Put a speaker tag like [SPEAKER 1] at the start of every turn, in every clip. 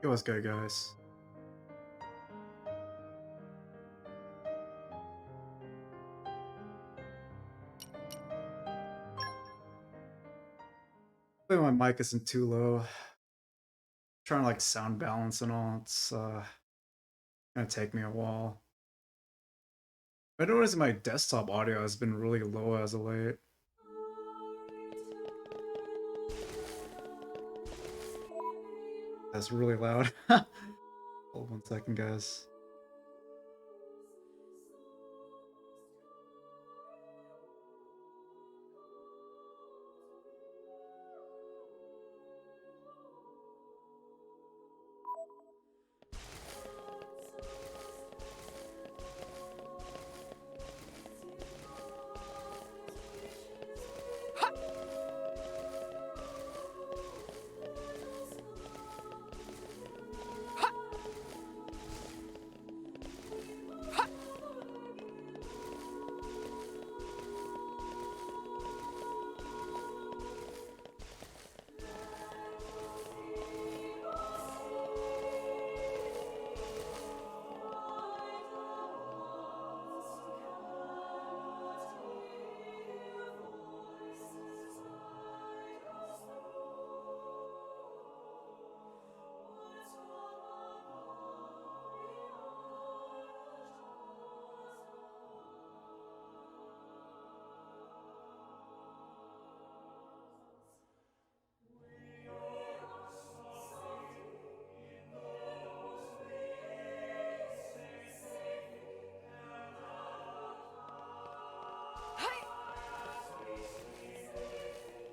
[SPEAKER 1] It was good, guys. Hopefully my mic isn't too low. Trying to like sound balance and all. It's gonna take me a while. I noticed my desktop audio has been really low as of late. That's really loud. Hold 1 second, guys.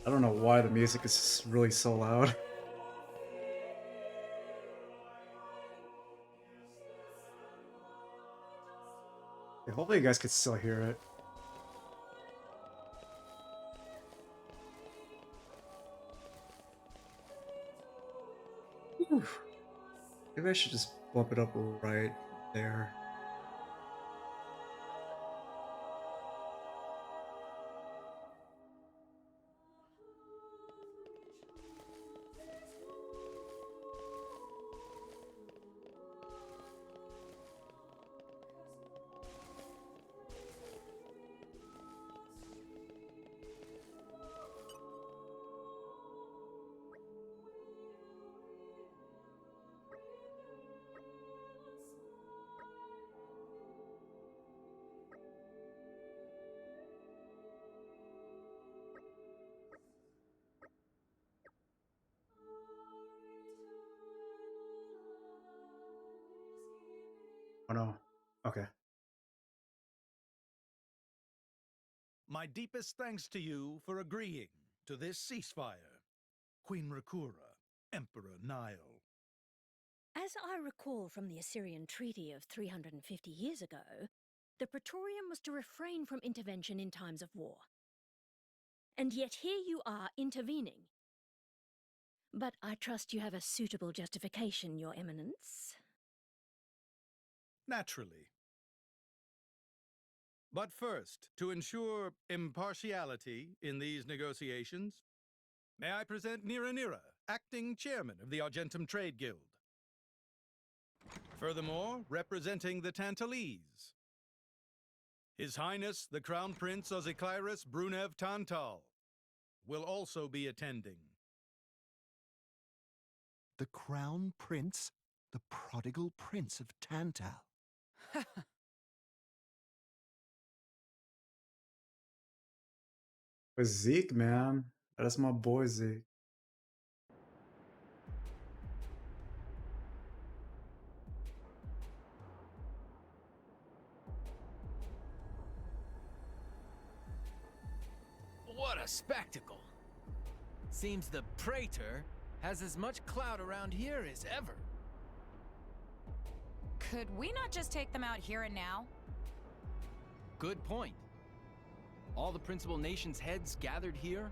[SPEAKER 1] I don't know why the music is really so loud. Okay, hopefully you guys can still hear it. Whew. Maybe I should just bump it up right there. Oh no. Okay.
[SPEAKER 2] My deepest thanks to you for agreeing to this ceasefire, Queen Raqura, Emperor Niall.
[SPEAKER 3] As I recall from the Assyrian treaty of 350 years ago, the Praetorium was to refrain from intervention in times of war. And yet here you are intervening. But I trust you have a suitable justification, Your Eminence.
[SPEAKER 2] Naturally. But first, to ensure impartiality in these negotiations, may I present Nira, acting chairman of the Argentum Trade Guild. Furthermore, representing the Tantalese, His Highness the Crown Prince Ozikairis Brunev Tantal will also be attending.
[SPEAKER 4] The Crown Prince? The prodigal Prince of Tantal?
[SPEAKER 1] With Zeke, man. That's my boy Zeke.
[SPEAKER 5] What a spectacle! Seems the Praetor has as much clout around here as ever.
[SPEAKER 6] Could we not just take them out here and now?
[SPEAKER 5] Good point. All the principal nations' heads gathered here?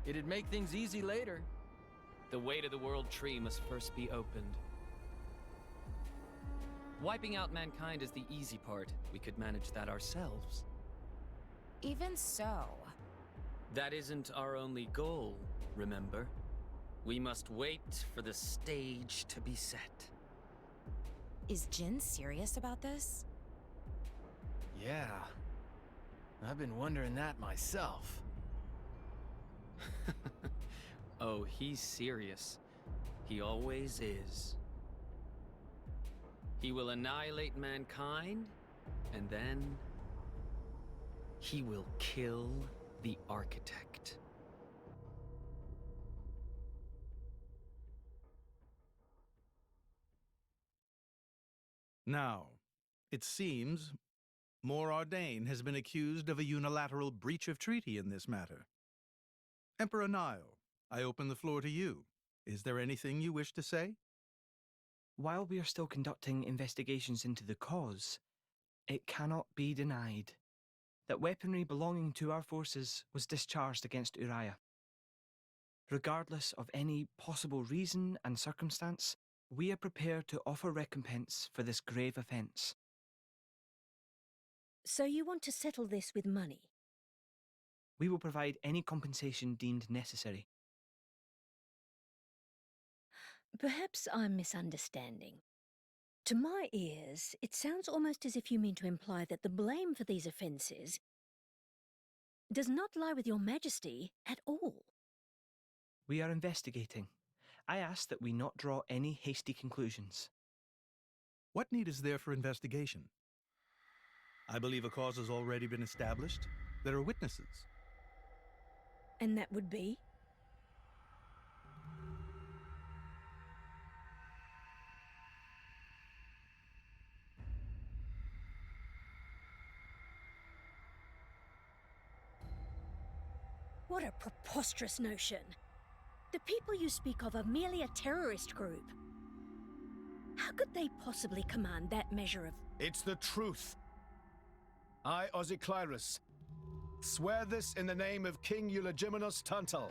[SPEAKER 5] It'd make things easy later.
[SPEAKER 7] The way to the world tree must first be opened. Wiping out mankind is the easy part. We could manage that ourselves.
[SPEAKER 6] Even so.
[SPEAKER 7] That isn't our only goal, remember? We must wait for the stage to be set.
[SPEAKER 6] Is Jin serious about this?
[SPEAKER 5] Yeah. I've been wondering that myself.
[SPEAKER 7] Oh, he's serious. He always is. He will annihilate mankind, and then he will kill the architect.
[SPEAKER 2] Now, it seems more Ardain has been accused of a unilateral breach of treaty in this matter. Emperor Niall, I open the floor to you. Is there anything you wish to say?
[SPEAKER 8] While we are still conducting investigations into the cause, it cannot be denied that weaponry belonging to our forces was discharged against Uraya. Regardless of any possible reason and circumstance, we are prepared to offer recompense for this grave offence.
[SPEAKER 3] So you want to settle this with money?
[SPEAKER 8] We will provide any compensation deemed necessary.
[SPEAKER 3] Perhaps I'm misunderstanding. To my ears, it sounds almost as if you mean to imply that the blame for these offences does not lie with your Majesty at all.
[SPEAKER 8] We are investigating. I ask that we not draw any hasty conclusions.
[SPEAKER 2] What need is there for investigation? I believe a cause has already been established. There are witnesses.
[SPEAKER 3] And that would be? What a preposterous notion. The people you speak of are merely a terrorist group. How could they possibly command that measure of...
[SPEAKER 9] It's the truth. I, Ozyclyrus, swear this in the name of King Eulogimenus Tantal.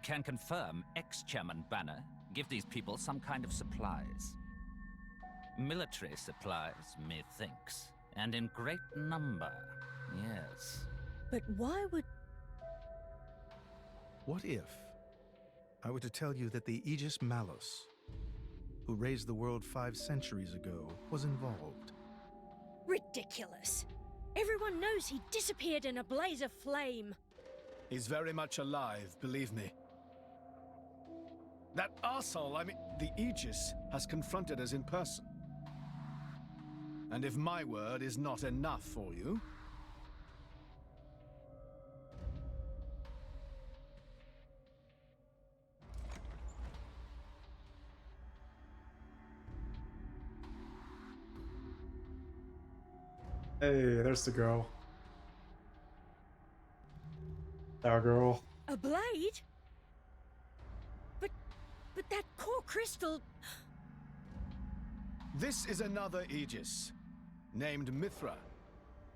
[SPEAKER 10] Can confirm ex-chairman Bana give these people some kind of supplies. Military supplies, methinks, and in great number, yes.
[SPEAKER 3] But why would...
[SPEAKER 2] What if I were to tell you that the Aegis Malus, who raised the world 5 centuries ago, was involved?
[SPEAKER 3] Ridiculous. Everyone knows he disappeared in a blaze of flame.
[SPEAKER 9] He's very much alive, believe me. That arsehole, the Aegis, has confronted us in person. And if my word is not enough for you...
[SPEAKER 1] Hey, there's the girl. Our girl.
[SPEAKER 3] A blade? But that core crystal...
[SPEAKER 9] This is another Aegis, named Mythra.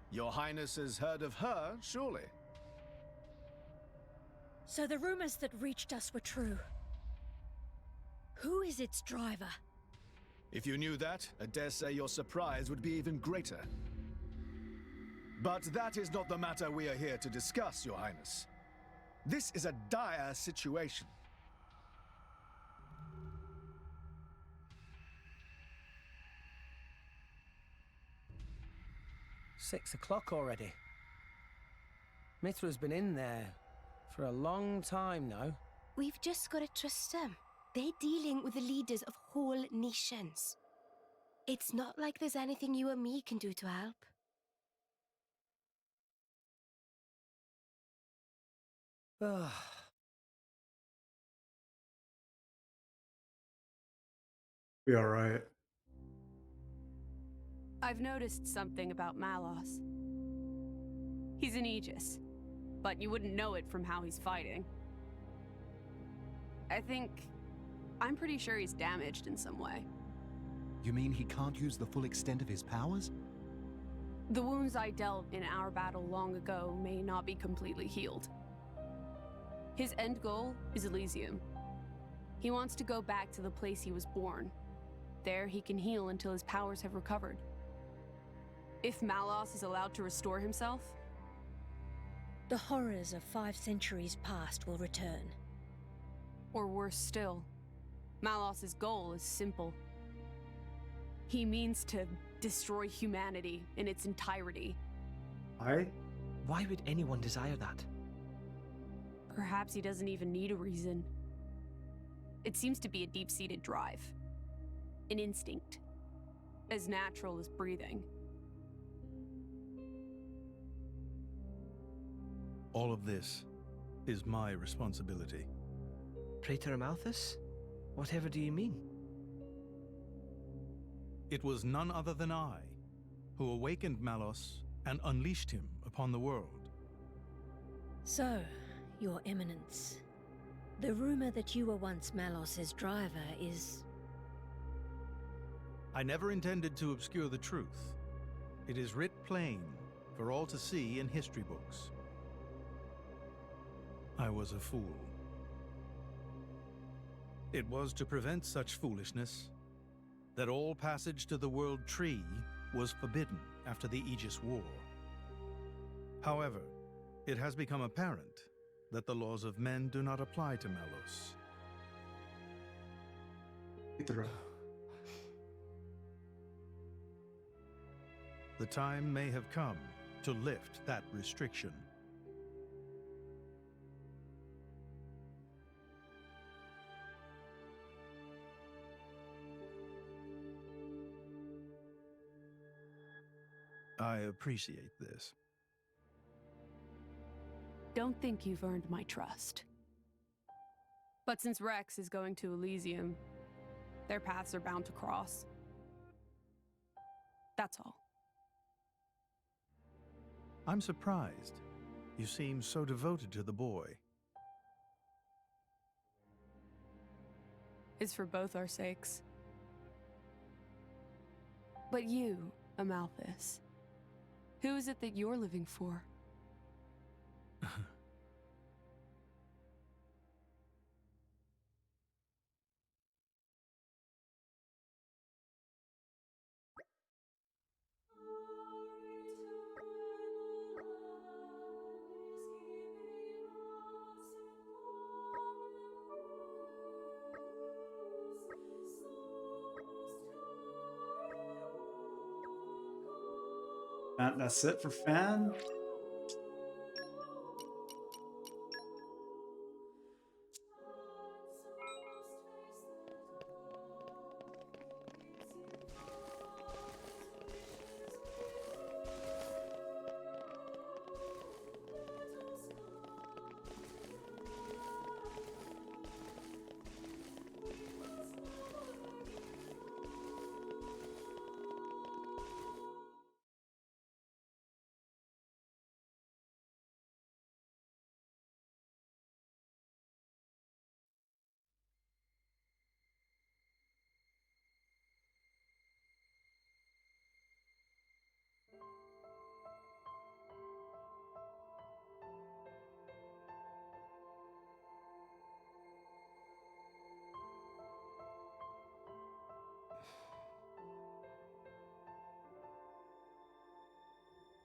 [SPEAKER 9] Your Highness has heard of her, surely?
[SPEAKER 3] So the rumors that reached us were true. Who is its driver?
[SPEAKER 9] If you knew that, I dare say your surprise would be even greater. But that is not the matter we are here to discuss, Your Highness. This is a dire situation.
[SPEAKER 11] "6 o'clock already. Mythra's been in there for a long time now.
[SPEAKER 12] We've just got to trust them. They're dealing with the leaders of whole nations. It's not like there's anything you or me can do to help.
[SPEAKER 1] Be alright.
[SPEAKER 13] I've noticed something about Malos. He's an Aegis, but you wouldn't know it from how he's fighting. I'm pretty sure he's damaged in some way.
[SPEAKER 4] You mean he can't use the full extent of his powers?
[SPEAKER 13] The wounds I dealt in our battle long ago may not be completely healed. His end goal is Elysium. He wants to go back to the place he was born. There he can heal until his powers have recovered. If Malos is allowed to restore himself,
[SPEAKER 3] The horrors of 5 centuries past will return.
[SPEAKER 13] Or worse still, Malos's goal is simple. He means to destroy humanity in its entirety.
[SPEAKER 8] Why would anyone desire that?
[SPEAKER 13] Perhaps he doesn't even need a reason. It seems to be a deep-seated drive. An instinct. As natural as breathing.
[SPEAKER 2] All of this is my responsibility.
[SPEAKER 8] Praetor Amalthus? Whatever do you mean?
[SPEAKER 2] It was none other than I who awakened Malos and unleashed him upon the world.
[SPEAKER 3] So, Your Eminence, the rumor that you were once Malos's driver is...
[SPEAKER 2] I never intended to obscure the truth. It is writ plain for all to see in history books. I was a fool. It was to prevent such foolishness that all passage to the World Tree was forbidden after the Aegis War. However, it has become apparent that the laws of men do not apply to Malos.
[SPEAKER 1] Mythra.
[SPEAKER 2] The time may have come to lift that restriction. I appreciate this.
[SPEAKER 13] Don't think you've earned my trust. But since Rex is going to Elysium, their paths are bound to cross. That's all.
[SPEAKER 2] I'm surprised. You seem so devoted to the boy.
[SPEAKER 13] It's for both our sakes. But you, Amalthus, who is it that you're living for?
[SPEAKER 1] That's it for fan.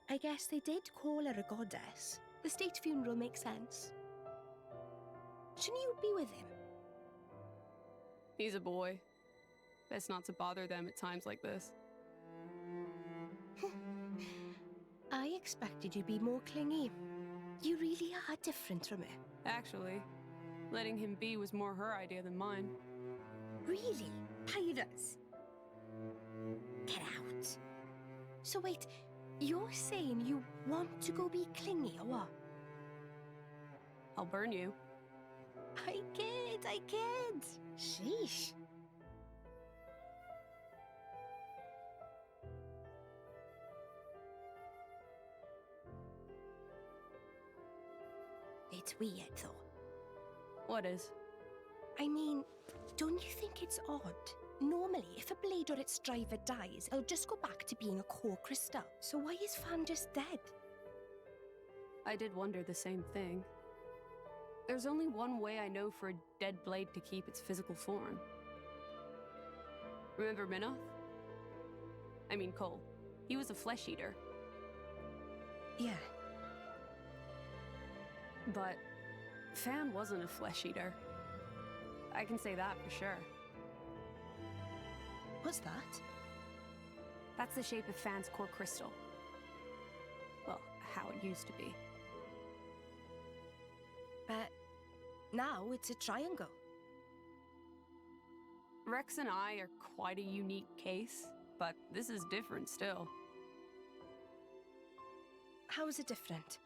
[SPEAKER 12] I guess they did call her a goddess. The state funeral makes sense. Shouldn't you be with him?
[SPEAKER 13] He's a boy. Best not to bother them at times like this.
[SPEAKER 12] I expected you to be more clingy. You really are different from her.
[SPEAKER 13] Actually, letting him be was more her idea than mine.
[SPEAKER 12] Really? Pyras? Get out. So wait, you're saying you want to go be clingy or what?
[SPEAKER 13] I'll burn you.
[SPEAKER 12] I kid. Sheesh. It's weird though.
[SPEAKER 13] What is?
[SPEAKER 12] I mean, don't you think it's odd? Normally, if a blade or its driver dies, it'll just go back to being a core crystal. So why is Fan just dead?
[SPEAKER 13] I did wonder the same thing. There's only one way I know for a dead blade to keep its physical form. Remember Minoth? I mean Cole. He was a flesh eater.
[SPEAKER 12] Yeah.
[SPEAKER 13] But Fan wasn't a flesh eater. I can say that for sure.
[SPEAKER 12] What's that?
[SPEAKER 13] That's the shape of Fan's core crystal. Well, how it used to be.
[SPEAKER 12] But now it's a triangle.
[SPEAKER 13] Rex and I are quite a unique case, but this is different still.
[SPEAKER 12] How is it different?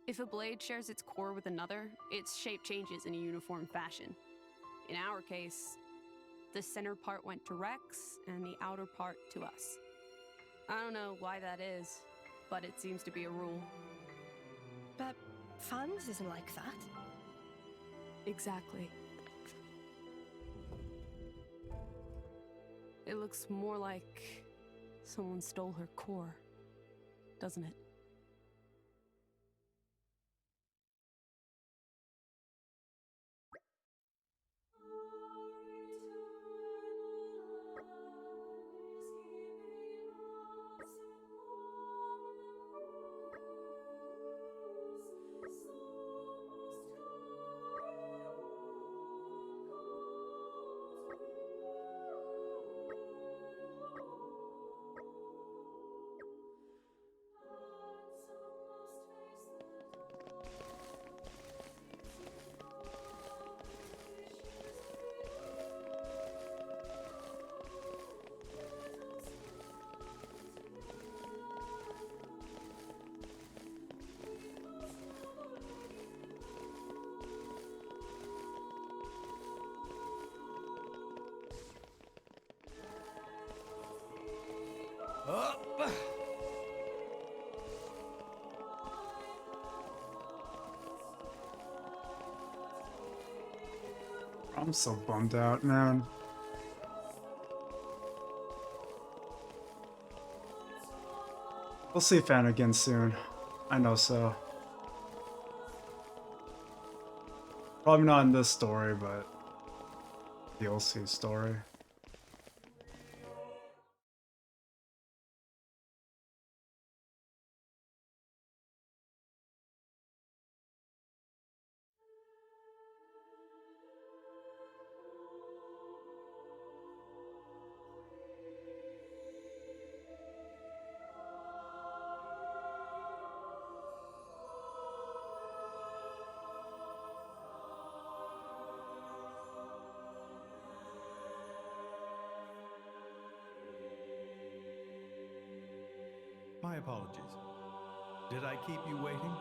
[SPEAKER 13] If a blade shares its core with another, its shape changes in a uniform fashion. In our case, the center part went to Rex, and the outer part to us. I don't know why that is, but it seems to be a rule.
[SPEAKER 12] But Fan's isn't like that.
[SPEAKER 13] Exactly. It looks more like someone stole her core, doesn't it?
[SPEAKER 1] I'm so bummed out, man. We'll see Fan again soon. I know so. Probably not in this story, but the DLC story.
[SPEAKER 2] My apologies. Did I keep you waiting?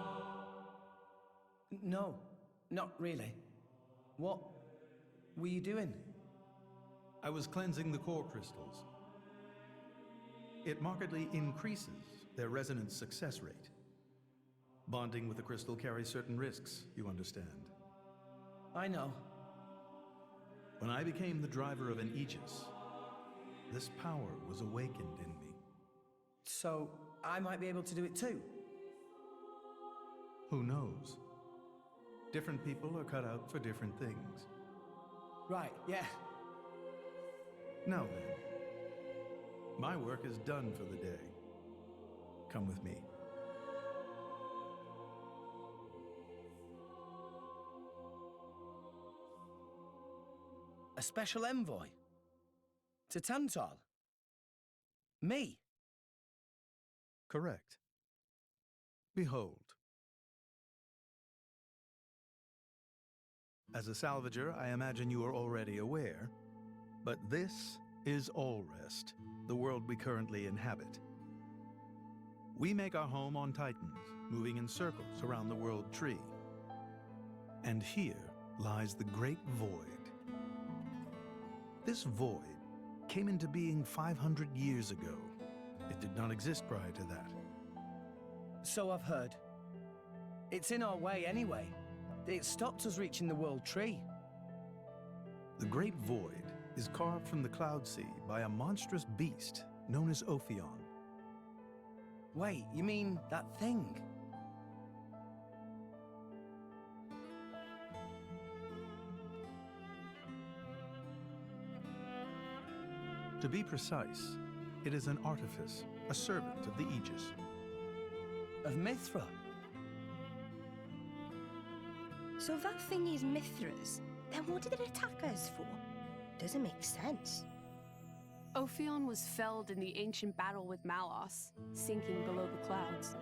[SPEAKER 11] No, not really. What were you doing?
[SPEAKER 2] I was cleansing the core crystals. It markedly increases their resonance success rate. Bonding with a crystal carries certain risks, you understand.
[SPEAKER 11] I know.
[SPEAKER 2] When I became the driver of an Aegis, this power was awakened in me.
[SPEAKER 11] So, I might be able to do it too?
[SPEAKER 2] Who knows? Different people are cut out for different things.
[SPEAKER 11] Right, yeah.
[SPEAKER 2] Now then, my work is done for the day. Come with me.
[SPEAKER 11] A special envoy? To Tantal? Me?
[SPEAKER 2] Correct. Behold. As a salvager, I imagine you are already aware, but this is Allrest, the world we currently inhabit. We make our home on Titans, moving in circles around the world tree. And here lies the Great Void. This void came into being 500 years ago. It did not exist prior to that.
[SPEAKER 11] So I've heard. It's in our way anyway. It stopped us reaching the world tree.
[SPEAKER 2] The Great Void is carved from the Cloud Sea by a monstrous beast known as Ophion.
[SPEAKER 11] Wait, you mean that thing?
[SPEAKER 2] To be precise, it is an artifice, a servant of the Aegis.
[SPEAKER 11] Of Mythra?
[SPEAKER 12] So that thing is Mythra's? Then what did it attack us for? Doesn't make sense.
[SPEAKER 13] Ophion was felled in the ancient battle with Malos, sinking below the clouds.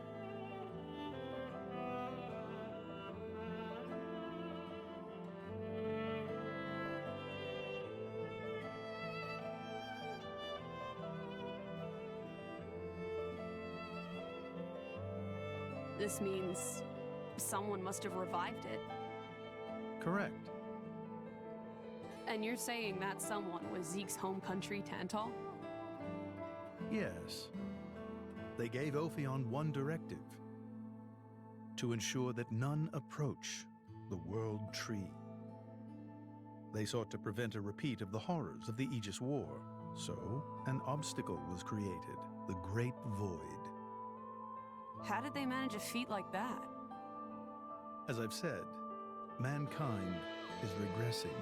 [SPEAKER 13] This means someone must have revived it.
[SPEAKER 2] Correct.
[SPEAKER 13] And you're saying that someone was Zeke's home country, Tantal?
[SPEAKER 2] Yes. They gave Ophion one directive: to ensure that none approach the World Tree. They sought to prevent a repeat of the horrors of the Aegis War, so an obstacle was created, the Great Void.
[SPEAKER 13] How did they manage a feat like that?
[SPEAKER 2] As I've said, mankind is regressing.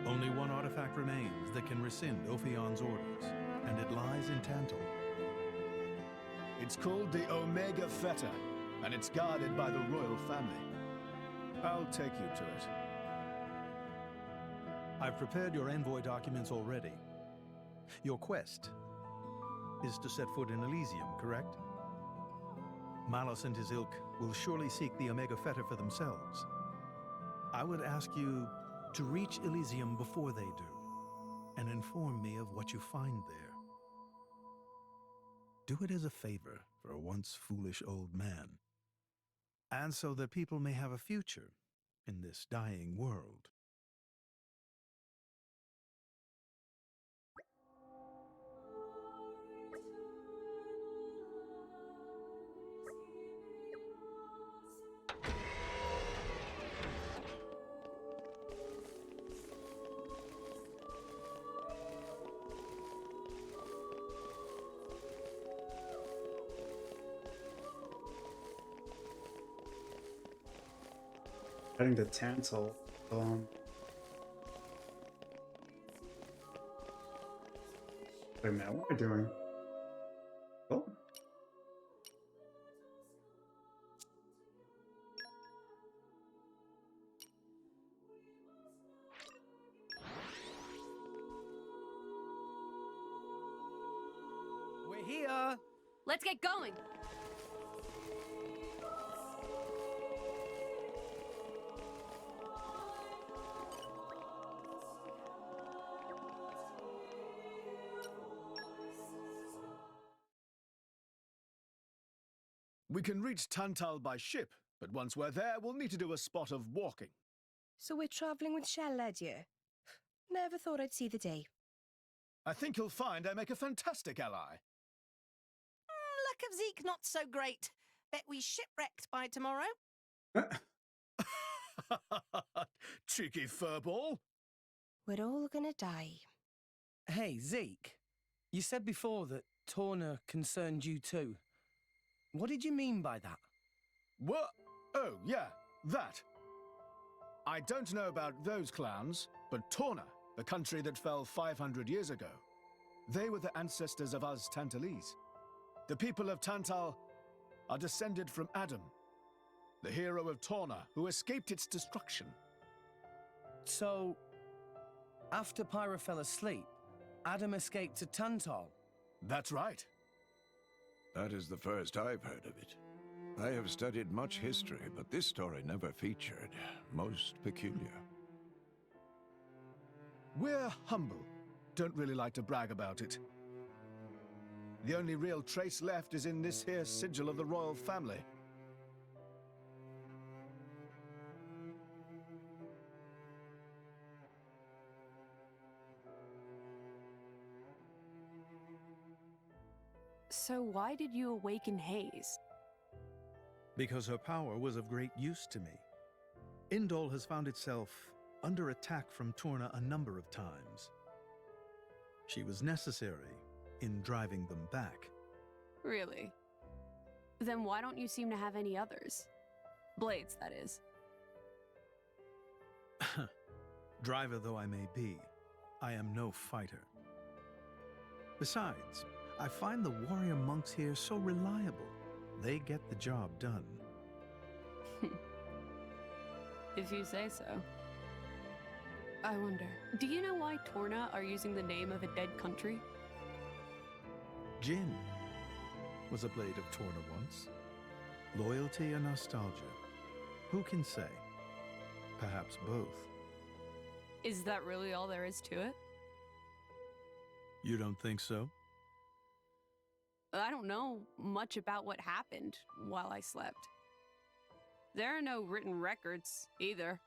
[SPEAKER 2] Only one artifact remains that can rescind Ophion's orders, and it lies in Tantal.
[SPEAKER 9] It's called the Omega Feta, and it's guarded by the royal family. I'll take you to it.
[SPEAKER 2] I've prepared your envoy documents already. Your quest is to set foot in Elysium, correct? Malos and his ilk will surely seek the Omega Feta for themselves. I would ask you to reach Elysium before they do, and inform me of what you find there. Do it as a favor for a once foolish old man, and so that people may have a future in this dying world.
[SPEAKER 1] Heading to Tantal. Wait a minute, what am I doing? Oh.
[SPEAKER 11] We're here!
[SPEAKER 13] Let's get going!
[SPEAKER 9] We can reach Tantal by ship, but once we're there, we'll need to do a spot of walking.
[SPEAKER 12] So we're travelling with Shell, dear? Never thought I'd see the day.
[SPEAKER 9] I think you'll find I make a fantastic ally.
[SPEAKER 14] Luck of Zeke not so great. Bet we shipwrecked by tomorrow.
[SPEAKER 9] Cheeky furball.
[SPEAKER 12] We're all gonna die.
[SPEAKER 11] Hey, Zeke. You said before that Torna concerned you too. What did you mean by that?
[SPEAKER 9] What? Oh, yeah, that. I don't know about those clans, but Torna, the country that fell 500 years ago, they were the ancestors of us Tantalese. The people of Tantal are descended from Adam, the hero of Torna who escaped its destruction.
[SPEAKER 11] So, after Pyra fell asleep, Adam escaped to Tantal?
[SPEAKER 9] That's right.
[SPEAKER 15] That is the first I've heard of it. I have studied much history, but this story never featured. Most peculiar.
[SPEAKER 9] We're humble. Don't really like to brag about it. The only real trace left is in this here sigil of the royal family.
[SPEAKER 13] So why did you awaken Hayes?
[SPEAKER 2] Because her power was of great use to me. Indol has found itself under attack from Torna a number of times. She was necessary in driving them back.
[SPEAKER 13] Really? Then why don't you seem to have any others? Blades, that is.
[SPEAKER 2] Driver though I may be, I am no fighter. Besides, I find the warrior monks here so reliable. They get the job done.
[SPEAKER 13] If you say so. I wonder, do you know why Torna are using the name of a dead country?
[SPEAKER 2] Jin was a blade of Torna once. Loyalty and nostalgia. Who can say? Perhaps both.
[SPEAKER 13] Is that really all there is to it?
[SPEAKER 2] You don't think so?
[SPEAKER 13] I don't know much about what happened while I slept. There are no written records, either.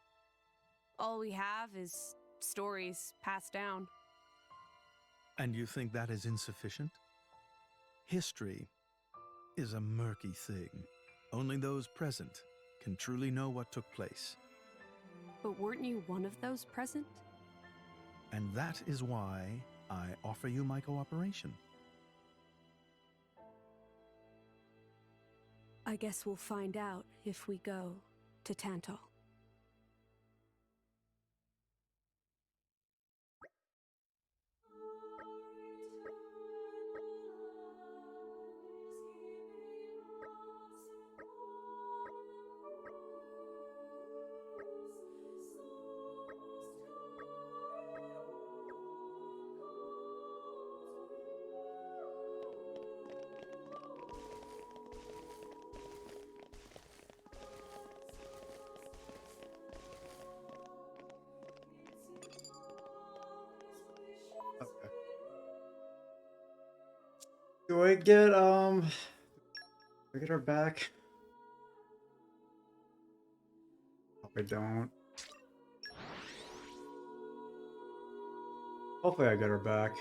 [SPEAKER 13] All we have is stories passed down.
[SPEAKER 2] And you think that is insufficient? History is a murky thing. Only those present can truly know what took place.
[SPEAKER 13] But weren't you one of those present?
[SPEAKER 2] And that is why I offer you my cooperation.
[SPEAKER 13] I guess we'll find out if we go to Tantal.
[SPEAKER 1] Okay. Do I get her back? Hope I don't. Hopefully I get her back.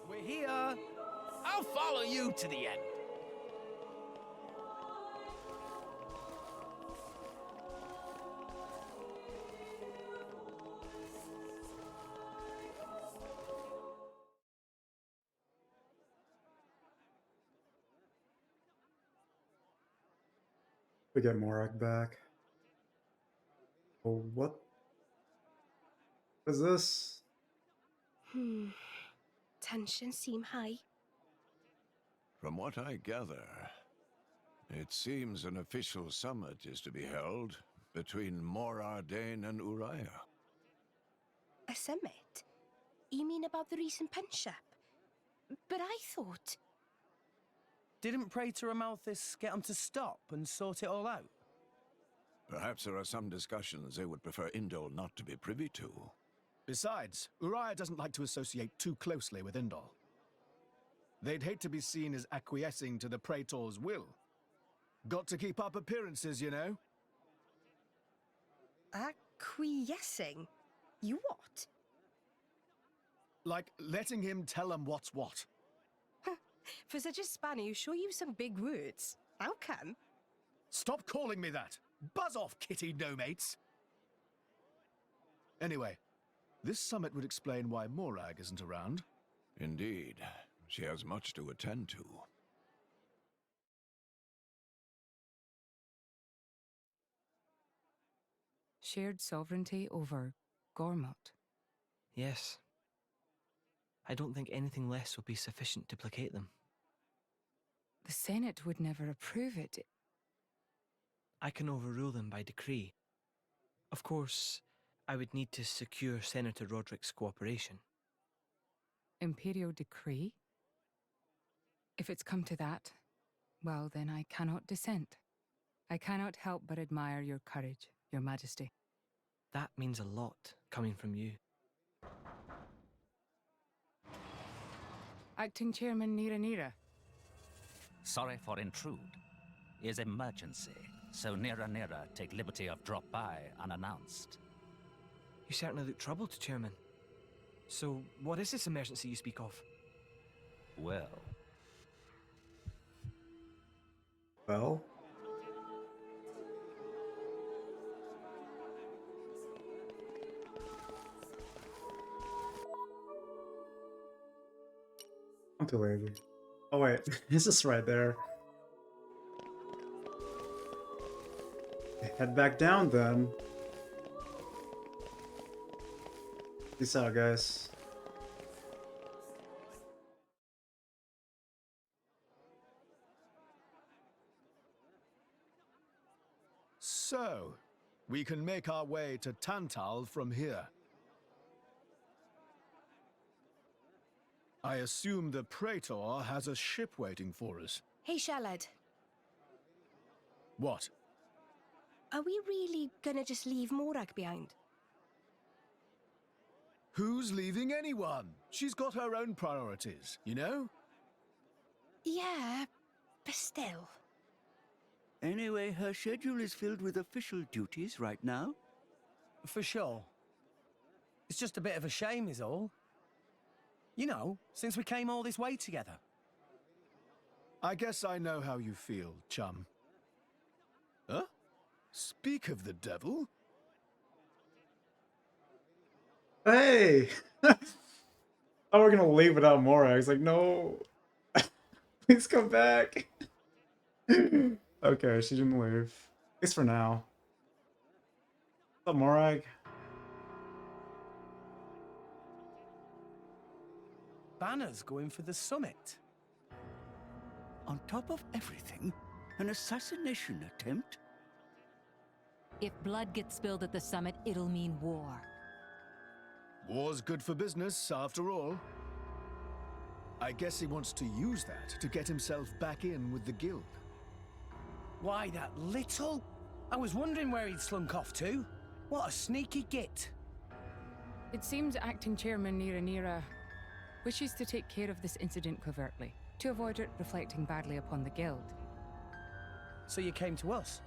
[SPEAKER 10] We're here. I'll follow you to the end.
[SPEAKER 1] We get Morak back. Oh, what is this?
[SPEAKER 12] Tensions seem high.
[SPEAKER 15] From what I gather, it seems an official summit is to be held between Mor Ardain and Uraya.
[SPEAKER 12] A summit? You mean about the recent punch-up? But I thought...
[SPEAKER 11] Didn't Praetor Amalthus get them to stop and sort it all out?
[SPEAKER 15] Perhaps there are some discussions they would prefer Indol not to be privy to.
[SPEAKER 9] Besides, Uraya doesn't like to associate too closely with Indol. They'd hate to be seen as acquiescing to the Praetor's will. Got to keep up appearances, you know?
[SPEAKER 12] Acquiescing? You what?
[SPEAKER 9] Like letting him tell them what's what.
[SPEAKER 12] For such a spanner, you sure use some big words. How come?
[SPEAKER 9] Stop calling me that! Buzz off, kitty no-mates! Anyway, this summit would explain why Morag isn't around.
[SPEAKER 15] Indeed, she has much to attend to.
[SPEAKER 16] Shared sovereignty over Gormott.
[SPEAKER 8] Yes. I don't think anything less will be sufficient to placate them.
[SPEAKER 16] The Senate would never approve it.
[SPEAKER 8] I can overrule them by decree. Of course, I would need to secure Senator Roderick's cooperation.
[SPEAKER 16] Imperial decree? If it's come to that, well then I cannot dissent. I cannot help but admire your courage, your majesty.
[SPEAKER 8] That means a lot, coming from you.
[SPEAKER 16] Acting Chairman Nira.
[SPEAKER 10] Sorry for intrude. Is emergency, so Nira take liberty of drop by unannounced.
[SPEAKER 8] You certainly look troubled, Chairman. So, what is this emergency you speak of?
[SPEAKER 10] Well?
[SPEAKER 1] Well? I'm too lazy. Oh wait, it's just right there. Head back down then. Peace out, guys.
[SPEAKER 9] So, we can make our way to Tantal from here. I assume the Praetor has a ship waiting for us.
[SPEAKER 12] Hey, Shalad.
[SPEAKER 9] What?
[SPEAKER 12] Are we really gonna just leave Morag behind?
[SPEAKER 9] Who's leaving anyone? She's got her own priorities, you know?
[SPEAKER 12] Yeah, but still.
[SPEAKER 17] Anyway, her schedule is filled with official duties right now.
[SPEAKER 11] For sure. It's just a bit of a shame is all. You know, since we came all this way together.
[SPEAKER 9] I guess I know how you feel, chum. Huh? Speak of the devil?
[SPEAKER 1] Hey! Oh, we're gonna leave without Morax. Like, no. Please come back. Okay, she didn't leave. At least for now. What's up, Morag?
[SPEAKER 11] Bana's going for the summit.
[SPEAKER 17] On top of everything, an assassination attempt?
[SPEAKER 18] If blood gets spilled at the summit, it'll mean war.
[SPEAKER 9] War's good for business, after all. I guess he wants to use that to get himself back in with the guild.
[SPEAKER 11] Why, that little? I was wondering where he'd slunk off to. What a sneaky git.
[SPEAKER 16] It seems acting chairman Nira wishes to take care of this incident covertly, to avoid it reflecting badly upon the guild.
[SPEAKER 11] So you came to us?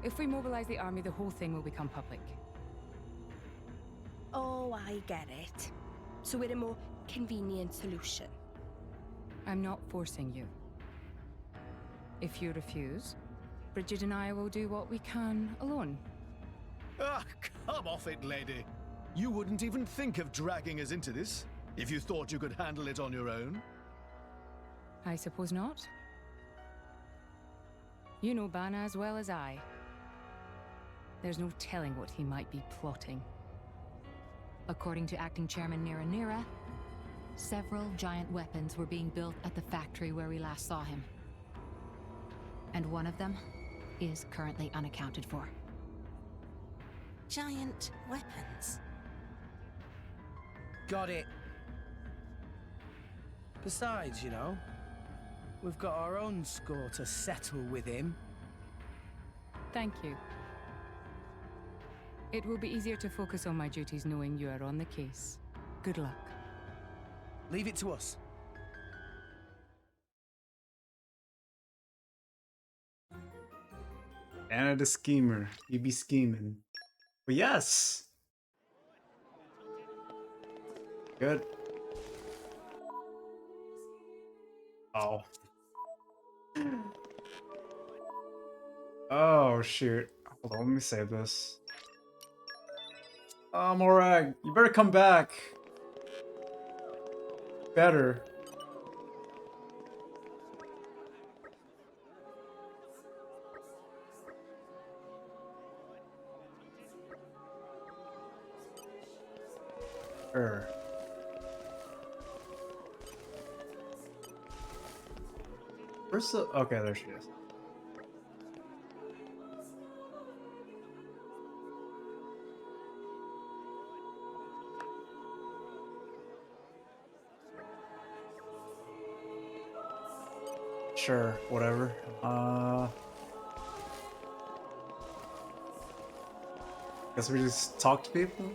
[SPEAKER 16] If we mobilize the army, the whole thing will become public.
[SPEAKER 12] Oh, I get it. So we're a more convenient solution.
[SPEAKER 16] I'm not forcing you. If you refuse, Bridget and I will do what we can alone.
[SPEAKER 9] Ah, come off it, lady. You wouldn't even think of dragging us into this, if you thought you could handle it on your own.
[SPEAKER 16] I suppose not. You know Bana as well as I. There's no telling what he might be plotting.
[SPEAKER 18] According to acting chairman Nira, several giant weapons were being built at the factory where we last saw him. And one of them is currently unaccounted for.
[SPEAKER 14] Giant weapons.
[SPEAKER 11] Got it. Besides, you know, we've got our own score to settle with him.
[SPEAKER 16] Thank you. It will be easier to focus on my duties knowing you are on the case. Good luck.
[SPEAKER 11] Leave it to us.
[SPEAKER 1] Anna the schemer. You be scheming. But yes! Good. Oh. Oh, shoot. Hold on, let me save this. Morag, you better come back. Better. Sure. Where's the... Okay, there she is. Sure, whatever. Guess we just talk to people?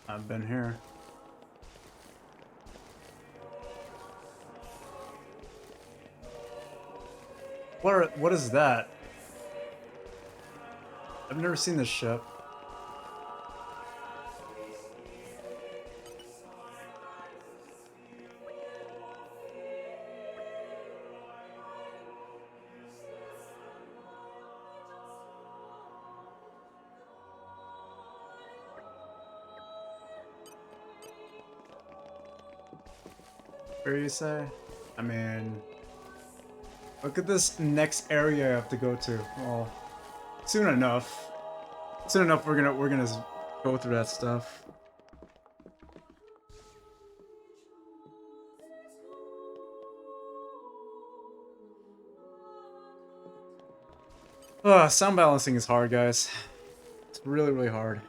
[SPEAKER 1] I've been here. What is that? I've never seen this ship. Where do you say? I mean... Look at this next area I have to go to. Well, soon enough. Soon enough, we're gonna go through that stuff. Sound balancing is hard, guys. It's really, really hard.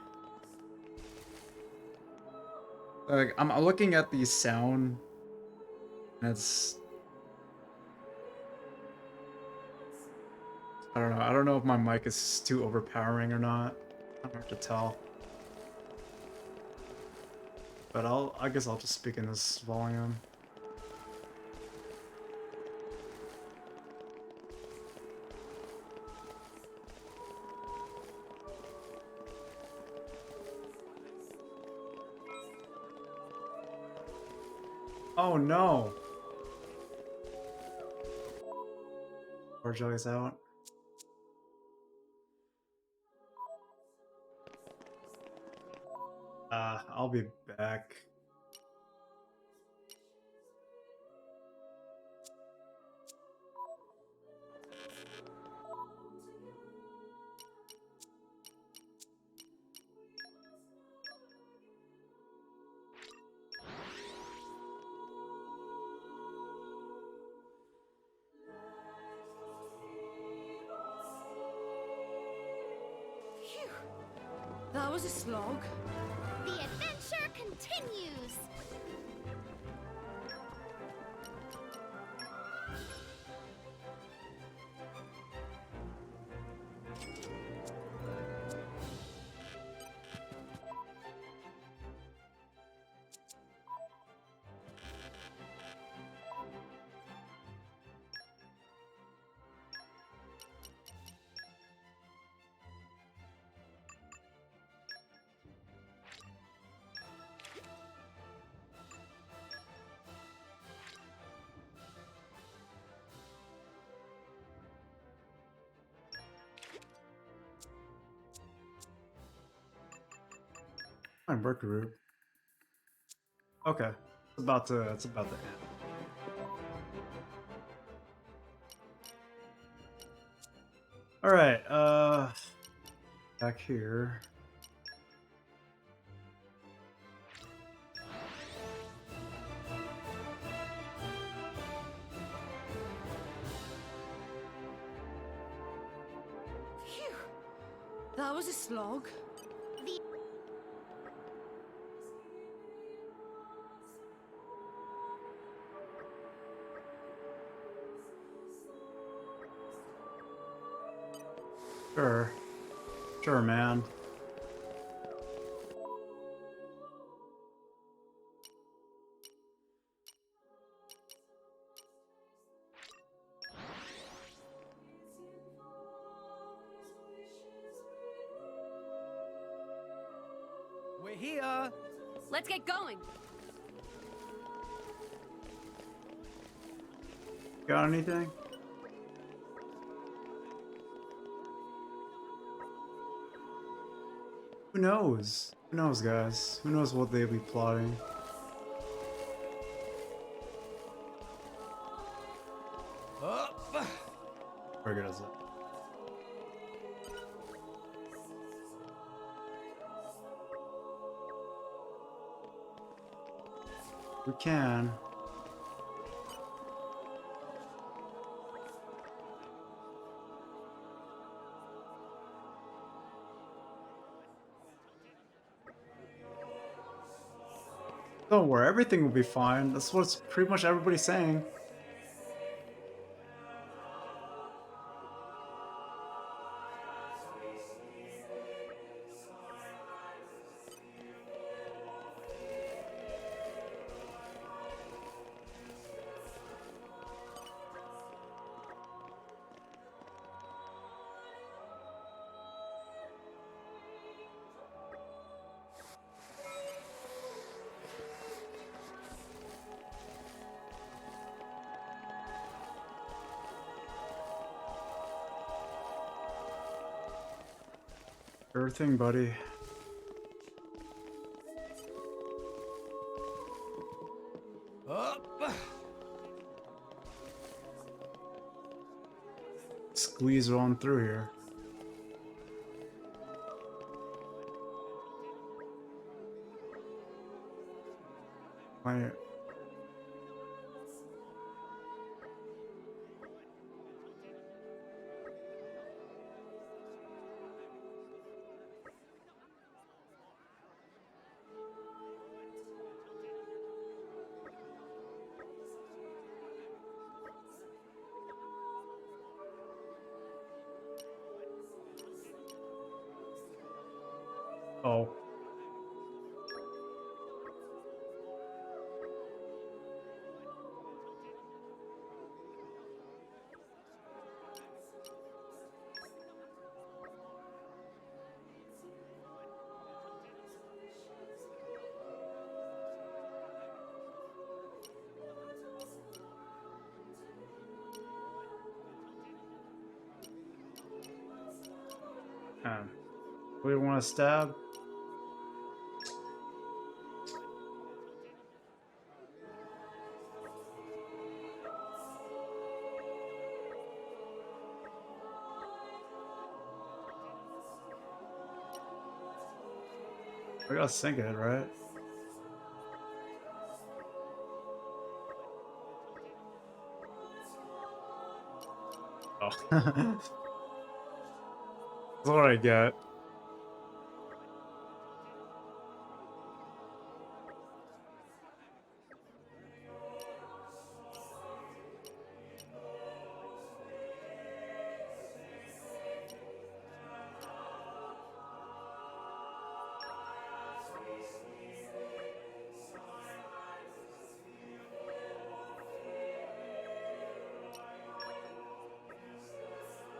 [SPEAKER 1] Like, I'm looking at the sound, and it's... I don't know. I don't know if my mic is too overpowering or not. I'm hard to tell. But I guess I'll just speak in this volume. Oh no! Poor Joey's out. I'll be back.
[SPEAKER 12] Phew. That was a slog. The adventure continues!
[SPEAKER 1] I'm Mercury. Okay. It's about to end. Alright, back here.
[SPEAKER 12] Phew. That was a slog. The
[SPEAKER 1] Sure. Sure, man.
[SPEAKER 11] We're here.
[SPEAKER 13] Let's get going.
[SPEAKER 1] Got anything? Who knows? Who knows, guys? Who knows what they'll be plotting?
[SPEAKER 11] Up.
[SPEAKER 1] Where good is it? We can. Don't worry, everything will be fine. That's what pretty much everybody's saying. Sure thing, buddy.
[SPEAKER 11] Up.
[SPEAKER 1] squeeze on through here. My oh. We want to stab. We gotta sink it, right? Oh. That's what I get.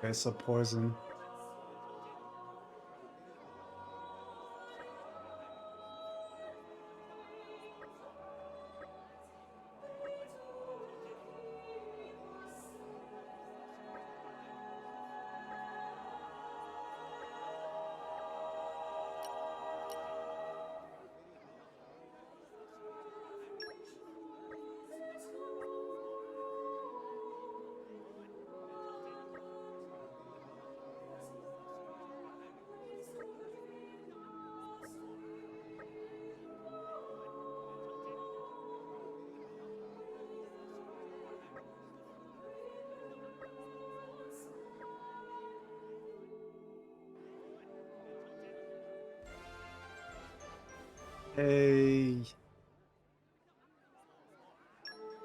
[SPEAKER 1] Okay, so poison. Hey.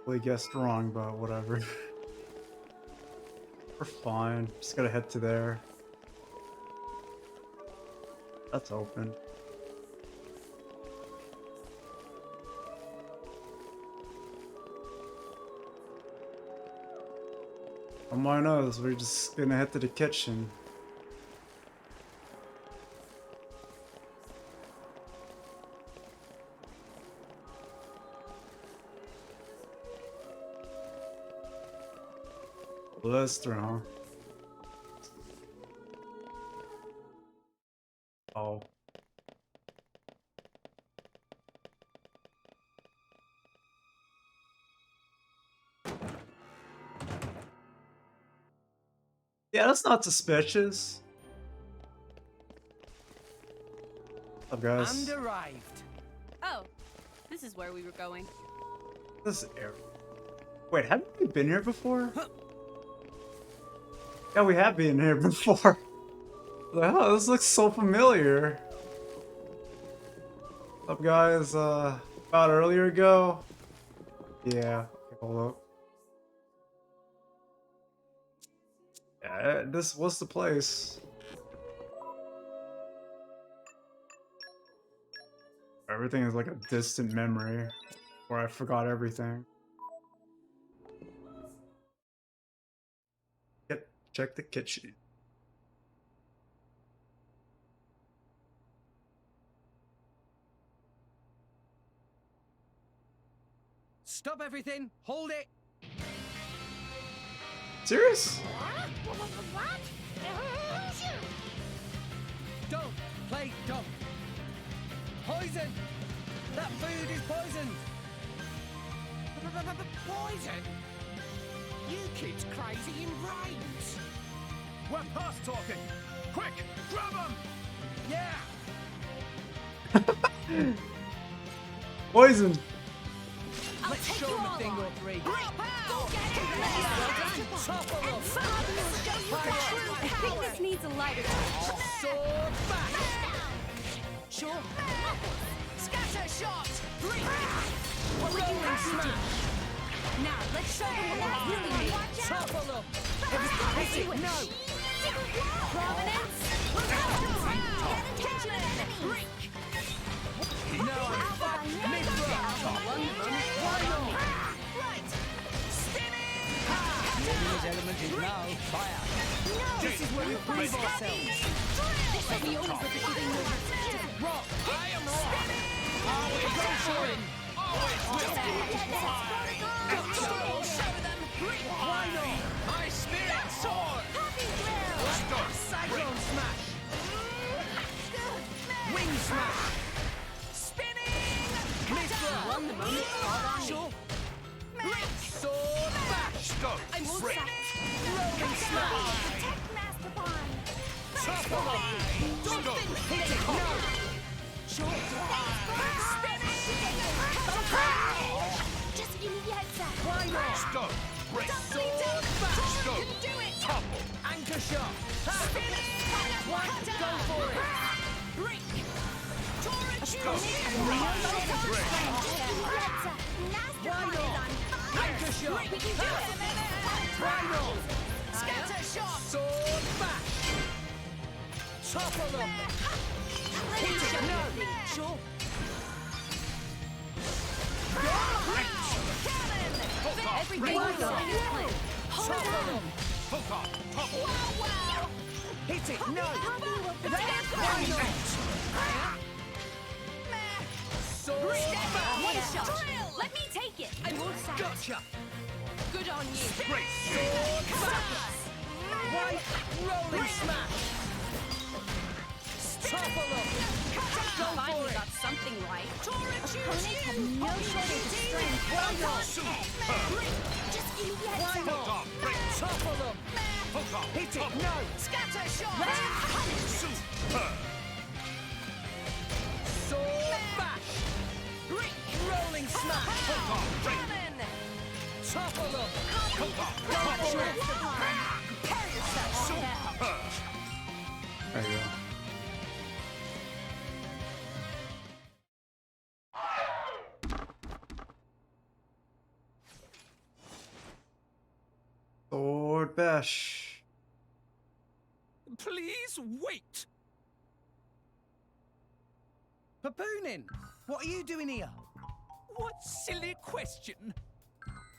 [SPEAKER 1] We guessed wrong, but whatever. We're fine. Just gotta head to there. That's open. On my nose, we're just gonna head to the kitchen. Blister, huh? Oh. Yeah, that's not suspicious. What's up, guys?
[SPEAKER 11] And arrived.
[SPEAKER 13] Oh, this is where we were going.
[SPEAKER 1] This is air. Wait, haven't we been here before? Yeah, we have been here before. The hell, this looks so familiar. What's up, guys? About earlier ago. Yeah. Okay, hold up. Yeah, this was the place. Everything is like a distant memory, where I forgot everything. Check the kitchen.
[SPEAKER 11] Stop everything! Hold it!
[SPEAKER 1] Serious?
[SPEAKER 12] What?
[SPEAKER 11] Don't play dumb! Poison! That food is poisoned!
[SPEAKER 12] Poison? You kids crazy in brains.
[SPEAKER 9] We're past talking. Quick, grab him! Yeah!
[SPEAKER 1] Poison!
[SPEAKER 11] Let's show him a thing or three.
[SPEAKER 12] Go get it!
[SPEAKER 11] Topple him!
[SPEAKER 12] I think this needs a lighter touch.
[SPEAKER 11] Sword back!
[SPEAKER 12] Sure.
[SPEAKER 14] Scatter shot!
[SPEAKER 11] Rolling smash!
[SPEAKER 12] Now, let's show them what that really means.
[SPEAKER 11] Topple him!
[SPEAKER 12] Hit it! No! Providence! Get attention of enemies!
[SPEAKER 11] No, I'm fucked! Mythra! Why not?
[SPEAKER 14] Right! Spinning!
[SPEAKER 11] His element is now fire. This is where we prove ourselves.
[SPEAKER 12] This will be always with the giving movement.
[SPEAKER 11] Rock!
[SPEAKER 14] I am rock!
[SPEAKER 11] Always going!
[SPEAKER 14] Always will be! Show them!
[SPEAKER 11] Why not?
[SPEAKER 14] My spirit sword!
[SPEAKER 11] Cyclone smash! Wing smash!
[SPEAKER 14] Spinning!
[SPEAKER 11] Mythra!
[SPEAKER 14] Won the moment.
[SPEAKER 11] Sure. Sword bash!
[SPEAKER 14] I'm spinning!
[SPEAKER 11] Rolling smash!
[SPEAKER 12] Protect Master Bond.
[SPEAKER 11] Topple him! Hit it! No! Sure.
[SPEAKER 12] Just give me the heads up.
[SPEAKER 11] Why not?
[SPEAKER 14] Sword
[SPEAKER 11] bash!
[SPEAKER 14] You can do it!
[SPEAKER 11] Anchor shot!
[SPEAKER 14] Spinning!
[SPEAKER 11] One, go for it!
[SPEAKER 14] Break! Torrent
[SPEAKER 11] Why not? Anchor shot!
[SPEAKER 14] We can do it!
[SPEAKER 11] Why not?
[SPEAKER 14] Scatter shot!
[SPEAKER 11] Sword bash! Topple them! Hit it! No! Sure.
[SPEAKER 12] Everything was going as planned.
[SPEAKER 11] Topple them!
[SPEAKER 14] Wow!
[SPEAKER 11] Hit it! No!
[SPEAKER 14] Why
[SPEAKER 11] not? Sword bash!
[SPEAKER 12] One shot. Let me take it. I won't sack.
[SPEAKER 11] Gotcha!
[SPEAKER 12] Good on you.
[SPEAKER 11] Sword bash! White rolling smash! Topple them! Go for
[SPEAKER 12] Finally
[SPEAKER 11] it!
[SPEAKER 12] got something right. Opponents have no shortage of strength.
[SPEAKER 11] Why not?
[SPEAKER 12] Just give me the heads
[SPEAKER 11] Why
[SPEAKER 12] up.
[SPEAKER 11] not? Topple them! Hit it! No!
[SPEAKER 14] Scatter shot!
[SPEAKER 11] Sword bash! Rolling smash!
[SPEAKER 14] Cannon!
[SPEAKER 11] Topple them!
[SPEAKER 14] Go for it! Prepare yourself!
[SPEAKER 1] There you go. Sword bash.
[SPEAKER 10] Please wait!
[SPEAKER 11] Papoonin! What are you doing here?
[SPEAKER 10] What silly question!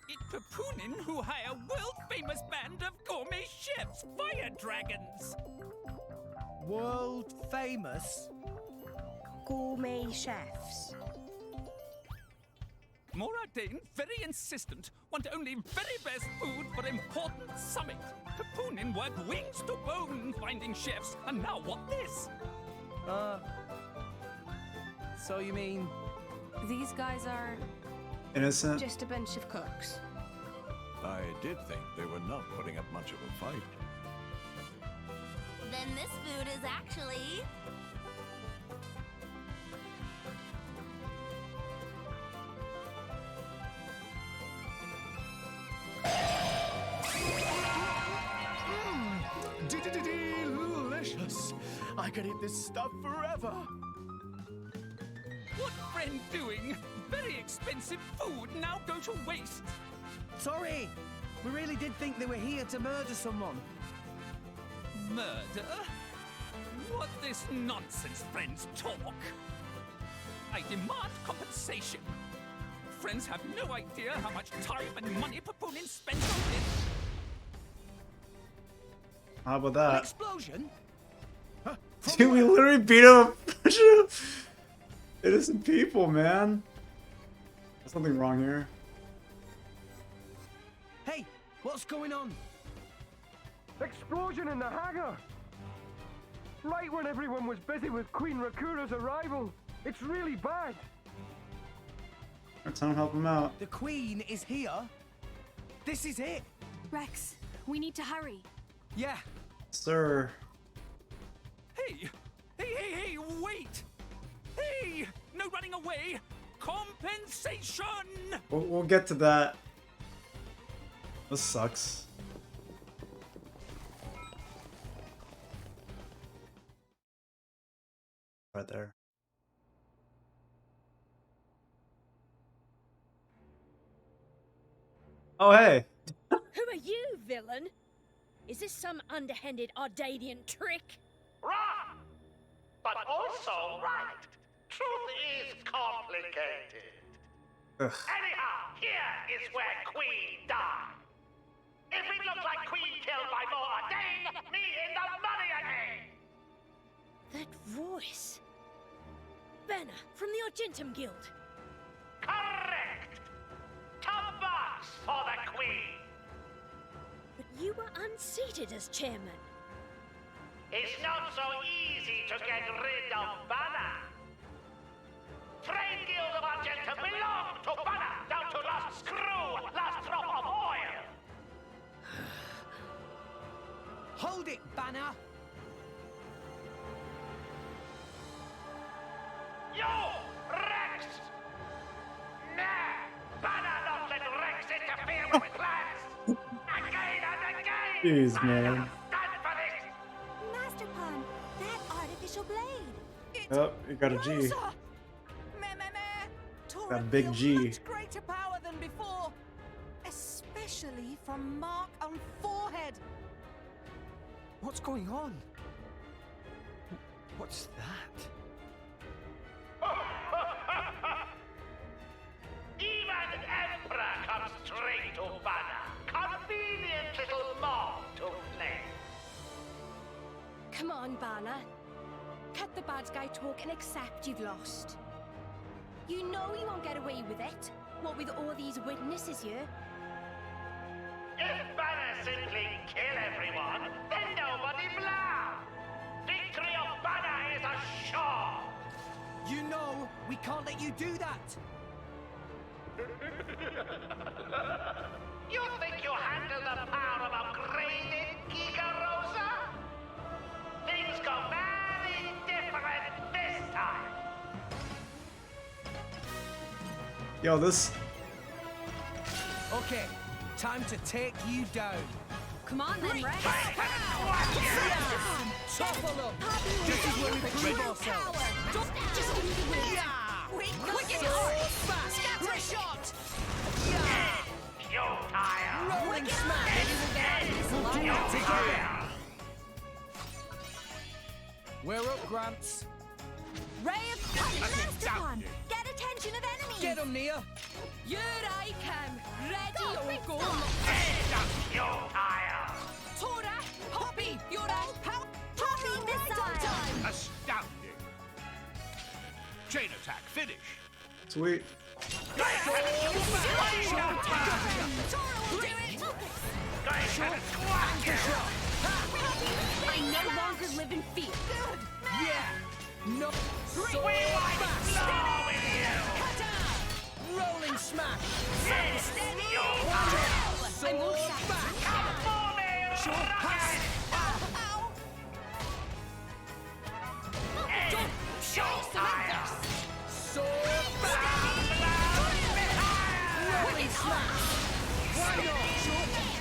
[SPEAKER 10] It's Papoonin who hire world-famous band of gourmet chefs, fire dragons!
[SPEAKER 11] World famous?
[SPEAKER 12] Gourmet chefs.
[SPEAKER 10] More ardain, very insistent, want only very best food for important summit. Papoonin work wings to bone finding chefs, and now what this?
[SPEAKER 11] So you mean...
[SPEAKER 13] These guys are
[SPEAKER 1] Innocent.
[SPEAKER 13] just a bunch of cooks.
[SPEAKER 15] I did think they were not putting up much of a fight.
[SPEAKER 12] Then this food is actually...
[SPEAKER 9] Delicious! I could eat this stuff forever!
[SPEAKER 10] What friend doing? Very expensive food now go to waste.
[SPEAKER 11] Sorry! We really did think they were here to murder someone.
[SPEAKER 10] Murder? What this nonsense friends talk? I demand compensation. Friends have no idea how much time and money Papoonin spends on this.
[SPEAKER 1] How about
[SPEAKER 11] An
[SPEAKER 1] that?
[SPEAKER 11] explosion?
[SPEAKER 1] Dude, we literally beat up a bunch of innocent people, man. There's something wrong here.
[SPEAKER 11] Hey, what's going on?
[SPEAKER 19] Explosion in the hangar! Right when everyone was busy with Queen Raqura's arrival. It's really bad.
[SPEAKER 1] Our town help him out.
[SPEAKER 11] The Queen is here? This is it?
[SPEAKER 13] Rex, we need to hurry.
[SPEAKER 11] Yeah.
[SPEAKER 1] Sir.
[SPEAKER 10] Hey! Hey, wait! Hey! No running away! Compensation!
[SPEAKER 1] We'll get to that. This sucks. Right there. Oh, hey.
[SPEAKER 3] Who are you, villain? Is this some underhanded Ardanian trick?
[SPEAKER 20] Wrong! But also right. Truth is complicated.
[SPEAKER 1] Ugh.
[SPEAKER 20] Anyhow, here is where Queen died. If it looks like Queen killed by more Ardain, me in the money again!
[SPEAKER 3] That voice. Bana from the Argentum Guild.
[SPEAKER 20] Correct! Come box for the Queen!
[SPEAKER 3] But you were unseated as chairman.
[SPEAKER 20] It's not so easy to get rid of Bana. Trade Guild of Argentum belong to Bana, down to last screw, last drop of oil.
[SPEAKER 11] Hold it, Bana!
[SPEAKER 20] You, Rex! Nah, Bana not let Rex interfere with plans. Again and again.
[SPEAKER 1] Jeez, man.
[SPEAKER 20] Stand for this.
[SPEAKER 12] Master Pan, that artificial blade.
[SPEAKER 1] Oh, you got a G. That big G.
[SPEAKER 14] Much greater power than before, especially from mark on forehead.
[SPEAKER 11] What's going on? What's that?
[SPEAKER 20] Even Emperor comes straight to Bana. Convenient little mob to play.
[SPEAKER 12] Come on, Bana. Cut the bad guy talk and accept you've lost. You know you won't get away with it. What with all these witnesses here?
[SPEAKER 20] If Bana simply kill everyone, then nobody blah. Victory of Bana is assured.
[SPEAKER 11] You know we can't let you do that.
[SPEAKER 20] You think you handle the power of upgraded Giga Rosa? Things go very different this time.
[SPEAKER 1] Yo, this.
[SPEAKER 11] Okay, time to take you down.
[SPEAKER 12] Come on then, Rex.
[SPEAKER 11] Topple up. This is where we prove ourselves.
[SPEAKER 12] Just give me the wheel.
[SPEAKER 14] Wicked fast. Scatter shot.
[SPEAKER 20] You tire.
[SPEAKER 11] Rolling smash.
[SPEAKER 14] We'll do it together.
[SPEAKER 11] We're up, Gramps.
[SPEAKER 12] Ray of Master Pan, get attention of enemies.
[SPEAKER 11] Get them, Nia.
[SPEAKER 14] Here I come. Ready or go.
[SPEAKER 20] You tire.
[SPEAKER 14] Tora, Poppy, you're out. Poppy, this time.
[SPEAKER 21] Astounding. Chain attack, finish.
[SPEAKER 1] Sweet.
[SPEAKER 14] Tora will do it. I no longer live in fear.
[SPEAKER 11] Yeah. No. So
[SPEAKER 20] Fast. With you.
[SPEAKER 11] Rolling smash.
[SPEAKER 14] Steady.
[SPEAKER 11] So back.
[SPEAKER 20] Come for me.
[SPEAKER 11] Short pass.
[SPEAKER 20] You tire.
[SPEAKER 11] So back. Rolling smash. Why not?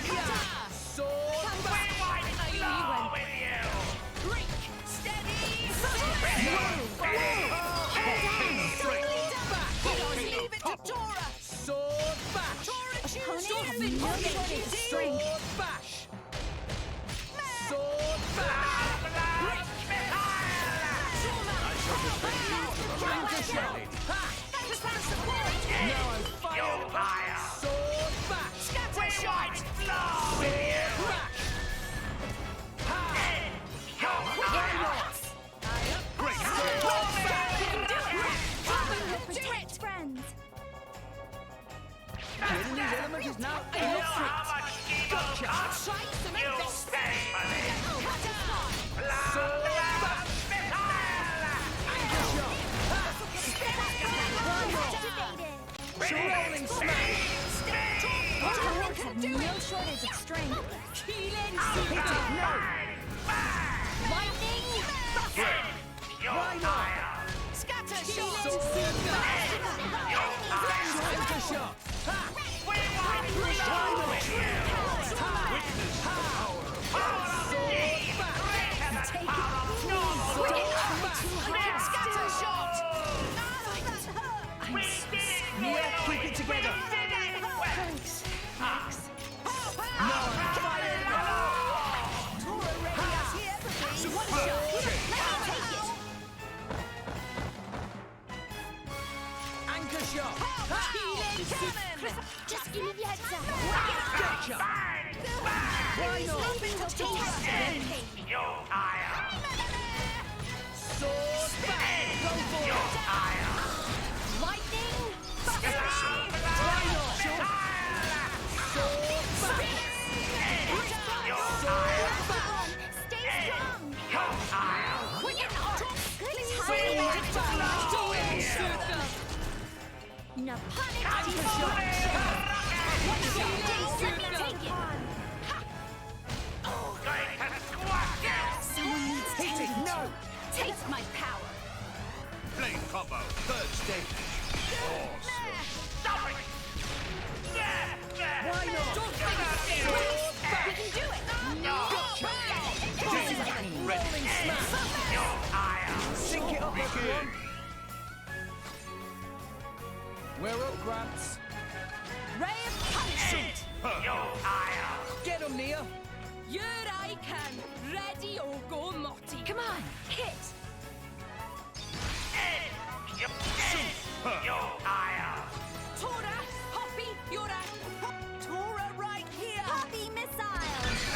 [SPEAKER 11] Yeah. So back.
[SPEAKER 20] With you.
[SPEAKER 14] Break. Steady. Leave it to Tora.
[SPEAKER 11] Sword bash.
[SPEAKER 14] Tora, choose your
[SPEAKER 12] Opponent has
[SPEAKER 14] fit.
[SPEAKER 12] no shortage of strength.
[SPEAKER 11] Sword bash. Sword bash. Now I'm fired. Sword bash.
[SPEAKER 14] Scatter shot.
[SPEAKER 20] With you.
[SPEAKER 11] Bash.
[SPEAKER 12] Protect friends.
[SPEAKER 11] Getting these elements is now
[SPEAKER 20] You know how much ego costs? You pay for this.
[SPEAKER 11] Sword bash. Rolling smash.
[SPEAKER 12] Opponents have no shortage of strength.
[SPEAKER 14] Killing.
[SPEAKER 11] Hit it now.
[SPEAKER 12] Heads up!
[SPEAKER 11] Gotcha! Why not?
[SPEAKER 20] You tire!
[SPEAKER 11] Sword back! Go for it!
[SPEAKER 12] Lightning!
[SPEAKER 11] Why not? Sword back! Sword back!
[SPEAKER 12] Stay strong! Quick and Naponic take it! Someone needs tending to. Taste my power!
[SPEAKER 21] Blade combo, third stage. Awesome.
[SPEAKER 20] Stop it!
[SPEAKER 11] Why not?
[SPEAKER 20] Don't
[SPEAKER 11] Sword back!
[SPEAKER 12] We can do it!
[SPEAKER 11] Gotcha! Rolling smash! Sink it up, everyone! We're up, Gramps.
[SPEAKER 12] Ray of punishment!
[SPEAKER 11] Get him, Nia!
[SPEAKER 12] Uraya, ready or go Morty. Come on, hit! Tora, Hoppy, Yura. Tora right here. Hoppy missile.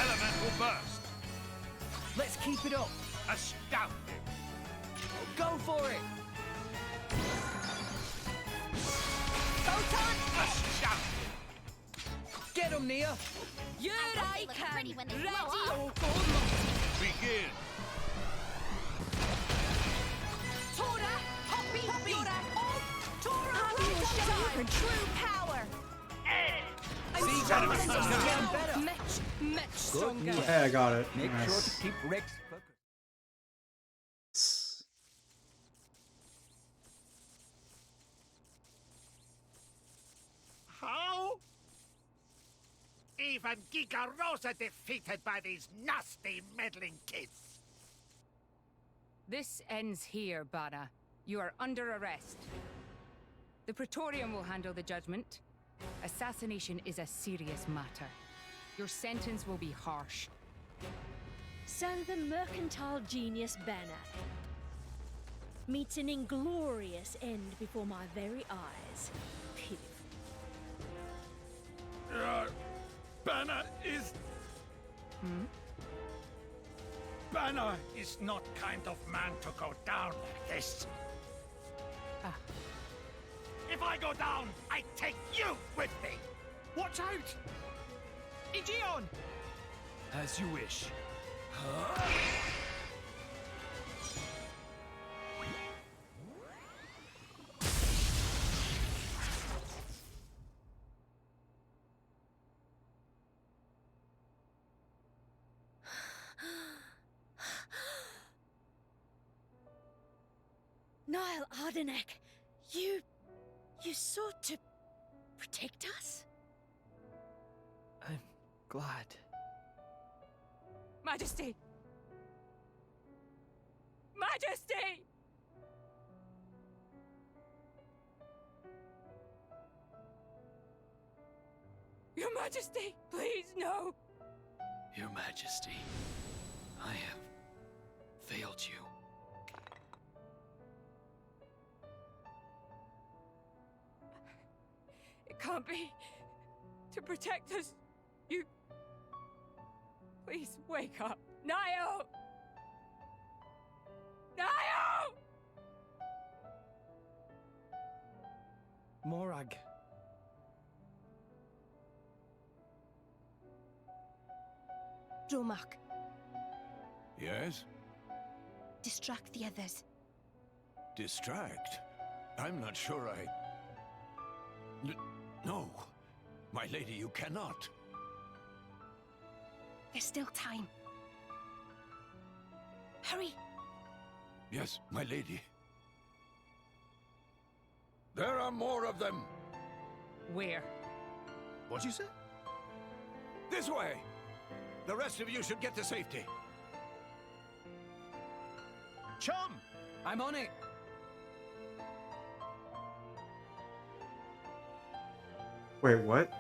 [SPEAKER 21] Elemental burst.
[SPEAKER 11] Let's keep it up.
[SPEAKER 21] Astounding.
[SPEAKER 11] Go for it.
[SPEAKER 12] Photon
[SPEAKER 21] Astounding.
[SPEAKER 11] Get him, Nia.
[SPEAKER 12] Uraya, ready or go Morty.
[SPEAKER 21] Begin.
[SPEAKER 12] Tora, Hoppy, Yura. Tora, right show for true power.
[SPEAKER 11] Getting better.
[SPEAKER 12] Much stronger.
[SPEAKER 1] Hey, I got it.
[SPEAKER 17] Make
[SPEAKER 1] Nice.
[SPEAKER 17] sure to keep Rex focused.
[SPEAKER 20] How? Even Giga Rosa defeated by these nasty meddling kids.
[SPEAKER 16] This ends here, Bana. You are under arrest. The Praetorium will handle the judgment. Assassination is a serious matter. Your sentence will be harsh.
[SPEAKER 3] So the mercantile genius Bana meets an inglorious end before my very eyes. Pitiful.
[SPEAKER 20] Bana is... Bana is not kind of man to go down like this. If I go down, I take you with me.
[SPEAKER 11] Watch out! Igion! As you wish.
[SPEAKER 3] Niall Ardanek, you sought to protect us?
[SPEAKER 8] I'm glad.
[SPEAKER 16] Majesty! Majesty! Your Majesty, please, no!
[SPEAKER 6] Your Majesty, I have failed you.
[SPEAKER 16] It can't be. To protect us, you... Please, wake up. Niall! Niall!
[SPEAKER 11] Morag.
[SPEAKER 12] Dromark,
[SPEAKER 15] Yes?
[SPEAKER 12] distract the others.
[SPEAKER 15] Distract? I'm not sure I... No. My lady, you cannot.
[SPEAKER 12] There's still time. Hurry!
[SPEAKER 15] Yes, my lady. There are more of them!
[SPEAKER 16] Where?
[SPEAKER 15] What'd you say? This way! The rest of you should get to safety.
[SPEAKER 11] Chum! I'm on it.
[SPEAKER 1] Wait, what?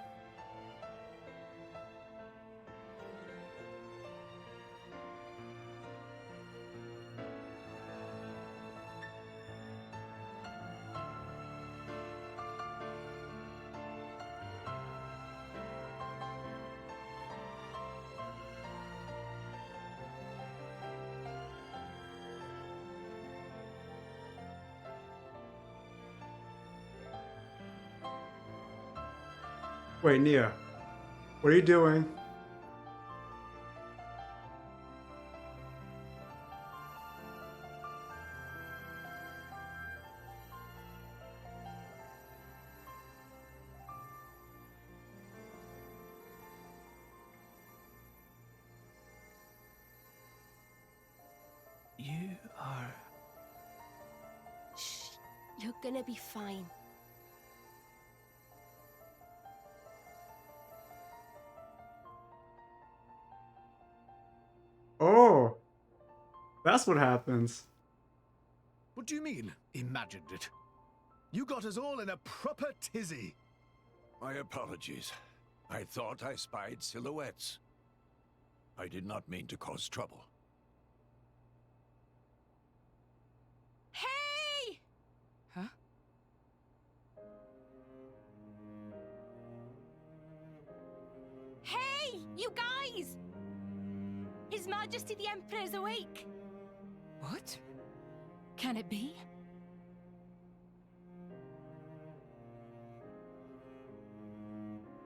[SPEAKER 1] Wait, Nia. What are you doing?
[SPEAKER 4] You are...
[SPEAKER 12] Shh. You're gonna be fine.
[SPEAKER 1] Oh, that's what happens.
[SPEAKER 9] What do you mean, imagined it? You got us all in a proper tizzy.
[SPEAKER 15] My apologies. I thought I spied silhouettes. I did not mean to cause trouble.
[SPEAKER 12] Hey!
[SPEAKER 16] Huh?
[SPEAKER 12] Hey, you guys! His Majesty the Emperor's awake.
[SPEAKER 16] What? Can it be?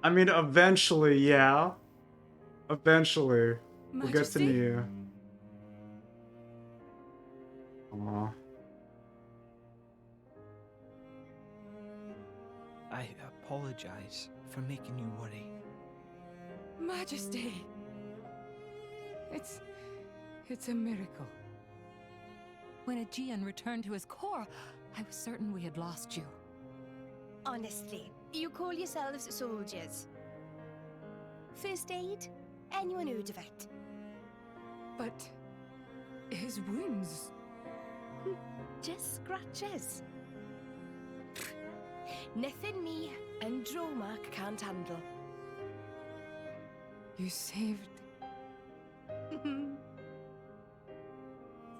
[SPEAKER 1] I mean, eventually, yeah. Eventually, we'll get to
[SPEAKER 16] Majesty?
[SPEAKER 1] Nia. Aw.
[SPEAKER 8] I apologize for making you worry.
[SPEAKER 16] Majesty! It's a miracle.
[SPEAKER 18] When Aegean returned to his core, I was certain we had lost you.
[SPEAKER 12] Honestly, you call yourselves soldiers. First aid? Anyone heard of it?
[SPEAKER 16] But his wounds...
[SPEAKER 12] Just scratches. Nothing me and Dromark can't handle.
[SPEAKER 16] You saved...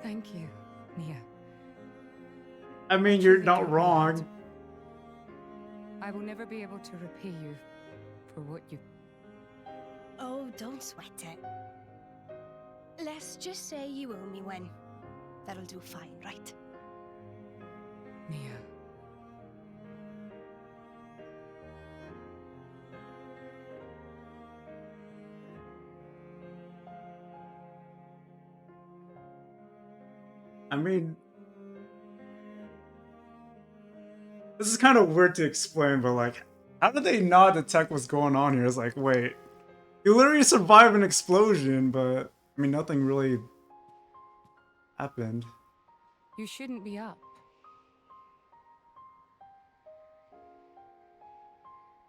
[SPEAKER 16] Thank you, Nia.
[SPEAKER 1] I mean, you're not wrong.
[SPEAKER 16] I will never be able to repay you for what you...
[SPEAKER 12] Oh, don't sweat it. Let's just say you owe me one. That'll do fine, right?
[SPEAKER 16] Nia.
[SPEAKER 1] I mean, this is kind of weird to explain, but like, how did they not detect what's going on here? It's like, wait, you literally survived an explosion, but I mean, nothing really happened.
[SPEAKER 16] You shouldn't be up.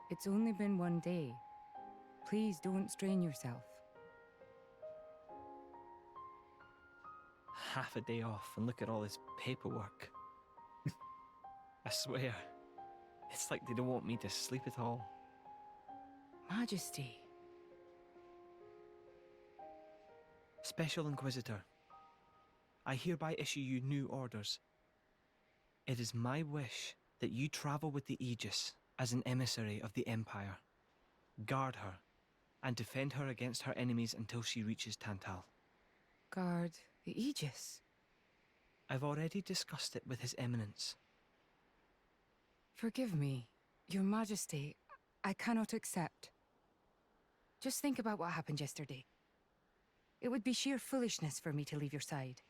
[SPEAKER 16] It's only been one day. Please don't strain yourself.
[SPEAKER 8] Half a day off and look at all this paperwork. I swear, it's like they don't want me to sleep at all.
[SPEAKER 16] Majesty.
[SPEAKER 8] Special Inquisitor, I hereby issue you new orders. It is my wish that you travel with the Aegis as an emissary of the Empire. Guard her, and defend her against her enemies until she reaches Tantal.
[SPEAKER 16] Guard the Aegis?
[SPEAKER 8] I've already discussed it with His Eminence.
[SPEAKER 16] Forgive me, Your Majesty. I cannot accept. Just think about what happened yesterday. It would be sheer foolishness for me to leave your side.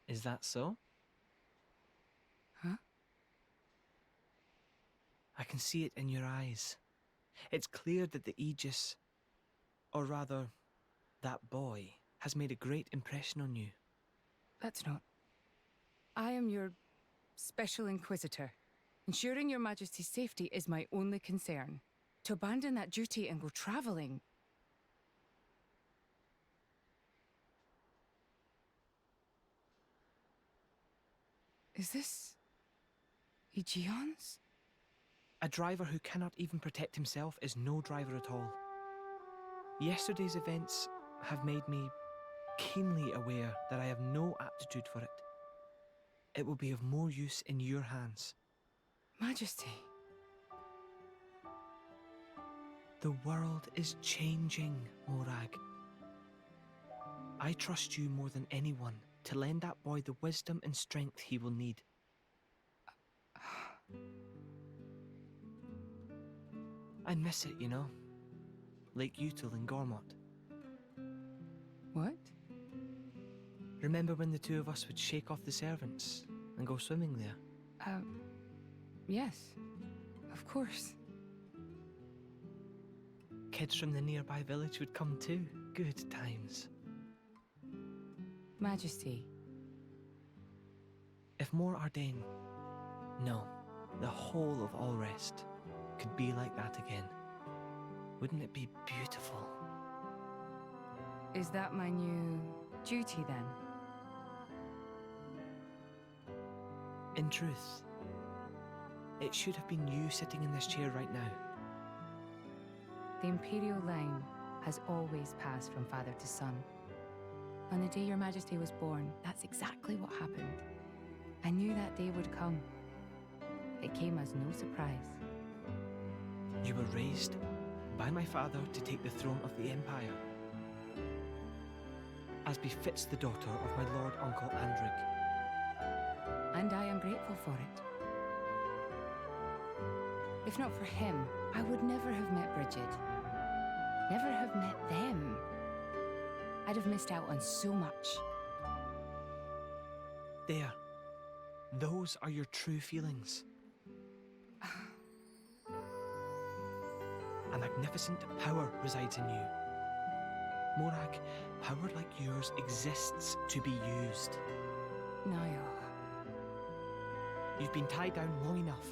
[SPEAKER 8] Is that so?
[SPEAKER 16] Huh?
[SPEAKER 8] I can see it in your eyes. It's clear that the Aegis, or rather, that boy, has made a great impression on you.
[SPEAKER 16] That's not... I am your Special Inquisitor. Ensuring Your Majesty's safety is my only concern. To abandon that duty and go traveling... Is this... Aegeon's?
[SPEAKER 8] A driver who cannot even protect himself is no driver at all. Yesterday's events have made me keenly aware that I have no aptitude for it. It will be of more use in your hands.
[SPEAKER 16] Majesty.
[SPEAKER 8] The world is changing, Morag. I trust you more than anyone to lend that boy the wisdom and strength he will need. I miss it, you know? Lake Util in Gormott.
[SPEAKER 16] What?
[SPEAKER 8] Remember when the two of us would shake off the servants and go swimming there?
[SPEAKER 16] Yes. Of course.
[SPEAKER 8] Kids from the nearby village would come too. Good times.
[SPEAKER 16] Majesty.
[SPEAKER 8] If more Ardain, no, the whole of Allrest, could be like that again, wouldn't it be beautiful?
[SPEAKER 16] Is that my new duty then?
[SPEAKER 8] In truth, it should have been you sitting in this chair right now.
[SPEAKER 16] The Imperial line has always passed from father to son. On the day your Majesty was born, that's exactly what happened. I knew that day would come. It came as no surprise.
[SPEAKER 8] You were raised by my father to take the throne of the Empire, as befits the daughter of my Lord Uncle Andric.
[SPEAKER 16] And I am grateful for it. If not for him, I would never have met Bridget. Never have met them. I'd have missed out on so much.
[SPEAKER 8] There. Those are your true feelings. A magnificent power resides in you. Morag, power like yours exists to be used.
[SPEAKER 16] Niall.
[SPEAKER 8] You've been tied down long enough.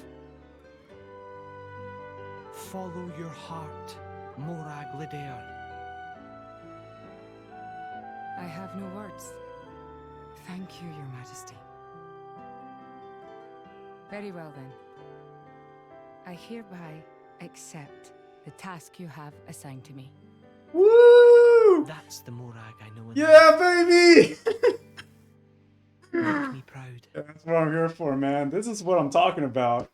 [SPEAKER 8] Follow your heart, Morag Lidair.
[SPEAKER 16] I have no words. Thank you, Your Majesty. Very well then. I hereby accept the task you have assigned to me.
[SPEAKER 1] Woo!
[SPEAKER 8] That's the Morag I know.
[SPEAKER 1] Yeah, baby!
[SPEAKER 8] Make me proud.
[SPEAKER 1] That's what I'm here for, man. This is what I'm talking about.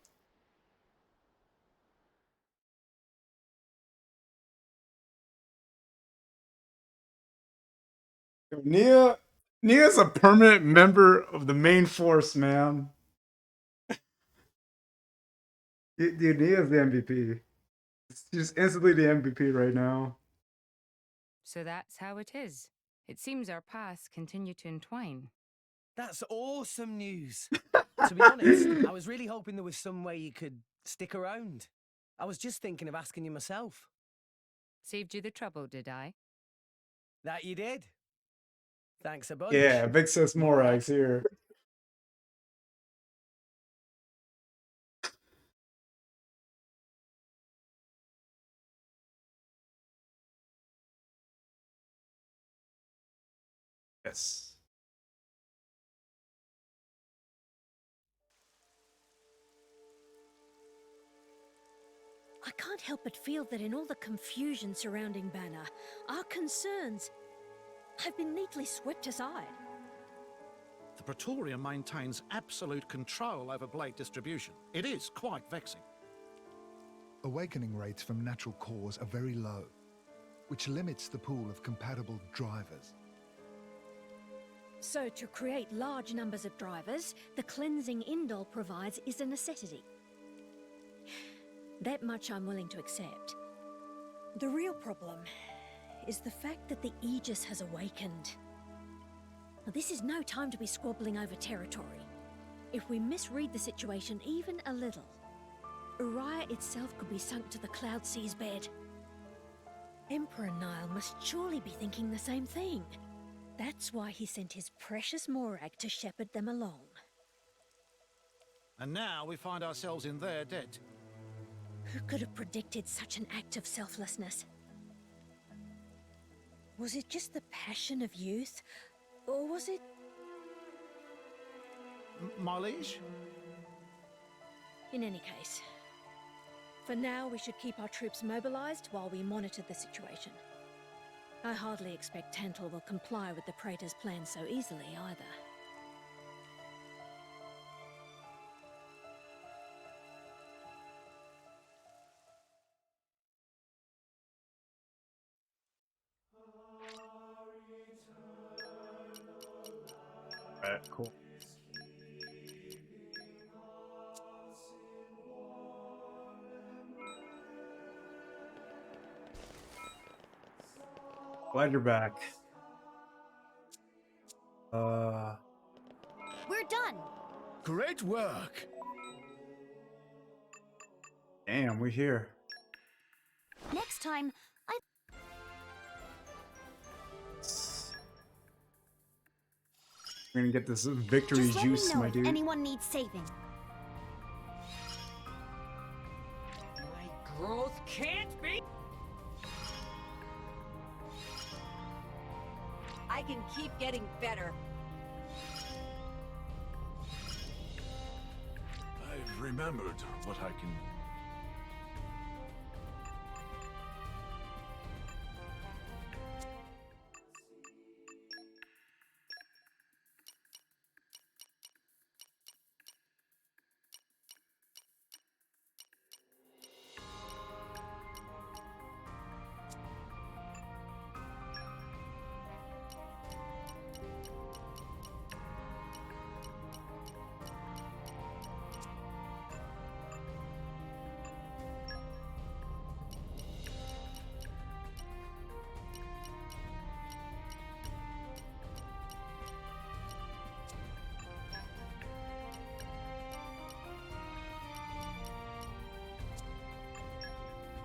[SPEAKER 1] Nia's a permanent member of the main force, man. Dude, Nia's the MVP. She's instantly the MVP right now.
[SPEAKER 16] So that's how it is. It seems our paths continue to entwine.
[SPEAKER 11] That's awesome news. To be honest, I was really hoping there was some way you could stick around. I was just thinking of asking you myself.
[SPEAKER 16] Saved you the trouble, did I?
[SPEAKER 11] That you did. Thanks a bunch.
[SPEAKER 1] Yeah, Big Sis Morag's here. Yes.
[SPEAKER 3] I can't help but feel that in all the confusion surrounding Bana, our concerns have been neatly swept aside.
[SPEAKER 5] The Praetorium maintains absolute control over blade distribution. It is quite vexing.
[SPEAKER 22] Awakening rates from natural cores are very low, which limits the pool of compatible drivers.
[SPEAKER 3] So to create large numbers of drivers, the cleansing Indol provides is a necessity. That much I'm willing to accept. The real problem is the fact that the Aegis has awakened. Now, this is no time to be squabbling over territory. If we misread the situation even a little, Uraya itself could be sunk to the Cloud Sea's bed. Emperor Niall must surely be thinking the same thing. That's why he sent his precious Morag to shepherd them along.
[SPEAKER 5] And now we find ourselves in their debt.
[SPEAKER 3] Who could have predicted such an act of selflessness? Was it just the passion of youth? Or was it...
[SPEAKER 5] My liege?
[SPEAKER 3] In any case, for now we should keep our troops mobilized while we monitor the situation. I hardly expect Tantal will comply with the Praetor's plan so easily either.
[SPEAKER 1] Alright, cool. Glad you're back.
[SPEAKER 12] We're done.
[SPEAKER 9] Great work.
[SPEAKER 1] Damn, we're here.
[SPEAKER 12] Next time,
[SPEAKER 1] We're gonna get this victory
[SPEAKER 12] just let me
[SPEAKER 1] juice,
[SPEAKER 12] know
[SPEAKER 1] my
[SPEAKER 12] if
[SPEAKER 1] dude.
[SPEAKER 12] anyone needs saving.
[SPEAKER 16] My growth can't be.
[SPEAKER 2] I can keep getting better.
[SPEAKER 15] I've remembered what I can.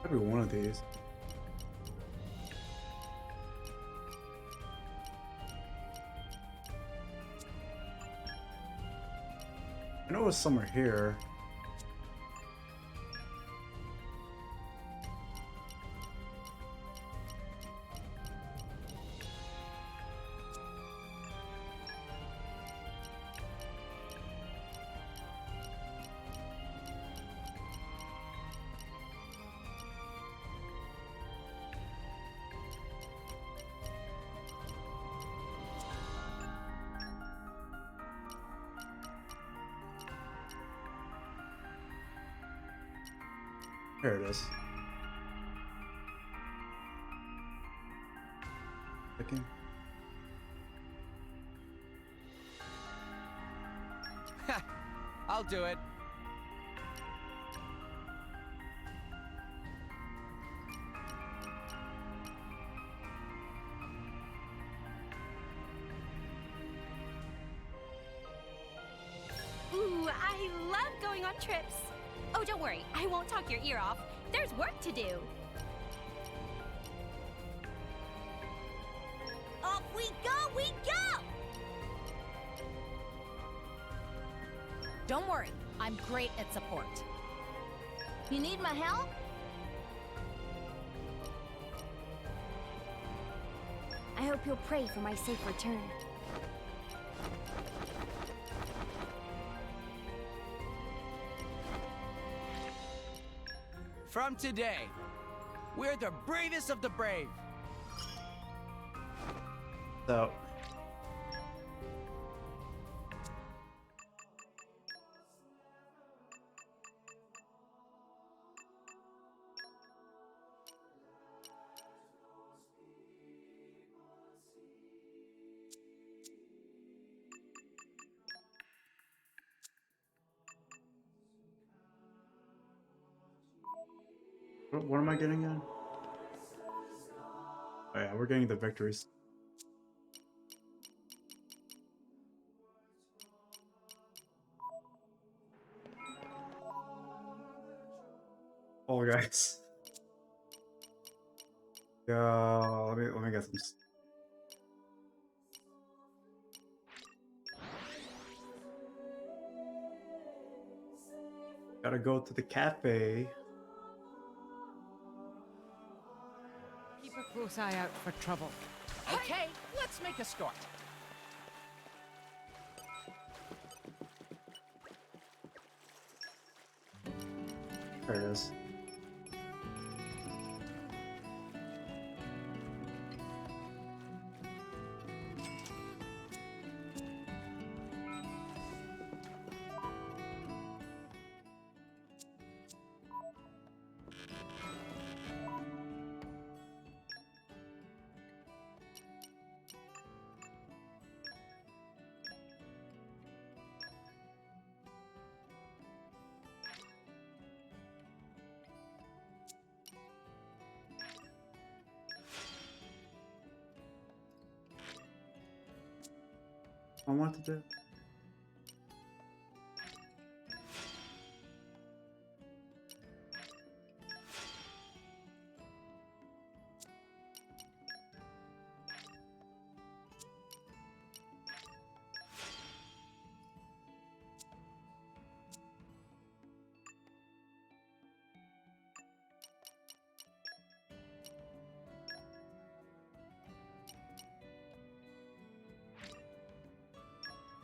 [SPEAKER 1] Every one of these. I know it was somewhere here. Here it is. Clicking.
[SPEAKER 11] I'll do it.
[SPEAKER 12] Ooh, I love going on trips. Oh, don't worry. I won't talk your ear off. There's work to do. Off we go, we go!
[SPEAKER 2] Don't worry, I'm great at support.
[SPEAKER 12] You need my help? I hope you'll pray for my safe return.
[SPEAKER 11] From today, we're the bravest of the brave.
[SPEAKER 1] So. What am I getting at? Oh yeah, we're getting the victories. Oh guys. Let me get some. Gotta go to the cafe.
[SPEAKER 16] Keep a close eye out for trouble.
[SPEAKER 2] Okay, let's make a start.
[SPEAKER 1] There it is. I want to do.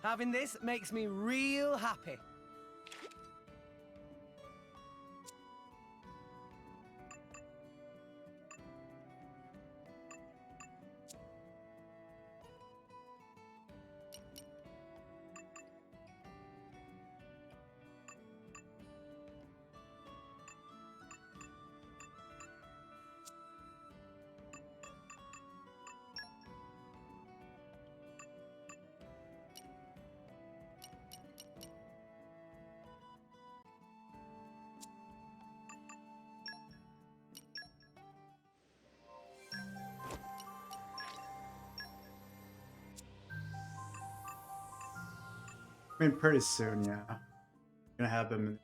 [SPEAKER 11] Having this makes me real happy.
[SPEAKER 1] I mean, pretty soon, yeah. Gonna have him.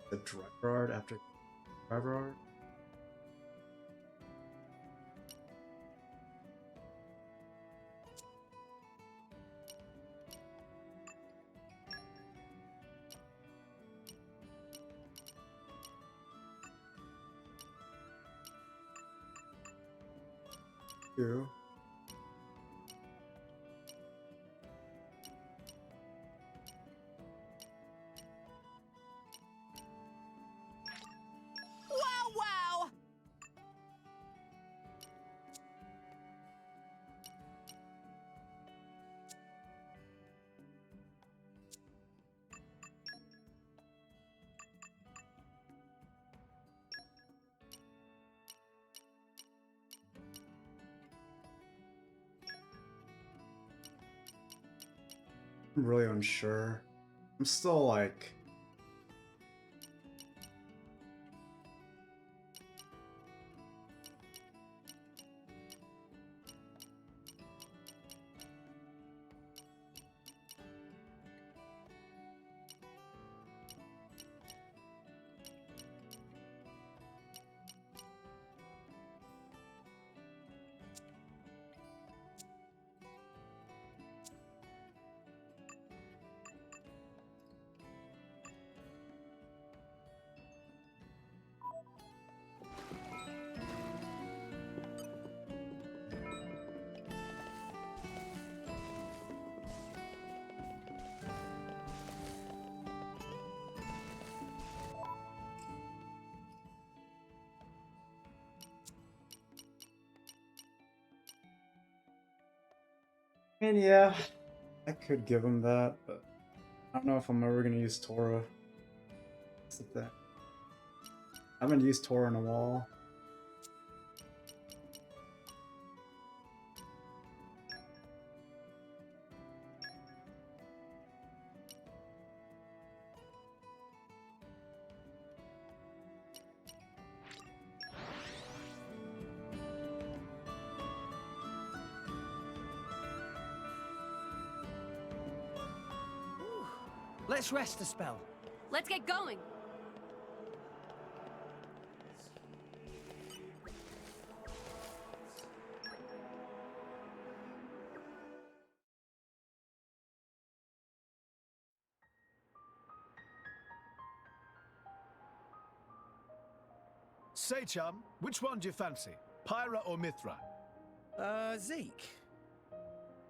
[SPEAKER 1] The driver after driver. Two.
[SPEAKER 14] Wow, wow!
[SPEAKER 1] I'm really unsure. I'm still like. And yeah, I could give him that, but I don't know if I'm ever gonna use Torah. That's the thing. I haven't used Torah in a while.
[SPEAKER 11] Let's rest a spell.
[SPEAKER 13] Let's get going.
[SPEAKER 9] Say, chum, which one do you fancy? Pyra or Mythra?
[SPEAKER 11] Zeke.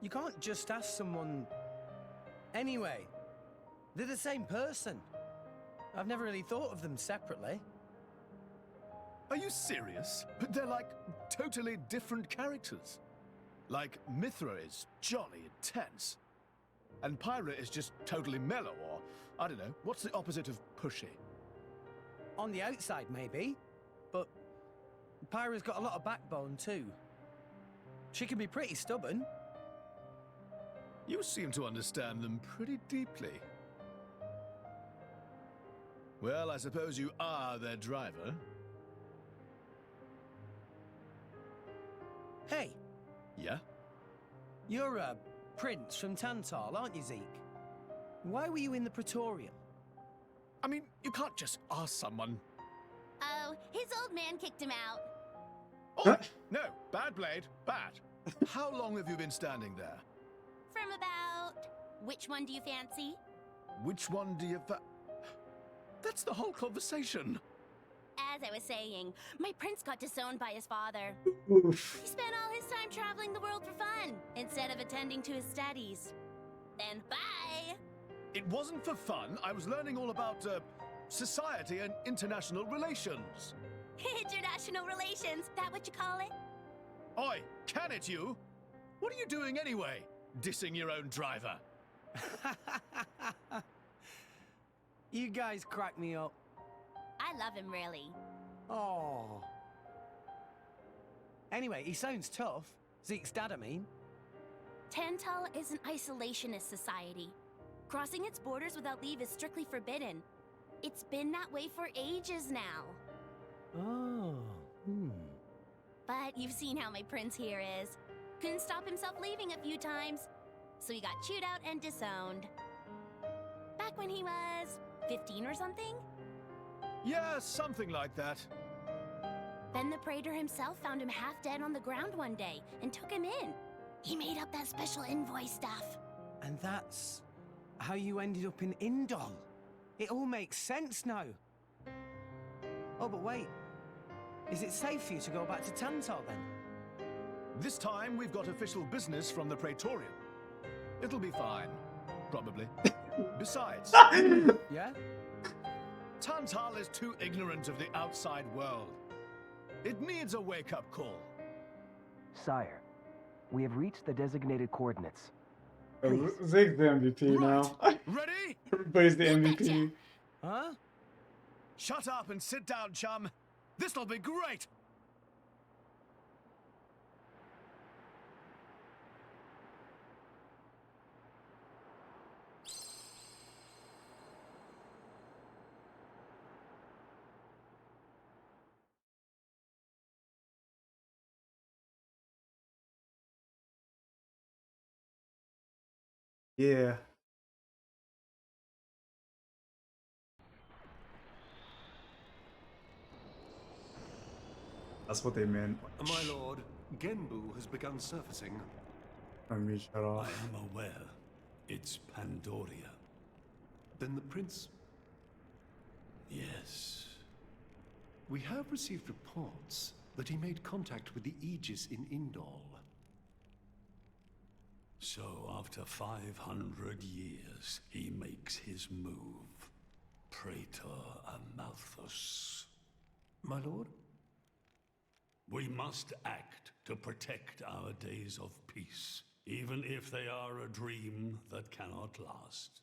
[SPEAKER 11] You can't just ask someone... Anyway, they're the same person. I've never really thought of them separately.
[SPEAKER 9] Are you serious? But they're like totally different characters. Like, Mythra is jolly intense. And Pyra is just totally mellow, or, I don't know, what's the opposite of pushy?
[SPEAKER 11] On the outside, maybe. But Pyra's got a lot of backbone, too. She can be pretty stubborn.
[SPEAKER 9] You seem to understand them pretty deeply. Well, I suppose you are their driver.
[SPEAKER 11] Hey!
[SPEAKER 9] Yeah?
[SPEAKER 11] You're a prince from Tantal, aren't you, Zeke? Why were you in the Praetorium?
[SPEAKER 9] I mean, you can't just ask someone.
[SPEAKER 12] Oh, his old man kicked him out.
[SPEAKER 9] Oh, no, bad blade, bad. How long have you been standing there?
[SPEAKER 12] From about... Which one do you fancy?
[SPEAKER 9] Which one do you That's the whole conversation.
[SPEAKER 12] As I was saying, my prince got disowned by his father.
[SPEAKER 1] Oof.
[SPEAKER 12] He spent all his time traveling the world for fun, instead of attending to his studies. Then bye!
[SPEAKER 9] It wasn't for fun. I was learning all about, society and international relations.
[SPEAKER 12] International relations, that what you call it?
[SPEAKER 9] Oi, can it you? What are you doing anyway? Dissing your own driver.
[SPEAKER 11] You guys crack me up.
[SPEAKER 12] I love him, really.
[SPEAKER 11] Oh. Anyway, he sounds tough. Zeke's dad, I mean.
[SPEAKER 12] Tantal is an isolationist society. Crossing its borders without leave is strictly forbidden. It's been that way for ages now.
[SPEAKER 11] Oh.
[SPEAKER 12] But you've seen how my prince here is. Couldn't stop himself leaving a few times, so he got chewed out and disowned. Back when he was 15 or something?
[SPEAKER 9] Yeah, something like that.
[SPEAKER 12] Then the praetor himself found him half dead on the ground one day and took him in. He made up that special envoy stuff.
[SPEAKER 11] And that's how you ended up in Indol. It all makes sense now. Oh, but wait. Is it safe for you to go back to Tantal then?
[SPEAKER 9] This time we've got official business from the Praetorium. It'll be fine. Probably. Besides...
[SPEAKER 11] Yeah?
[SPEAKER 9] Tantal is too ignorant of the outside world. It needs a wake-up call.
[SPEAKER 7] Sire, we have reached the designated coordinates.
[SPEAKER 1] Zeke's the MVP now.
[SPEAKER 9] Ready?
[SPEAKER 1] Everybody's the MVP.
[SPEAKER 11] Huh?
[SPEAKER 9] Shut up and sit down, chum. This'll be great!
[SPEAKER 1] Yeah. That's what they meant.
[SPEAKER 19] My lord, Genbu has begun surfacing.
[SPEAKER 1] Let me shut off.
[SPEAKER 23] I am aware. It's Pandoria.
[SPEAKER 19] Then the prince...
[SPEAKER 23] Yes.
[SPEAKER 19] We have received reports that he made contact with the Aegis in Indol.
[SPEAKER 23] So after 500 years, he makes his move. Praetor Amalthus.
[SPEAKER 19] My lord?
[SPEAKER 23] We must act to protect our days of peace, even if they are a dream that cannot last.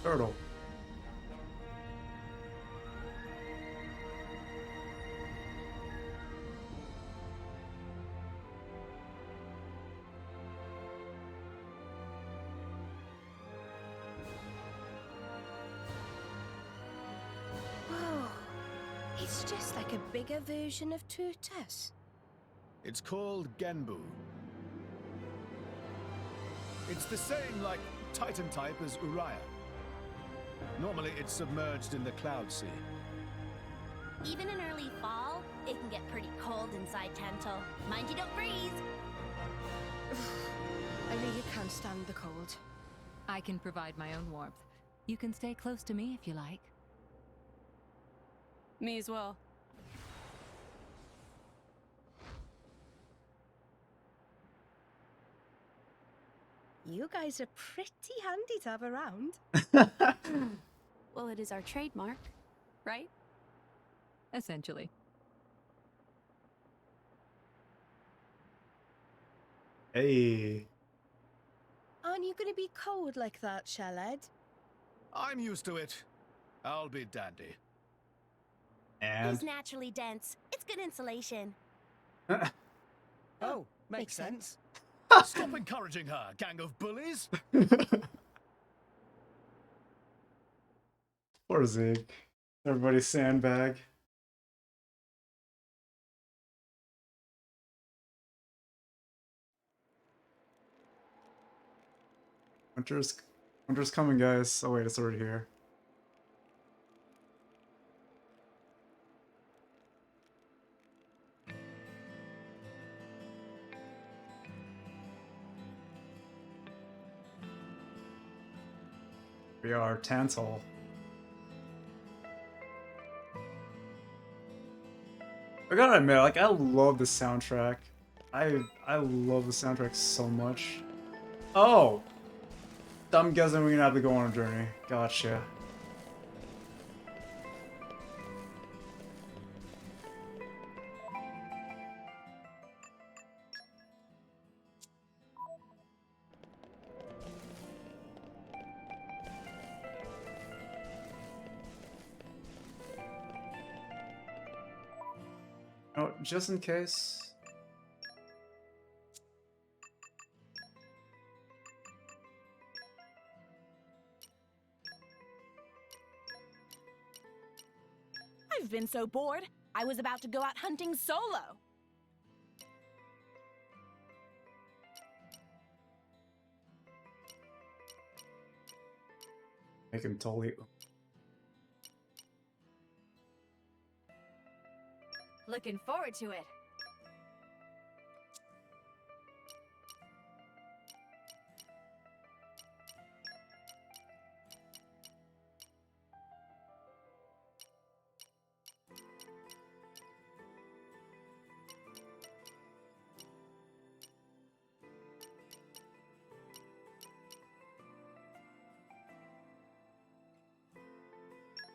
[SPEAKER 1] Turtle.
[SPEAKER 12] Like a bigger version of Turtus?
[SPEAKER 9] It's called Genbu. It's the same, like, Titan type as Uraya. Normally, it's submerged in the Cloud Sea.
[SPEAKER 12] Even in early fall, it can get pretty cold inside Tantal. Mind you don't freeze!
[SPEAKER 3] I really can't stand the cold.
[SPEAKER 18] I can provide my own warmth. You can stay close to me if you like.
[SPEAKER 13] Me as well.
[SPEAKER 12] You guys are pretty handy to have around.
[SPEAKER 13] Well, it is our trademark, right?
[SPEAKER 18] Essentially.
[SPEAKER 1] Hey.
[SPEAKER 12] Aren't you going to be cold like that, Shellhead?
[SPEAKER 9] I'm used to it. I'll be dandy.
[SPEAKER 1] And
[SPEAKER 12] He's naturally dense. It's good insulation.
[SPEAKER 11] Oh, makes sense.
[SPEAKER 9] Stop encouraging her, gang of bullies!
[SPEAKER 1] poor Zeke. Everybody sandbag. Winter's coming, guys. Oh wait, it's already here. We are Tantal. I gotta admit, like, I love the soundtrack. I love the soundtrack so much. Oh! I'm guessing we're gonna have to go on a journey. Gotcha. Oh, just in case.
[SPEAKER 2] I've been so bored, I was about to go out hunting solo.
[SPEAKER 1] I can totally.
[SPEAKER 2] Looking forward to it.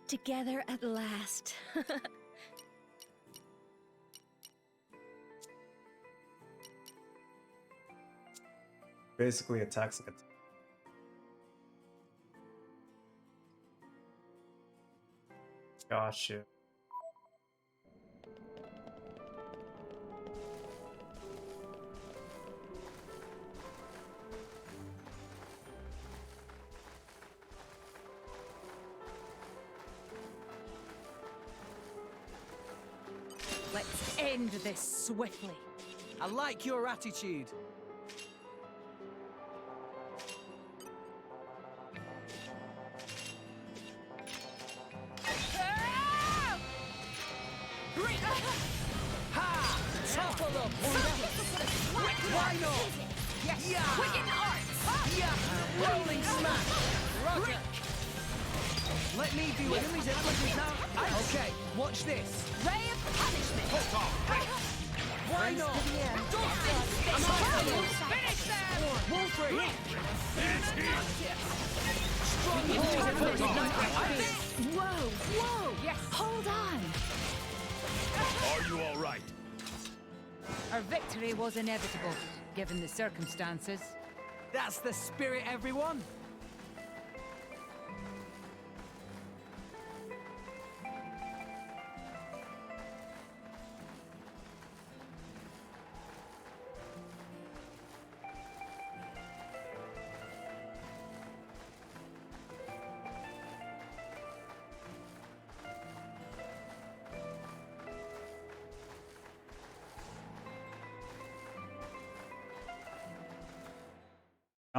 [SPEAKER 3] Together at last.
[SPEAKER 1] Basically attacks like a. Gotcha.
[SPEAKER 2] Let's end this swiftly.
[SPEAKER 11] I like your attitude. Ha! Topple them! Why not? Yes! Yeah!
[SPEAKER 2] Quicken arts!
[SPEAKER 11] Yeah! Rolling smash! Roger! Let me do it. Now. Okay, watch this.
[SPEAKER 2] Ray of punishment!
[SPEAKER 11] Why not?
[SPEAKER 2] I'm on finish them!
[SPEAKER 11] Wolfrey!
[SPEAKER 3] Whoa, whoa!
[SPEAKER 2] Yes!
[SPEAKER 3] Hold on!
[SPEAKER 9] Are you all right?
[SPEAKER 16] Our victory was inevitable, given the circumstances.
[SPEAKER 11] That's the spirit, everyone.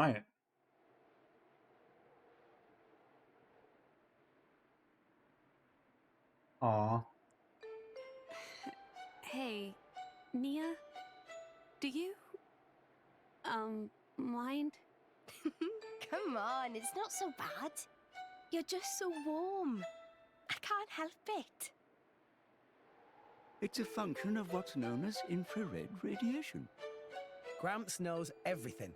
[SPEAKER 1] giant. Aw.
[SPEAKER 13] Hey, Nia, do you, mind?
[SPEAKER 12] Come on, it's not so bad. You're just so warm. I can't help it.
[SPEAKER 10] It's a function of what's known as infrared radiation.
[SPEAKER 11] Gramps knows everything.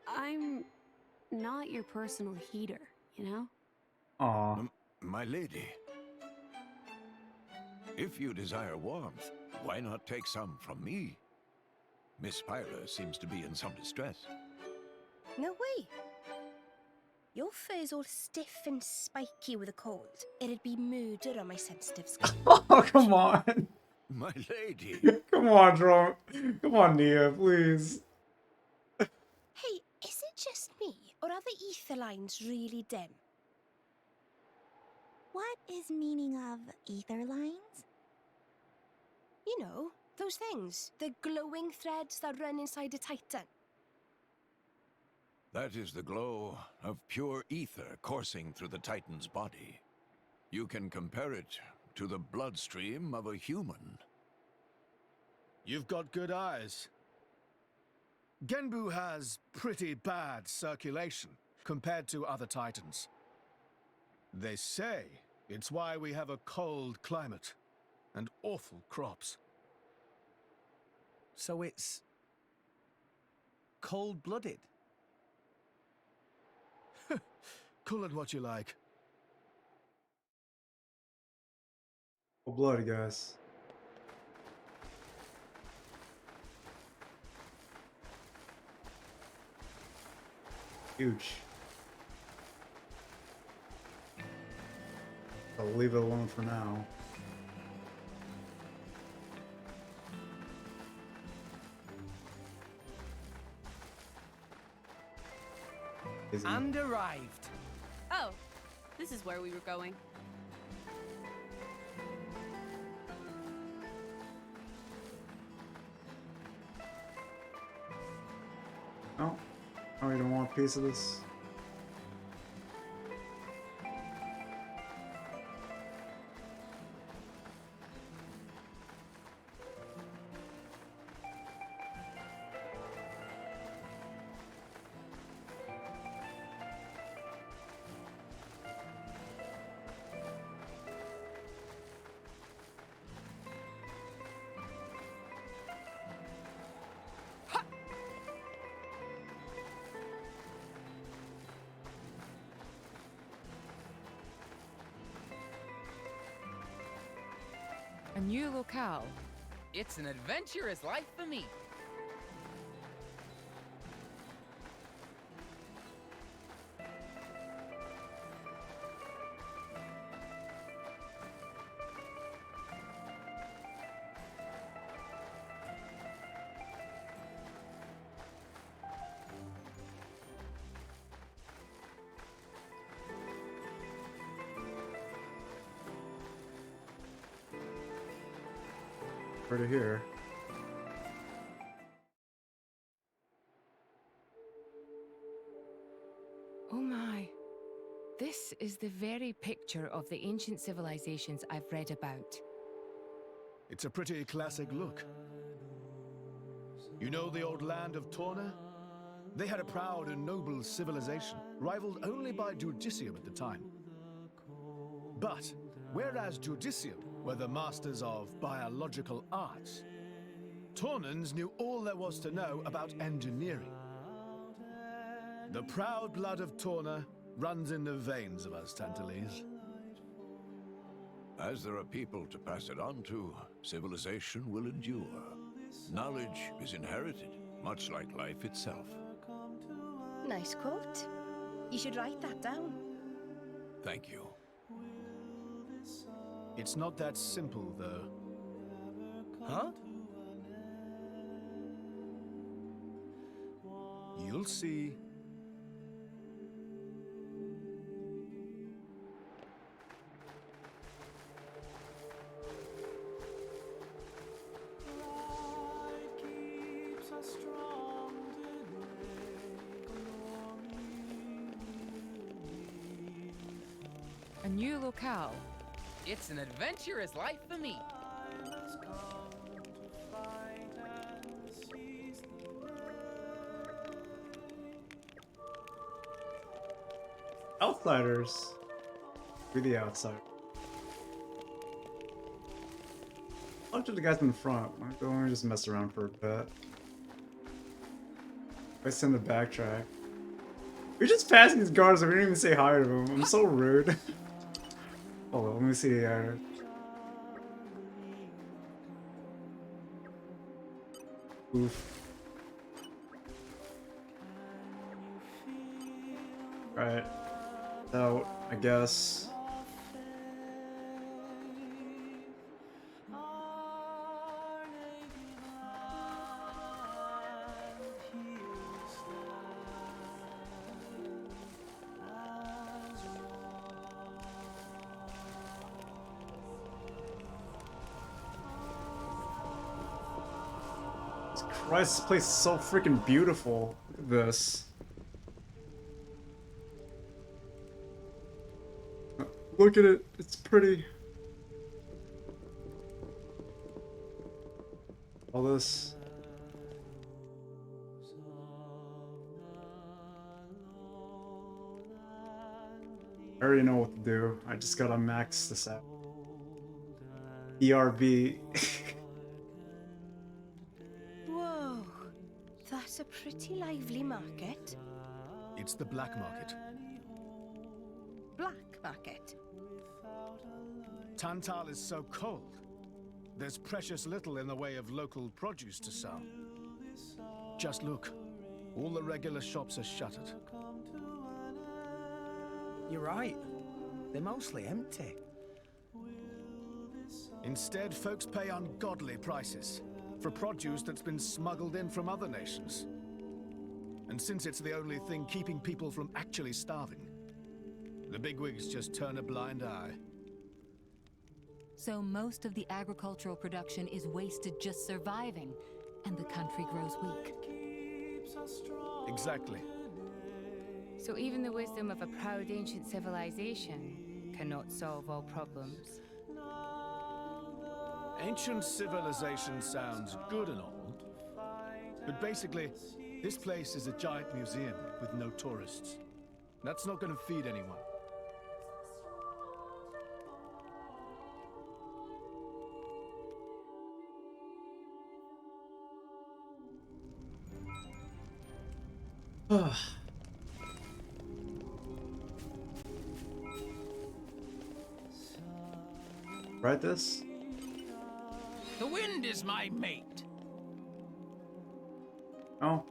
[SPEAKER 13] I'm not your personal heater, you know?
[SPEAKER 1] Aw.
[SPEAKER 15] My lady, if you desire warmth, why not take some from me? Miss Pyra seems to be in some distress.
[SPEAKER 12] No way. Your fur's all stiff and spiky with a cold. It'd be murder on my sensitive skin.
[SPEAKER 1] Oh, come on.
[SPEAKER 15] My lady.
[SPEAKER 1] Come on, Drunk. Come on, Nia, please.
[SPEAKER 12] Hey, is it just me, or are the ether lines really dim?
[SPEAKER 17] What is meaning of ether lines?
[SPEAKER 12] You know, those things. The glowing threads that run inside a titan.
[SPEAKER 15] That is the glow of pure ether coursing through the Titan's body. You can compare it to the bloodstream of a human.
[SPEAKER 9] You've got good eyes. Genbu has pretty bad circulation compared to other Titans. They say it's why we have a cold climate and awful crops.
[SPEAKER 11] So it's cold-blooded.
[SPEAKER 9] Call it what you like.
[SPEAKER 1] Oh, bloody guys. Huge. I'll leave it alone for now.
[SPEAKER 11] And arrived.
[SPEAKER 13] Oh, this is where we were going.
[SPEAKER 1] Oh, oh, you don't want a piece of this?
[SPEAKER 21] A new locale. It's an adventurous life for me.
[SPEAKER 1] To here.
[SPEAKER 16] Oh my. This is the very picture of the ancient civilizations I've read about.
[SPEAKER 9] It's a pretty classic look. You know the old land of Torna? They had a proud and noble civilization, rivaled only by Judicium at the time. But, whereas Judicium were the masters of biological arts, Tornans knew all there was to know about engineering. The proud blood of Torna runs in the veins of us Tantalese.
[SPEAKER 15] As there are people to pass it on to, civilization will endure. Knowledge is inherited, much like life itself.
[SPEAKER 12] Nice quote. You should write that down.
[SPEAKER 15] Thank you.
[SPEAKER 9] It's not that simple, though.
[SPEAKER 11] Huh?
[SPEAKER 9] You'll see.
[SPEAKER 21] A new locale. It's an adventurous life for me.
[SPEAKER 1] Outsiders. We're the outsider. A bunch of the guys in the front. Let me just mess around for a bit. I send the backtrack. We're just passing these guards and we didn't even say hi to them. I'm so rude. Hold on, let me see. Oof. Right. So, I guess. Christ, this place is so freaking beautiful. Look at this. Look at it, it's pretty. All this. I already know what to do. I just gotta max this out. ERB.
[SPEAKER 12] Whoa, that's a pretty lively market.
[SPEAKER 9] It's the black market.
[SPEAKER 12] Black market?
[SPEAKER 9] Tantal is so cold. There's precious little in the way of local produce to sell. Just look. All the regular shops are shuttered.
[SPEAKER 11] You're right. They're mostly empty.
[SPEAKER 9] Instead, folks pay ungodly prices for produce that's been smuggled in from other nations. And since it's the only thing keeping people from actually starving, the bigwigs just turn a blind eye.
[SPEAKER 18] So most of the agricultural production is wasted just surviving, and the country grows weak.
[SPEAKER 9] Exactly.
[SPEAKER 16] So even the wisdom of a proud ancient civilization cannot solve all problems.
[SPEAKER 9] Ancient civilization sounds good and all, but basically, this place is a giant museum with no tourists. That's not going to feed anyone.
[SPEAKER 1] Right this?
[SPEAKER 21] The wind is my mate.
[SPEAKER 1] Oh.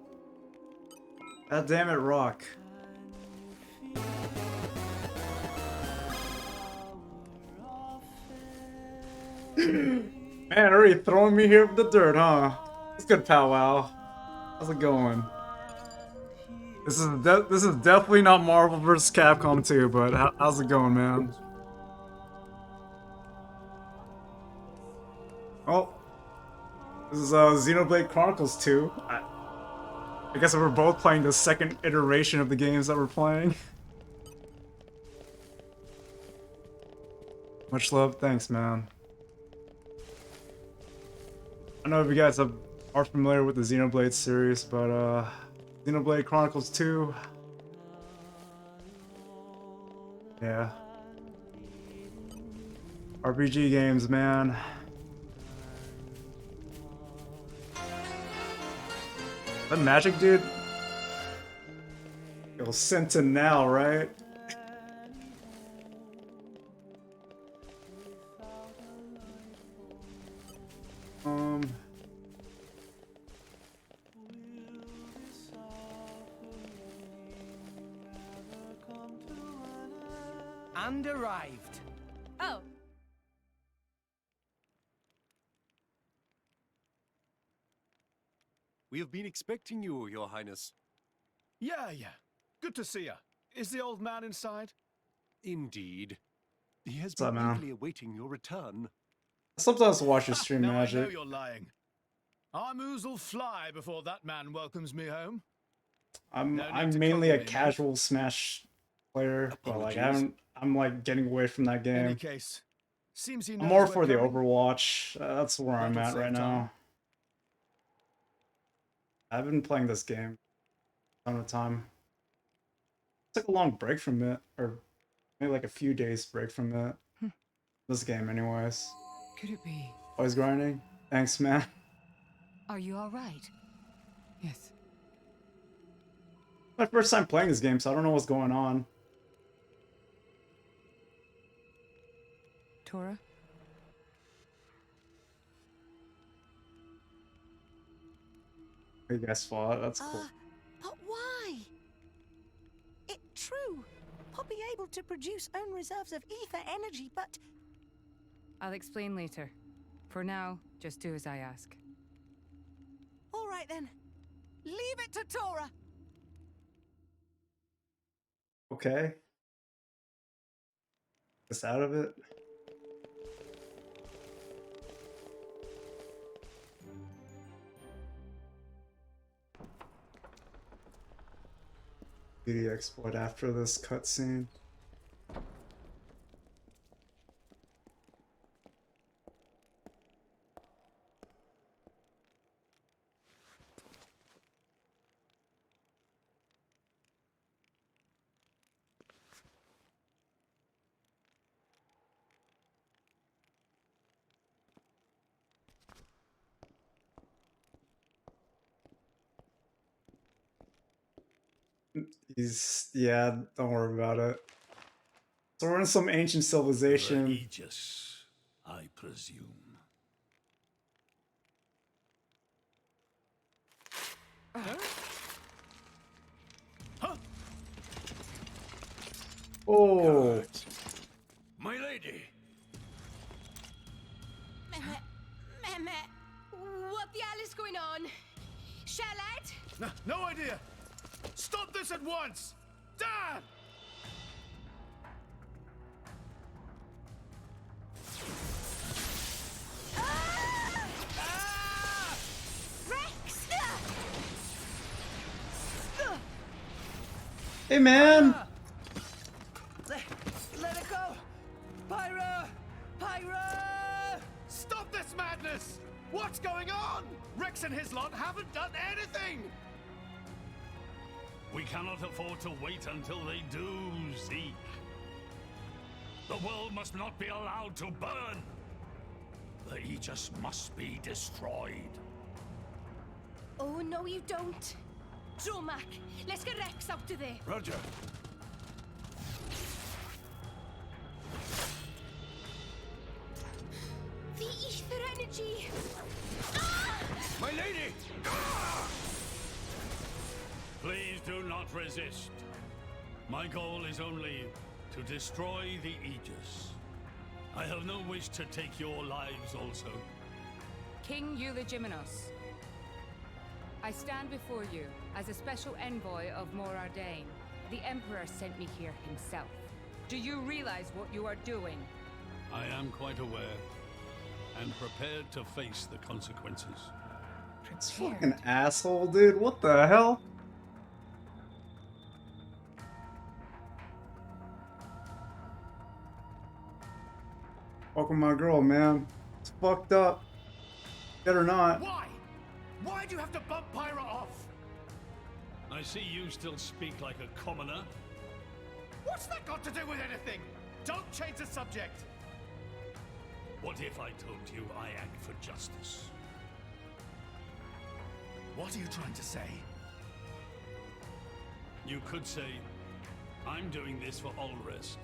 [SPEAKER 1] God damn it, rock. Man, already throwing me here with the dirt, huh? It's good, powwow. How's it going? This is definitely not Marvel vs. Capcom 2, but how's it going, man? Oh, this is Xenoblade Chronicles 2. I guess we're both playing the second iteration of the games that we're playing. Much love, thanks, man. I don't know if you guys are familiar with the Xenoblade series, but Xenoblade Chronicles 2. Yeah. RPG games, man. That magic dude? Yo, Sentinel, right?
[SPEAKER 11] And arrived.
[SPEAKER 2] Oh.
[SPEAKER 19] We have been expecting you, Your Highness.
[SPEAKER 9] Yeah. Good to see you. Is the old man inside?
[SPEAKER 19] Indeed. He has
[SPEAKER 1] What's up,
[SPEAKER 19] been
[SPEAKER 1] man?
[SPEAKER 19] eagerly awaiting your return.
[SPEAKER 1] I sometimes watch your stream,
[SPEAKER 9] Now I know
[SPEAKER 1] Magic.
[SPEAKER 9] you're lying. Our moose will fly before that man welcomes me home.
[SPEAKER 1] I'm
[SPEAKER 9] No need to
[SPEAKER 1] mainly a
[SPEAKER 9] compliment me.
[SPEAKER 1] casual Smash player, but like I'm like getting away from that
[SPEAKER 9] Any
[SPEAKER 1] game.
[SPEAKER 9] case, seems he
[SPEAKER 1] I'm
[SPEAKER 9] knows
[SPEAKER 1] more
[SPEAKER 9] we're
[SPEAKER 1] for the
[SPEAKER 9] coming.
[SPEAKER 1] Overwatch. That's where I'm
[SPEAKER 9] That'll
[SPEAKER 1] at
[SPEAKER 9] save
[SPEAKER 1] right
[SPEAKER 9] time.
[SPEAKER 1] now. I've been playing this game a ton of time. Took a long break from it, or maybe like a few days break from it. This game, anyways.
[SPEAKER 16] Could it be?
[SPEAKER 1] Always grinding. Thanks, man.
[SPEAKER 18] Are you all right?
[SPEAKER 16] Yes.
[SPEAKER 1] My first time playing this game, so I don't know what's going on.
[SPEAKER 16] Tora?
[SPEAKER 1] You guys fought. That's cool.
[SPEAKER 14] But why? It true. Poppy able to produce own reserves of ether energy, but
[SPEAKER 16] I'll explain later. For now, just do as I ask.
[SPEAKER 14] all right then. Leave it to Tora.
[SPEAKER 1] Okay. Just out of it. Beauty exploit after this cutscene. Yeah, don't worry about it. So we're in some ancient
[SPEAKER 23] The
[SPEAKER 1] civilization.
[SPEAKER 23] Aegis, I presume.
[SPEAKER 1] Oh,
[SPEAKER 23] My lady!
[SPEAKER 12] What the hell is going on? Charlotte?
[SPEAKER 9] No idea! Stop this at once! Dad!
[SPEAKER 12] Rex!
[SPEAKER 1] hey man!
[SPEAKER 11] Let it go! Pyra! Pyra!
[SPEAKER 9] Stop this madness! What's going on? Rex and his lot haven't done anything!
[SPEAKER 23] We cannot afford to wait until they do, Zeke. The world must not be allowed to burn. The Aegis must be destroyed.
[SPEAKER 12] Oh, no, you don't. Dromac, let's get Rex out of there.
[SPEAKER 15] Roger.
[SPEAKER 12] The ether energy.
[SPEAKER 23] My lady! Please do not resist. My goal is only to destroy the Aegis. I have no wish to take your lives also.
[SPEAKER 16] King Eulogimenos, I stand before you as a special envoy of Mor Ardain. The Emperor sent me here himself. Do you realize what you are doing?
[SPEAKER 23] I am quite aware and prepared to face the consequences.
[SPEAKER 1] This fucking asshole, dude. What the hell? Fucking my girl, man. It's fucked up. Get or not.
[SPEAKER 9] Why? Why do you have to bump Pyra off?
[SPEAKER 23] I see you still speak like a commoner.
[SPEAKER 9] What's that got to do with anything? Don't change the subject.
[SPEAKER 23] What if I told you I act for justice?
[SPEAKER 9] What are you trying to say?
[SPEAKER 23] You could say, I'm doing this for Ulrest.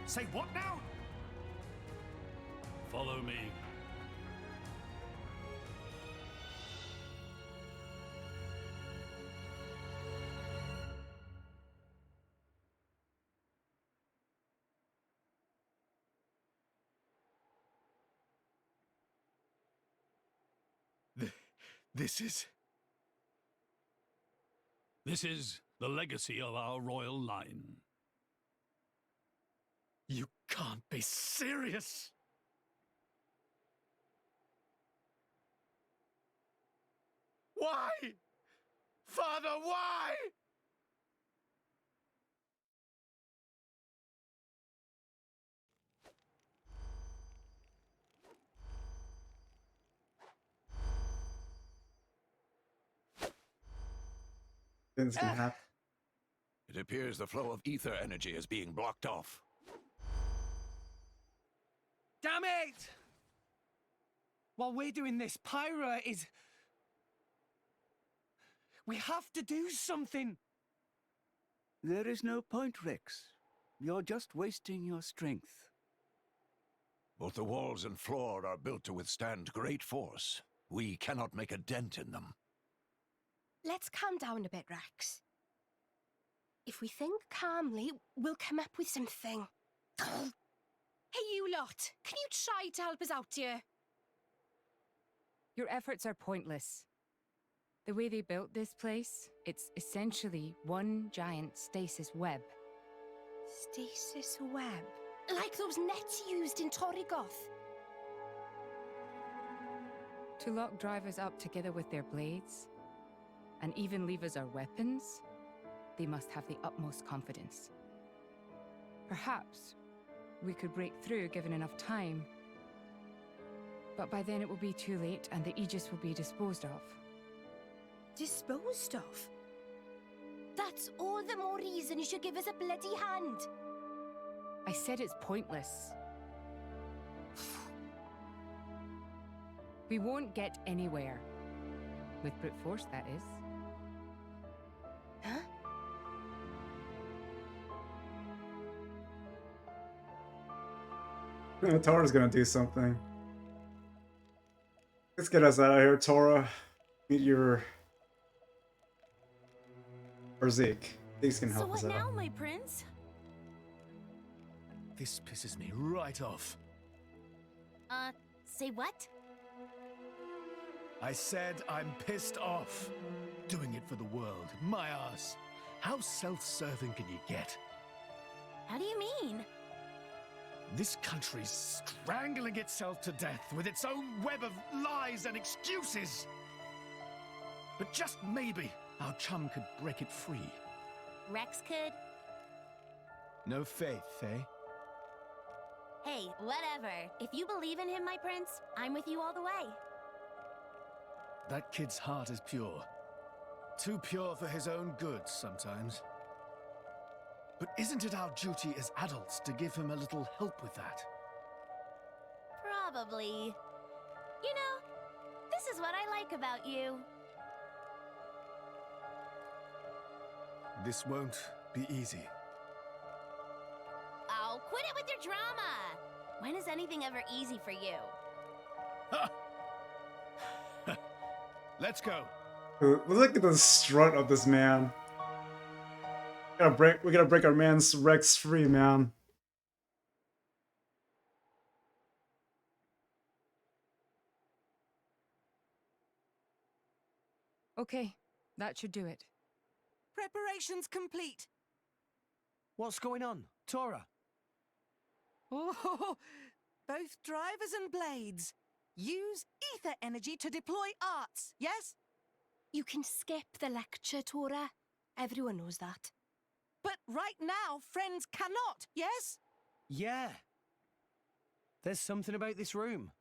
[SPEAKER 9] Say what now?
[SPEAKER 23] Follow me.
[SPEAKER 9] This is...
[SPEAKER 23] This is the legacy of our royal line.
[SPEAKER 9] You can't be serious! Why? Father, why?
[SPEAKER 1] Things can happen.
[SPEAKER 15] It appears the flow of ether energy is being blocked off.
[SPEAKER 11] Damn it! While we're doing this, Pyra is... We have to do something!
[SPEAKER 10] There is no point, Rex. You're just wasting your strength.
[SPEAKER 15] Both the walls and floor are built to withstand great force. We cannot make a dent in them.
[SPEAKER 12] Let's calm down a bit, Rex. If we think calmly, we'll come up with something. Hey, you lot! Can you try to help us out here?
[SPEAKER 16] Your efforts are pointless. The way they built this place, it's essentially one giant stasis web.
[SPEAKER 12] Stasis web? Like those nets used in Torrigoth?
[SPEAKER 16] To lock drivers up together with their blades, and even leave us our weapons, they must have the utmost confidence. Perhaps we could break through given enough time. But by then it will be too late and the Aegis will be disposed of.
[SPEAKER 12] Disposed of? That's all the more reason you should give us a bloody hand.
[SPEAKER 16] I said it's pointless. We won't get anywhere. With brute force, that is.
[SPEAKER 12] Huh?
[SPEAKER 1] Tora's gonna do something. Let's get us out of here, Tora. Meet your... Or Zeke. These can help us out.
[SPEAKER 2] So what now, my prince?
[SPEAKER 9] This pisses me right off.
[SPEAKER 12] Say what?
[SPEAKER 9] I said I'm pissed off. Doing it for the world, my ass. How self-serving can you get?
[SPEAKER 12] How do you mean?
[SPEAKER 9] This country's strangling itself to death with its own web of lies and excuses. But just maybe our chum could break it free.
[SPEAKER 12] Rex could?
[SPEAKER 9] No faith, eh?
[SPEAKER 12] Hey, whatever. If you believe in him, my prince, I'm with you all the way.
[SPEAKER 9] That kid's heart is pure. Too pure for his own good sometimes. But isn't it our duty as adults to give him a little help with that?
[SPEAKER 12] Probably. You know, this is what I like about you.
[SPEAKER 9] This won't be easy.
[SPEAKER 12] Oh, quit it with your drama! When is anything ever easy for you?
[SPEAKER 9] Let's go.
[SPEAKER 1] Look at the strut of this man. We gotta break our man's Rex free, man.
[SPEAKER 16] Okay, that should do it.
[SPEAKER 14] Preparations complete.
[SPEAKER 11] What's going on, Tora?
[SPEAKER 14] Oh, both drivers and blades. Use ether energy to deploy arts, yes?
[SPEAKER 12] You can skip the lecture, Tora. Everyone knows that.
[SPEAKER 14] But right now, friends cannot, yes?
[SPEAKER 11] Yeah. There's something about this room.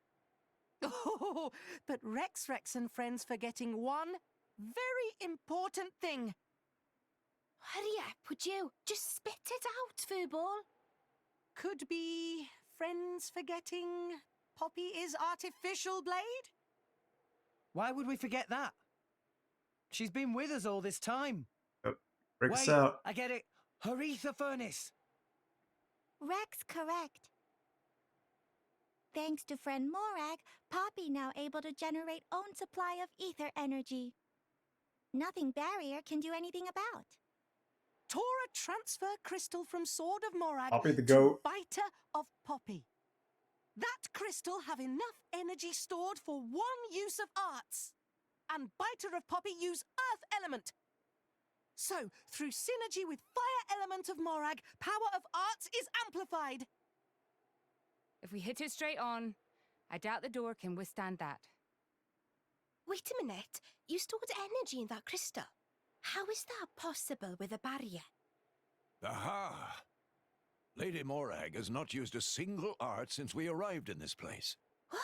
[SPEAKER 14] Oh, but Rex and friends forgetting one very important thing.
[SPEAKER 12] Hurry up, would you? Just spit it out, Furball.
[SPEAKER 14] Could be friends forgetting Poppy is artificial blade?
[SPEAKER 11] Why would we forget that? She's been with us all this time.
[SPEAKER 1] Break us
[SPEAKER 11] Wait,
[SPEAKER 1] out.
[SPEAKER 11] I get it. Her ether furnace.
[SPEAKER 17] Rex correct. Thanks to friend Morag, Poppy now able to generate own supply of ether energy. Nothing barrier can do anything about.
[SPEAKER 14] Tora transfer crystal from Sword of Morag
[SPEAKER 1] Poppy the
[SPEAKER 14] to
[SPEAKER 1] goat.
[SPEAKER 14] Biter of Poppy. That crystal have enough energy stored for one use of arts. And Biter of Poppy use earth element. So, through synergy with fire element of Morag, power of arts is amplified.
[SPEAKER 16] If we hit it straight on, I doubt the door can withstand that.
[SPEAKER 12] Wait a minute. You stored energy in that crystal. How is that possible with a barrier?
[SPEAKER 15] Aha! Lady Morag has not used a single art since we arrived in this place.
[SPEAKER 12] What?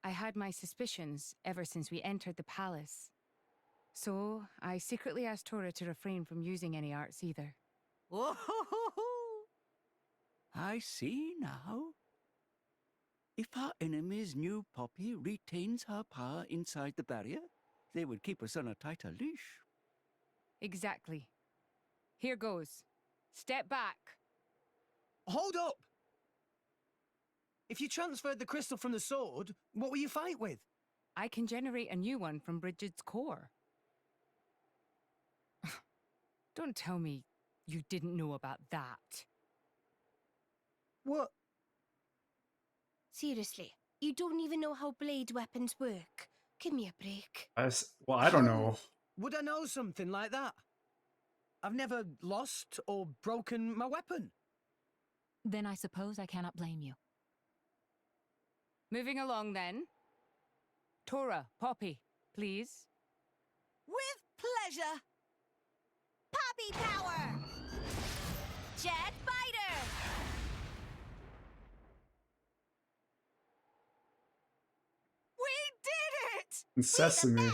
[SPEAKER 16] I had my suspicions ever since we entered the palace. So, I secretly asked Tora to refrain from using any arts either.
[SPEAKER 10] Oh, I see now. If our enemies knew Poppy retains her power inside the barrier, they would keep us on a tighter leash.
[SPEAKER 16] Exactly. Here goes. Step back.
[SPEAKER 11] Hold up! If you transferred the crystal from the sword, what will you fight with?
[SPEAKER 16] I can generate a new one from Bridget's core. Don't tell me you didn't know about that.
[SPEAKER 11] What?
[SPEAKER 12] Seriously, you don't even know how blade weapons work. Give me a break.
[SPEAKER 1] Well, I don't know.
[SPEAKER 11] Would I know something like that? I've never lost or broken my weapon.
[SPEAKER 18] Then I suppose I cannot blame you.
[SPEAKER 16] Moving along then. Tora, Poppy, please.
[SPEAKER 14] With pleasure!
[SPEAKER 17] Poppy power! Jet fighter!
[SPEAKER 14] We did it!
[SPEAKER 1] And Sesame.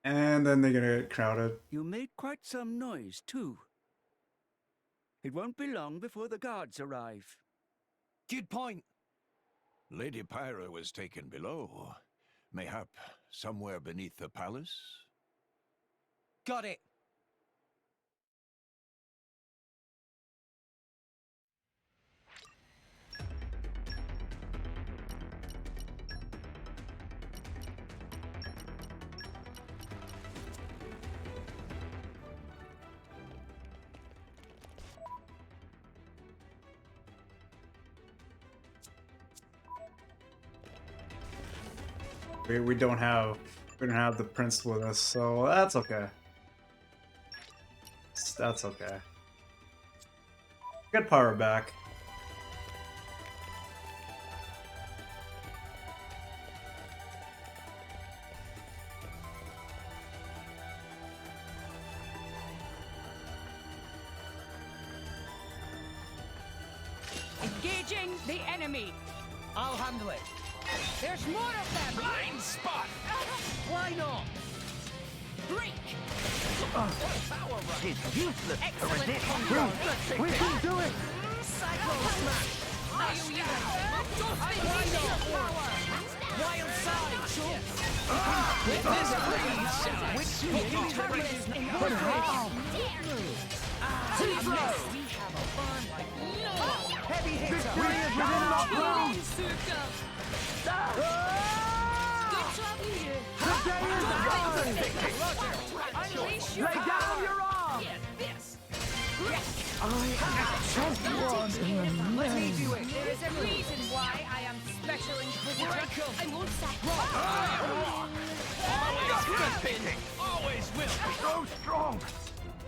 [SPEAKER 1] And then they're gonna get crowded.
[SPEAKER 10] You made quite some noise, too. It won't be long before the guards arrive.
[SPEAKER 11] Good point.
[SPEAKER 15] Lady Pyra was taken below. Mayhap somewhere beneath the palace?
[SPEAKER 11] Got it.
[SPEAKER 1] We don't have the prince with us, so that's okay. That's okay. Get Pyra back.
[SPEAKER 16] Engaging the enemy.
[SPEAKER 11] I'll handle it.
[SPEAKER 16] There's more of them!
[SPEAKER 23] Blind spot!
[SPEAKER 11] Why not?
[SPEAKER 16] Break!
[SPEAKER 23] Power run!
[SPEAKER 7] It's useless to
[SPEAKER 16] Excellent
[SPEAKER 7] resist.
[SPEAKER 16] combo.
[SPEAKER 7] We can do it!
[SPEAKER 11] Cyclone smash!
[SPEAKER 16] IOU! Don't
[SPEAKER 11] Why
[SPEAKER 16] think
[SPEAKER 11] not?
[SPEAKER 16] power!
[SPEAKER 11] Wild side, chumps!
[SPEAKER 23] With this freeze!
[SPEAKER 11] Which
[SPEAKER 16] Turbulence in
[SPEAKER 7] But how?
[SPEAKER 16] We have a fun like no one.
[SPEAKER 11] Heavy hitter!
[SPEAKER 7] Victory is within our grasp!
[SPEAKER 16] Good job, you.
[SPEAKER 7] The day is done!
[SPEAKER 16] Unleash your
[SPEAKER 7] Lay down
[SPEAKER 16] power.
[SPEAKER 7] your arm!
[SPEAKER 16] Get this.
[SPEAKER 7] I am champion!
[SPEAKER 11] Let me do it!
[SPEAKER 16] There is a reason why I am Special Inquisitor. I won't sack.
[SPEAKER 23] Always good always will!
[SPEAKER 7] So strong!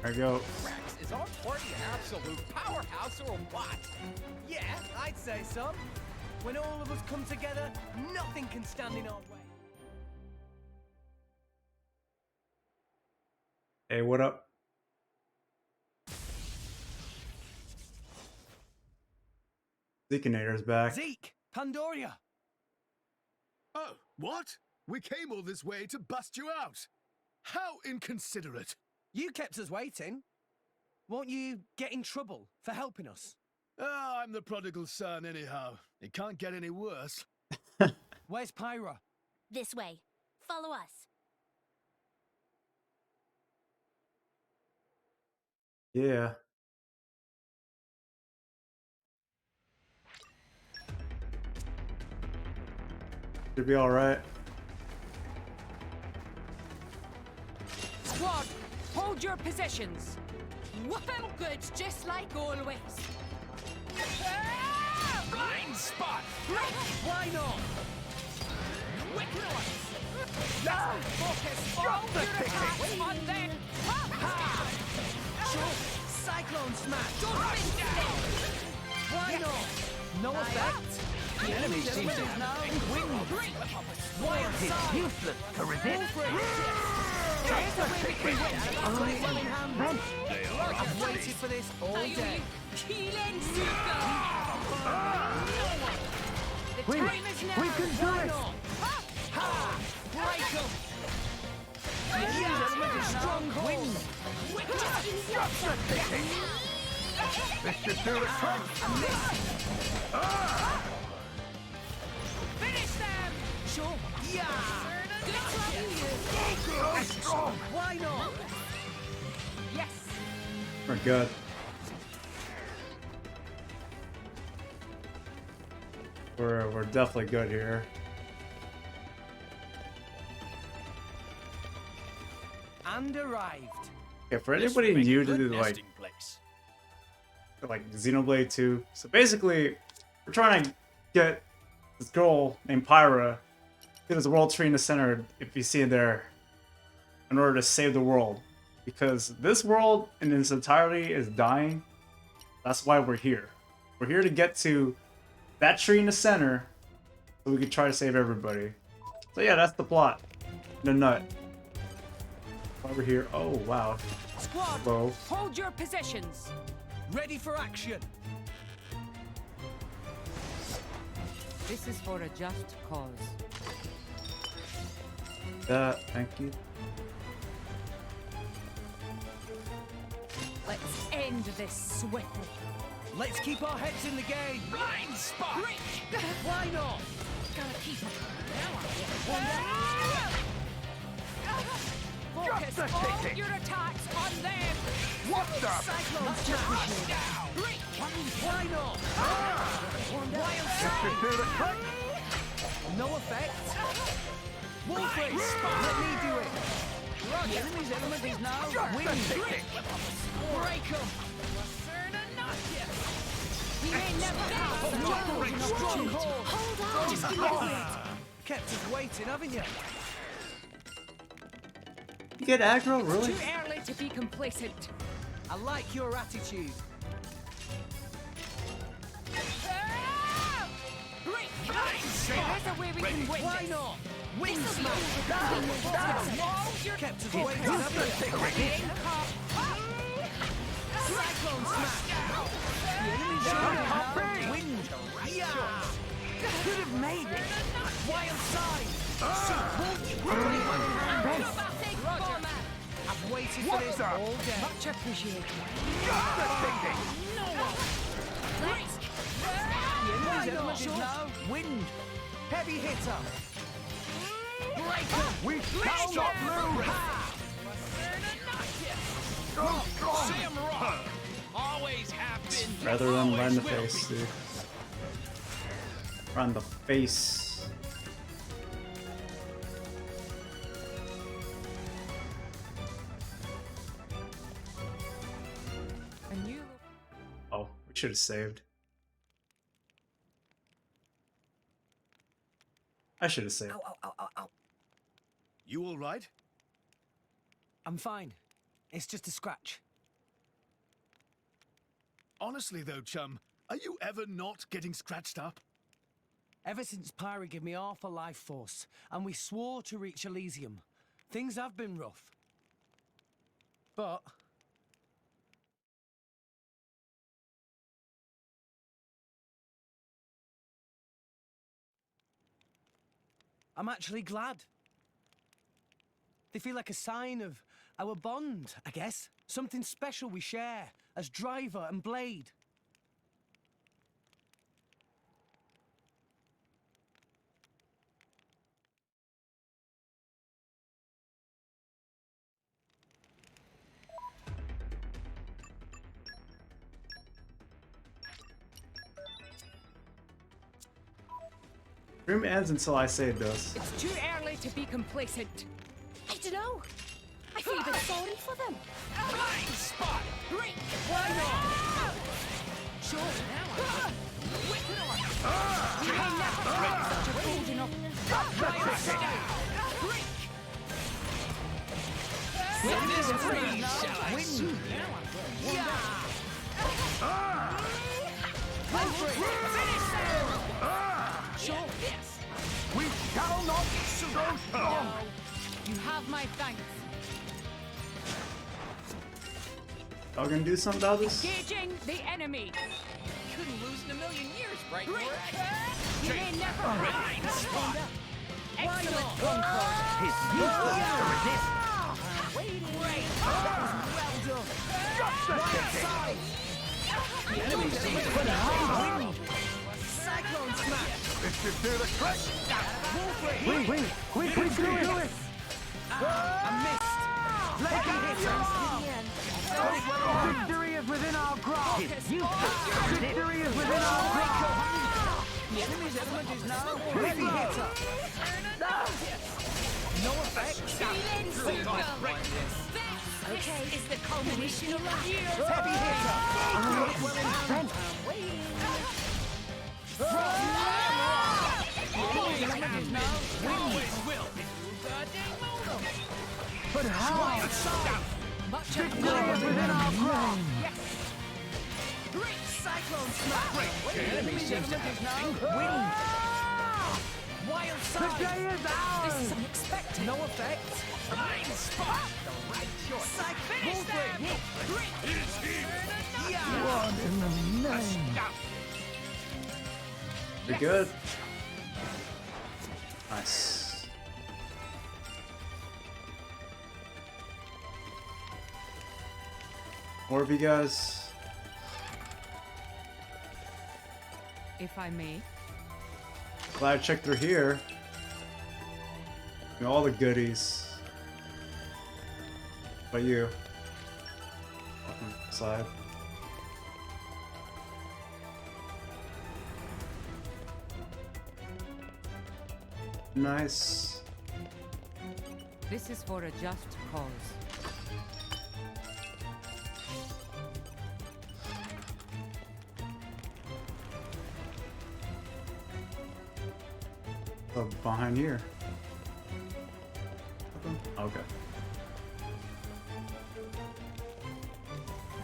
[SPEAKER 1] There you go.
[SPEAKER 21] Rex, is our party an absolute powerhouse or what?
[SPEAKER 11] Yeah, I'd say so. When all of us come together, nothing can stand in our way.
[SPEAKER 1] Hey, what up? Zekenator's back.
[SPEAKER 11] Zeke! Pandoria!
[SPEAKER 9] Oh, what? We came all this way to bust you out. How inconsiderate.
[SPEAKER 11] You kept us waiting. Won't you get in trouble for helping us?
[SPEAKER 9] Ah, I'm the prodigal son anyhow. It can't get any worse.
[SPEAKER 11] Where's Pyra?
[SPEAKER 17] This way. Follow us.
[SPEAKER 1] Yeah. Should be alright.
[SPEAKER 16] Squad, hold your positions.
[SPEAKER 2] Whoop 'em good, just like always.
[SPEAKER 23] Blind spot!
[SPEAKER 11] Why not?
[SPEAKER 2] Quick noise.
[SPEAKER 16] Focus all your attacks on them.
[SPEAKER 11] Cyclone smash!
[SPEAKER 2] Don't miss them.
[SPEAKER 11] Why not? No effect.
[SPEAKER 7] The enemy seems to have
[SPEAKER 11] Wild
[SPEAKER 7] It's
[SPEAKER 11] side!
[SPEAKER 7] useless to resist.
[SPEAKER 11] I've waited for this all day.
[SPEAKER 2] Keelan Zuko.
[SPEAKER 16] The time is now.
[SPEAKER 7] We can do
[SPEAKER 11] Why
[SPEAKER 7] it!
[SPEAKER 11] not? Ha! Break 'em! The element is
[SPEAKER 15] This should do the trick!
[SPEAKER 14] Finish them! Sure. Yeah!
[SPEAKER 15] Strong!
[SPEAKER 14] Why not?
[SPEAKER 16] Yes!
[SPEAKER 1] We're good. We're definitely good here.
[SPEAKER 11] And arrived.
[SPEAKER 1] Okay, for anybody new to the like Xenoblade 2, so basically we're trying to get this girl named Pyra. There's a world tree in the center, if you see it there, in order to save the world. Because this world in its entirety is dying. That's why we're here. We're here to get to that tree in the center so we can try to save everybody. So yeah, that's the plot. In a nut. Over here. Oh, wow.
[SPEAKER 16] Squad,
[SPEAKER 1] Whoa.
[SPEAKER 16] hold your positions.
[SPEAKER 11] Ready for action.
[SPEAKER 16] This is for a just cause.
[SPEAKER 1] Thank you.
[SPEAKER 16] Let's end this swiftly.
[SPEAKER 11] Let's keep our heads in the game.
[SPEAKER 14] Blind spot!
[SPEAKER 11] Why not?
[SPEAKER 14] Gotta keep it.
[SPEAKER 16] Focus all your attacks on them.
[SPEAKER 15] What the?
[SPEAKER 11] Cyclone down. Why not? Wild
[SPEAKER 15] This should do the trick!
[SPEAKER 11] No effect. Wolf race. Let me do it. The enemy's element is now wind. Break 'em.
[SPEAKER 16] We may never have the
[SPEAKER 11] Stronghold.
[SPEAKER 14] Hold on!
[SPEAKER 11] Just kept us waiting, haven't you?
[SPEAKER 1] You get aggro, really?
[SPEAKER 16] Too early to be complacent.
[SPEAKER 11] I like your attitude.
[SPEAKER 16] There's a way we can win
[SPEAKER 11] Why
[SPEAKER 16] this.
[SPEAKER 11] not? Wind smash. Kept us waiting,
[SPEAKER 16] Focus.
[SPEAKER 11] haven't you? Cyclone smash. The enemy's showing now. Wind. Yeah. Could have made it. Wild side. I've waited for this all day.
[SPEAKER 16] Much appreciated.
[SPEAKER 11] The enemy's element is now wind. Heavy hitter. Breaker.
[SPEAKER 15] We shall not lose!
[SPEAKER 14] Sam Rock! Always have been.
[SPEAKER 1] Rather than right in the face, dude. Right in the face. Oh, we should have saved. I should have saved.
[SPEAKER 11] Ow, ow, ow, ow, ow.
[SPEAKER 9] You all right?
[SPEAKER 11] I'm fine. It's just a scratch.
[SPEAKER 9] Honestly though, chum, are you ever not getting scratched up?
[SPEAKER 11] Ever since Pyra gave me half a life force, and we swore to reach Elysium, things have been rough. But I'm actually glad. They feel like a sign of our bond, I guess. Something special we share as driver and blade.
[SPEAKER 1] Room ends until I say it does.
[SPEAKER 16] It's too early to be complacent.
[SPEAKER 12] I don't know. I feel a bit sorry for them.
[SPEAKER 14] Blind spot!
[SPEAKER 11] Why not?
[SPEAKER 14] Sure, now I
[SPEAKER 16] You may never have such a bold enough.
[SPEAKER 14] With this freeze, shall I soon?
[SPEAKER 11] Sure.
[SPEAKER 14] Yes.
[SPEAKER 15] We shall not so strong!
[SPEAKER 16] You have my thanks.
[SPEAKER 1] Y'all gonna do something about this?
[SPEAKER 16] Engaging the enemy.
[SPEAKER 14] Couldn't lose in a million years, right?
[SPEAKER 16] You may never
[SPEAKER 14] Blind spot!
[SPEAKER 16] Excellent control.
[SPEAKER 15] It's useless to resist!
[SPEAKER 14] Waiting. Great. Well
[SPEAKER 11] done. Right side. The enemy seems to be hard. Cyclone smash.
[SPEAKER 9] This should do the trick.
[SPEAKER 11] Quick, do it. I missed. Flaky hitter.
[SPEAKER 7] Victory is within our grasp! Victory is within our grasp!
[SPEAKER 11] The enemy's element is now heavy hitter. No effect.
[SPEAKER 3] Okay, is the culmination of the year.
[SPEAKER 11] Heavy hitter. Well in The element is now windy.
[SPEAKER 7] But how? Victory is within our grasp!
[SPEAKER 11] Great cyclone smash. The enemy's element is now windy. Wild side.
[SPEAKER 7] The day is ours!
[SPEAKER 11] This is unexpected. No effect. Blind spot. The right choice. Finish them. It is here.
[SPEAKER 7] What in the name?
[SPEAKER 1] Pretty good. Nice. More of you guys.
[SPEAKER 16] If I may.
[SPEAKER 1] Glad I checked through here. All the goodies. But you. Side. Nice.
[SPEAKER 16] This is for a just cause.
[SPEAKER 1] Behind here. Okay.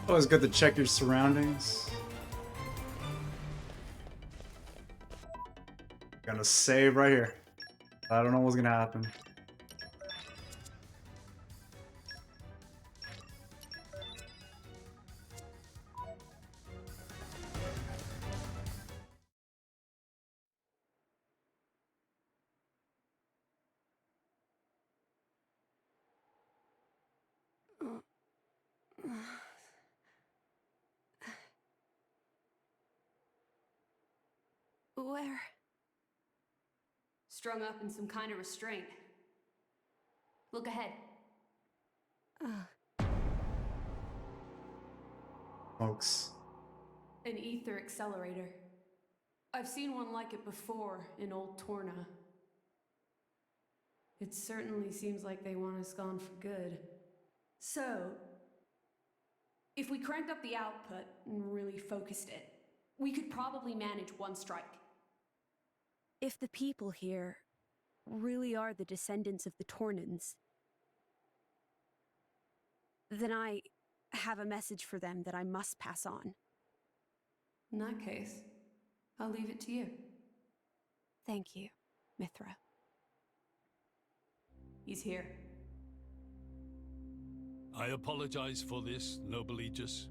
[SPEAKER 1] Always good to check your surroundings. Gonna save right here. I don't know what's gonna happen.
[SPEAKER 13] Where? Strung up in some kind of restraint. Look ahead.
[SPEAKER 1] Folks.
[SPEAKER 13] An ether accelerator. I've seen one like it before in Old Torna. It certainly seems like they want us gone for good. So, if we cranked up the output and really focused it, we could probably manage one strike.
[SPEAKER 4] If the people here really are the descendants of the Tornans, then I have a message for them that I must pass on.
[SPEAKER 13] In that case, I'll leave it to you.
[SPEAKER 4] Thank you, Mythra.
[SPEAKER 13] He's here.
[SPEAKER 23] I apologize for this, noble Aegis.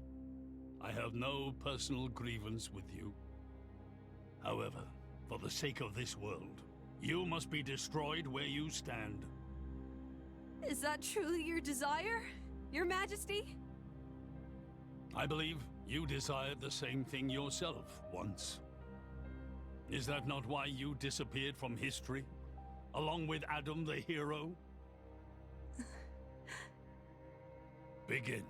[SPEAKER 23] I have no personal grievance with you. However, for the sake of this world, you must be destroyed where you stand.
[SPEAKER 4] Is that truly your desire, Your Majesty?
[SPEAKER 23] I believe you desired the same thing yourself once. Is that not why you disappeared from history, along with Adam the hero? Begin.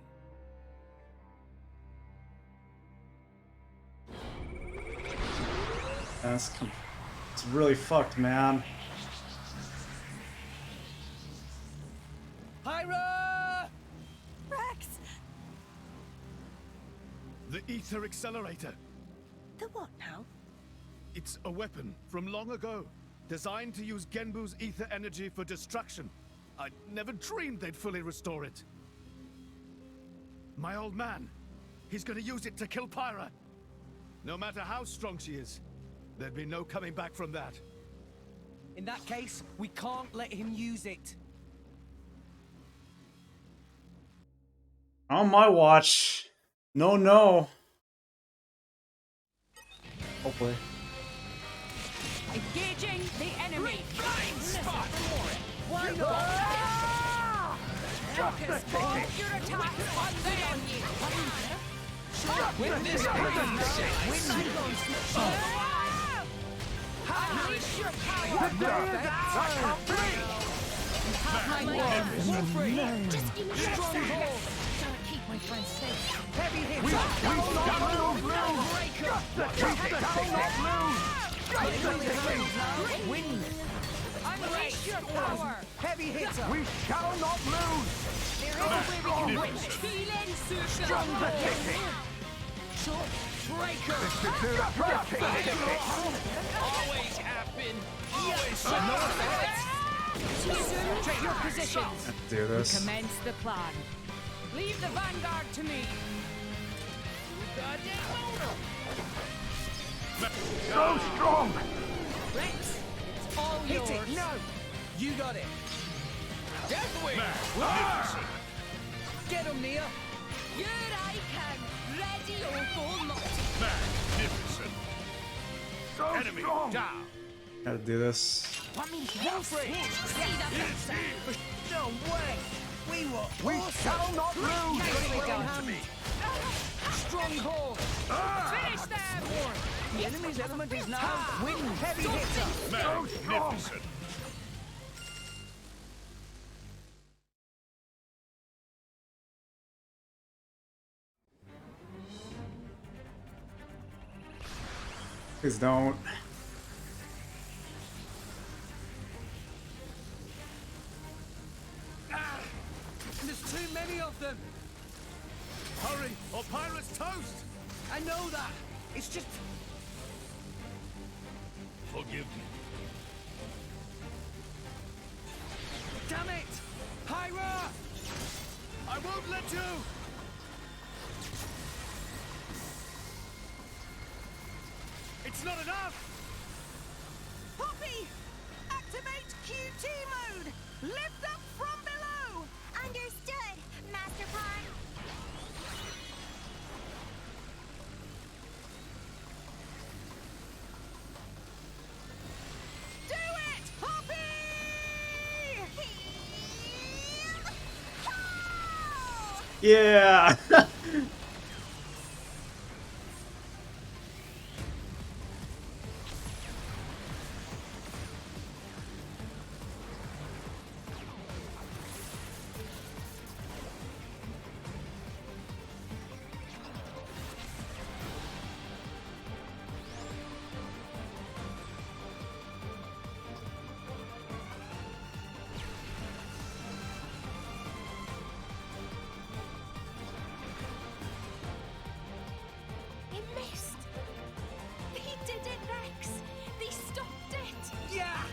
[SPEAKER 1] It's really fucked, man.
[SPEAKER 11] Pyra!
[SPEAKER 14] Rex!
[SPEAKER 9] The ether accelerator.
[SPEAKER 14] The what now?
[SPEAKER 9] It's a weapon from long ago, designed to use Genbu's ether energy for destruction. I never dreamed they'd fully restore it. My old man, he's gonna use it to kill Pyra. No matter how strong she is, there'd be no coming back from that.
[SPEAKER 11] In that case, we can't let him use it.
[SPEAKER 1] On my watch. No, no. Hopefully.
[SPEAKER 16] Engaging the enemy.
[SPEAKER 11] Blind spot. Why not?
[SPEAKER 14] Focus, Paul. Your attacks on them.
[SPEAKER 11] With this
[SPEAKER 14] Unleash your power.
[SPEAKER 2] Just give me a second. Gotta keep my friends safe.
[SPEAKER 14] Heavy hits.
[SPEAKER 2] We
[SPEAKER 14] shall
[SPEAKER 11] Wind.
[SPEAKER 14] Unleash your power.
[SPEAKER 11] Heavy hitter.
[SPEAKER 14] We shall not lose. There is a way we can win. Healing circle.
[SPEAKER 11] Strong kicking.
[SPEAKER 14] Short breaker.
[SPEAKER 21] Always happen. Always
[SPEAKER 16] Take your positions.
[SPEAKER 1] Let's do this.
[SPEAKER 16] Commence the plan. Leave the vanguard to me.
[SPEAKER 11] So strong.
[SPEAKER 16] Rex, it's all
[SPEAKER 11] Hit
[SPEAKER 16] yours.
[SPEAKER 11] it. No. You got it.
[SPEAKER 21] Deathwing.
[SPEAKER 11] Get him, Nia.
[SPEAKER 14] Here I come. Ready or go not.
[SPEAKER 21] Magnificent. Enemy down.
[SPEAKER 1] Gotta do this.
[SPEAKER 11] Go for it. No way. We shall not lose.
[SPEAKER 14] Stronghold. Finish them.
[SPEAKER 11] The enemy's element is now wind. Heavy hitter.
[SPEAKER 21] Magnificent.
[SPEAKER 1] Please don't.
[SPEAKER 11] There's too many of them.
[SPEAKER 9] Hurry, or Pyra's toast!
[SPEAKER 11] I know that. It's just...
[SPEAKER 23] Forgive me.
[SPEAKER 11] Damn it! Pyra!
[SPEAKER 9] I won't let you! It's not enough!
[SPEAKER 14] Poppy! Activate QT mode! Lift up from below!
[SPEAKER 17] Understood, Master Pawn.
[SPEAKER 14] Do it, Poppy!
[SPEAKER 1] Yeah.
[SPEAKER 12] They missed. They did it, Rex. They stopped it.
[SPEAKER 11] Yeah!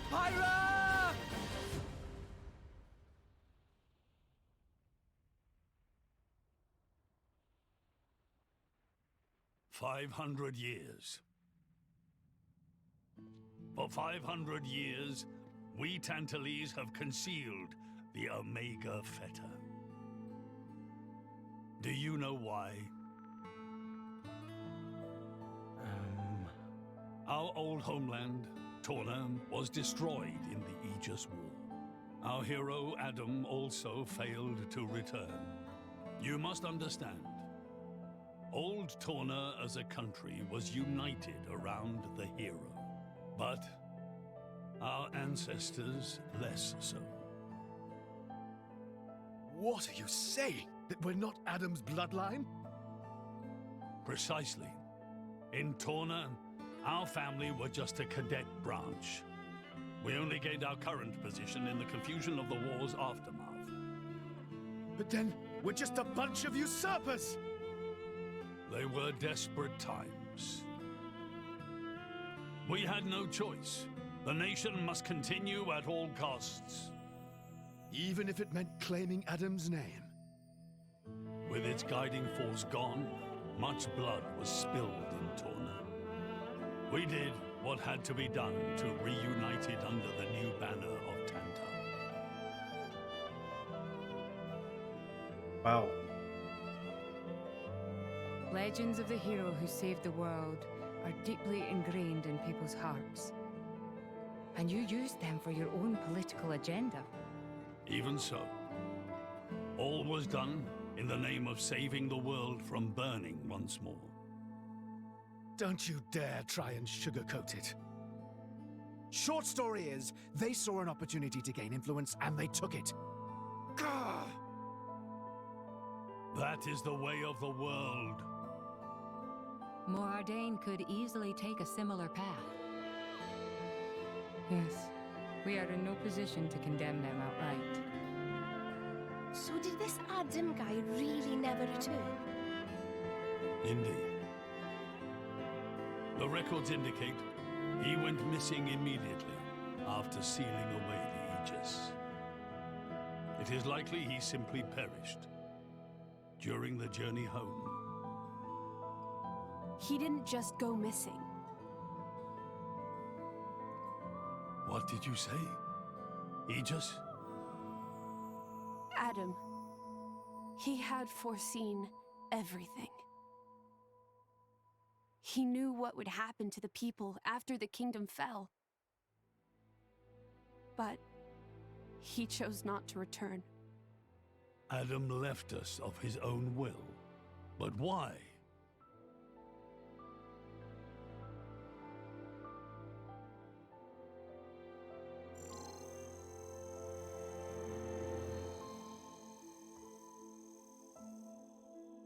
[SPEAKER 11] Pyra!
[SPEAKER 23] "500 years. For 500 years, we Tantalese have concealed the Omega Feta. Do you know why? Our old homeland, Torna, was destroyed in the Aegis War. Our hero, Adam, also failed to return. You must understand, old Torna as a country was united around the hero. But our ancestors less so.
[SPEAKER 9] What are you saying? That we're not Adam's bloodline?
[SPEAKER 23] Precisely. In Torna, our family were just a cadet branch. We only gained our current position in the confusion of the war's aftermath.
[SPEAKER 9] But then, we're just a bunch of usurpers!
[SPEAKER 23] They were desperate times. We had no choice. The nation must continue at all costs.
[SPEAKER 9] Even if it meant claiming Adam's name?
[SPEAKER 23] With its guiding force gone, much blood was spilled in Torna. We did what had to be done to reunite it under the new banner of tantal.
[SPEAKER 1] Wow.
[SPEAKER 16] Legends of the hero who saved the world are deeply ingrained in people's hearts. And you used them for your own political agenda.
[SPEAKER 23] Even so, all was done in the name of saving the world from burning once more.
[SPEAKER 9] Don't you dare try and sugarcoat it. Short story is, they saw an opportunity to gain influence and they took it. Gah!
[SPEAKER 23] That is the way of the world.
[SPEAKER 18] More Ardain could easily take a similar path.
[SPEAKER 16] Yes, we are in no position to condemn them outright.
[SPEAKER 12] So did this Adam guy really never return?
[SPEAKER 23] Indeed. The records indicate he went missing immediately after sealing away the Aegis. It is likely he simply perished during the journey home.
[SPEAKER 4] He didn't just go missing.
[SPEAKER 23] What did you say? Aegis?
[SPEAKER 4] Adam. He had foreseen everything. He knew what would happen to the people after the kingdom fell. But he chose not to return.
[SPEAKER 23] Adam left us of his own will. But why?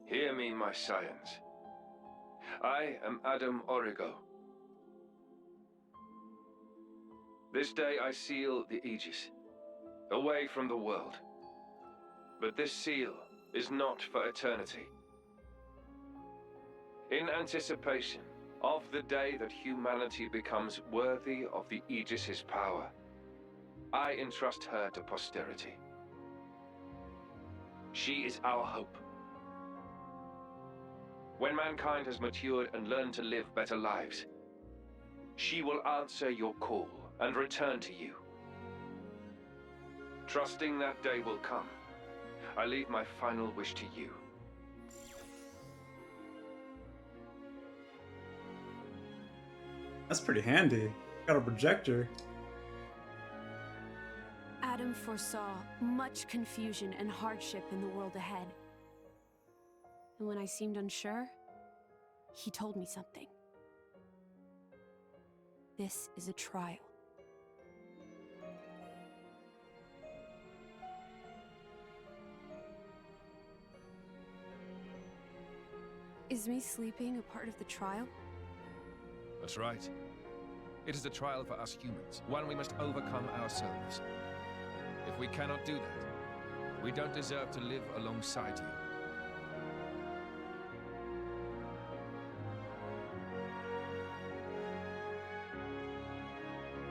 [SPEAKER 6] Hear me, my scions. I am Adam Origo. This day I seal the Aegis, away from the world. But this seal is not for eternity. In anticipation of the day that humanity becomes worthy of the Aegis's power, I entrust her to posterity. She is our hope. When mankind has matured and learned to live better lives, she will answer your call and return to you. Trusting that day will come, I leave my final wish to you.
[SPEAKER 1] That's pretty handy. Got a projector.
[SPEAKER 4] Adam foresaw much confusion and hardship in the world ahead. And when I seemed unsure, he told me something. This is a trial. Is me sleeping a part of the trial?
[SPEAKER 8] That's right. It is a trial for us humans, one we must overcome ourselves. If we cannot do that, we don't deserve to live alongside you.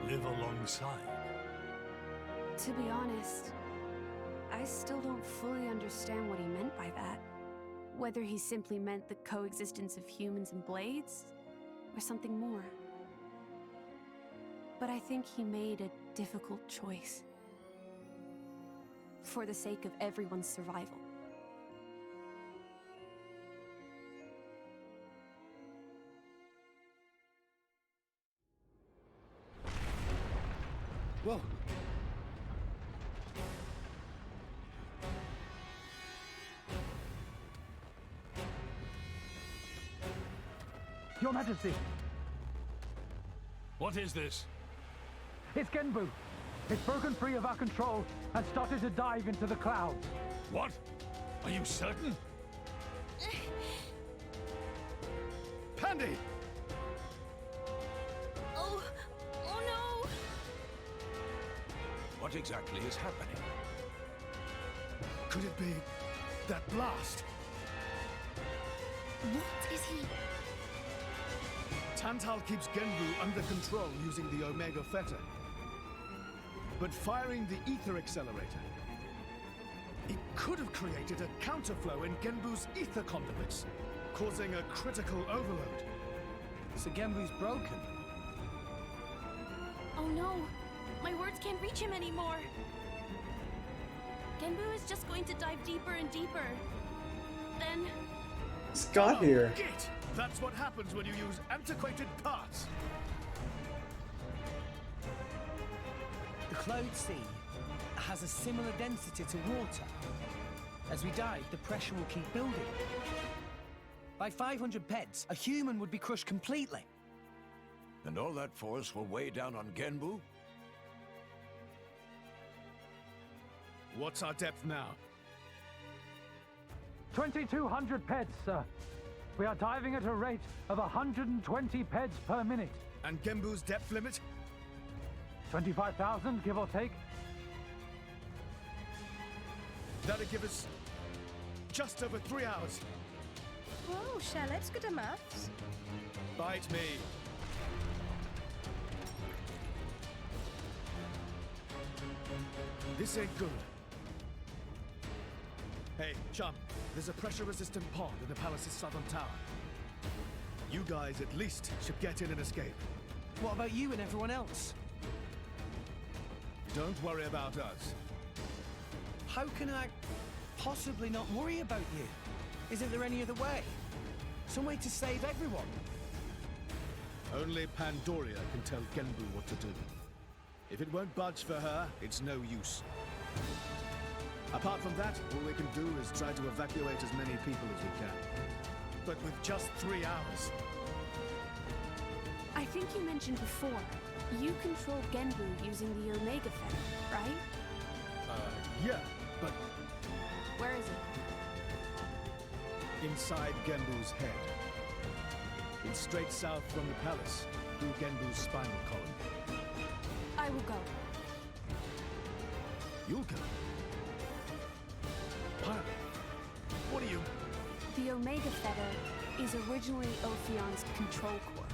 [SPEAKER 23] Live alongside?
[SPEAKER 4] To be honest, I still don't fully understand what he meant by that. Whether he simply meant the coexistence of humans and blades, or something more. But I think he made a difficult choice. For the sake of everyone's survival.
[SPEAKER 9] Whoa.
[SPEAKER 7] Your Majesty!
[SPEAKER 23] What is this?
[SPEAKER 7] It's Genbu! It's broken free of our control and started to dive into the clouds.
[SPEAKER 23] What? Are you certain?
[SPEAKER 9] Pandy!
[SPEAKER 2] Oh no!
[SPEAKER 15] What exactly is happening?
[SPEAKER 9] Could it be that blast?
[SPEAKER 2] What is he?
[SPEAKER 9] Tantal keeps Genbu under control using the Omega Fetter. But firing the ether accelerator, it could have created a counterflow in Genbu's ether conduits, causing a critical overload.
[SPEAKER 11] So Genbu's broken?
[SPEAKER 2] Oh no! My words can't reach him anymore! Genbu is just going to dive deeper and deeper. Then...
[SPEAKER 1] It's got here.
[SPEAKER 9] Git! That's what happens when you use antiquated parts!
[SPEAKER 11] The Cloud Sea has a similar density to water. As we dive, the pressure will keep building. By 500 peds, a human would be crushed completely.
[SPEAKER 15] And all that force will weigh down on Genbu?
[SPEAKER 9] What's our depth now?
[SPEAKER 7] 2,200 peds, sir. We are diving at a rate of 120 peds per minute.
[SPEAKER 9] And Genbu's depth limit?
[SPEAKER 7] 25,000, give or take.
[SPEAKER 9] That'll give us just over 3 hours.
[SPEAKER 12] Whoa, Charlotte's good at maths.
[SPEAKER 9] Bite me. This ain't good. Hey, chum, there's a pressure-resistant pond in the palace's southern tower. You guys at least should get in and escape.
[SPEAKER 11] What about you and everyone else?
[SPEAKER 9] Don't worry about us.
[SPEAKER 11] How can I possibly not worry about you? Isn't there any other way? Some way to save everyone?
[SPEAKER 9] Only Pandoria can tell Genbu what to do. If it won't budge for her, it's no use. Apart from that, all we can do is try to evacuate as many people as we can. But with just 3 hours.
[SPEAKER 4] I think you mentioned before, you control Genbu using the Omega Feather, right?
[SPEAKER 9] Yeah, but
[SPEAKER 4] Where is it?
[SPEAKER 9] inside Genbu's head. It's straight south from the palace, through Genbu's spinal column.
[SPEAKER 4] I will go.
[SPEAKER 9] You'll go. Pyra, what are you...
[SPEAKER 4] The Omega Feather is originally Ophion's control core.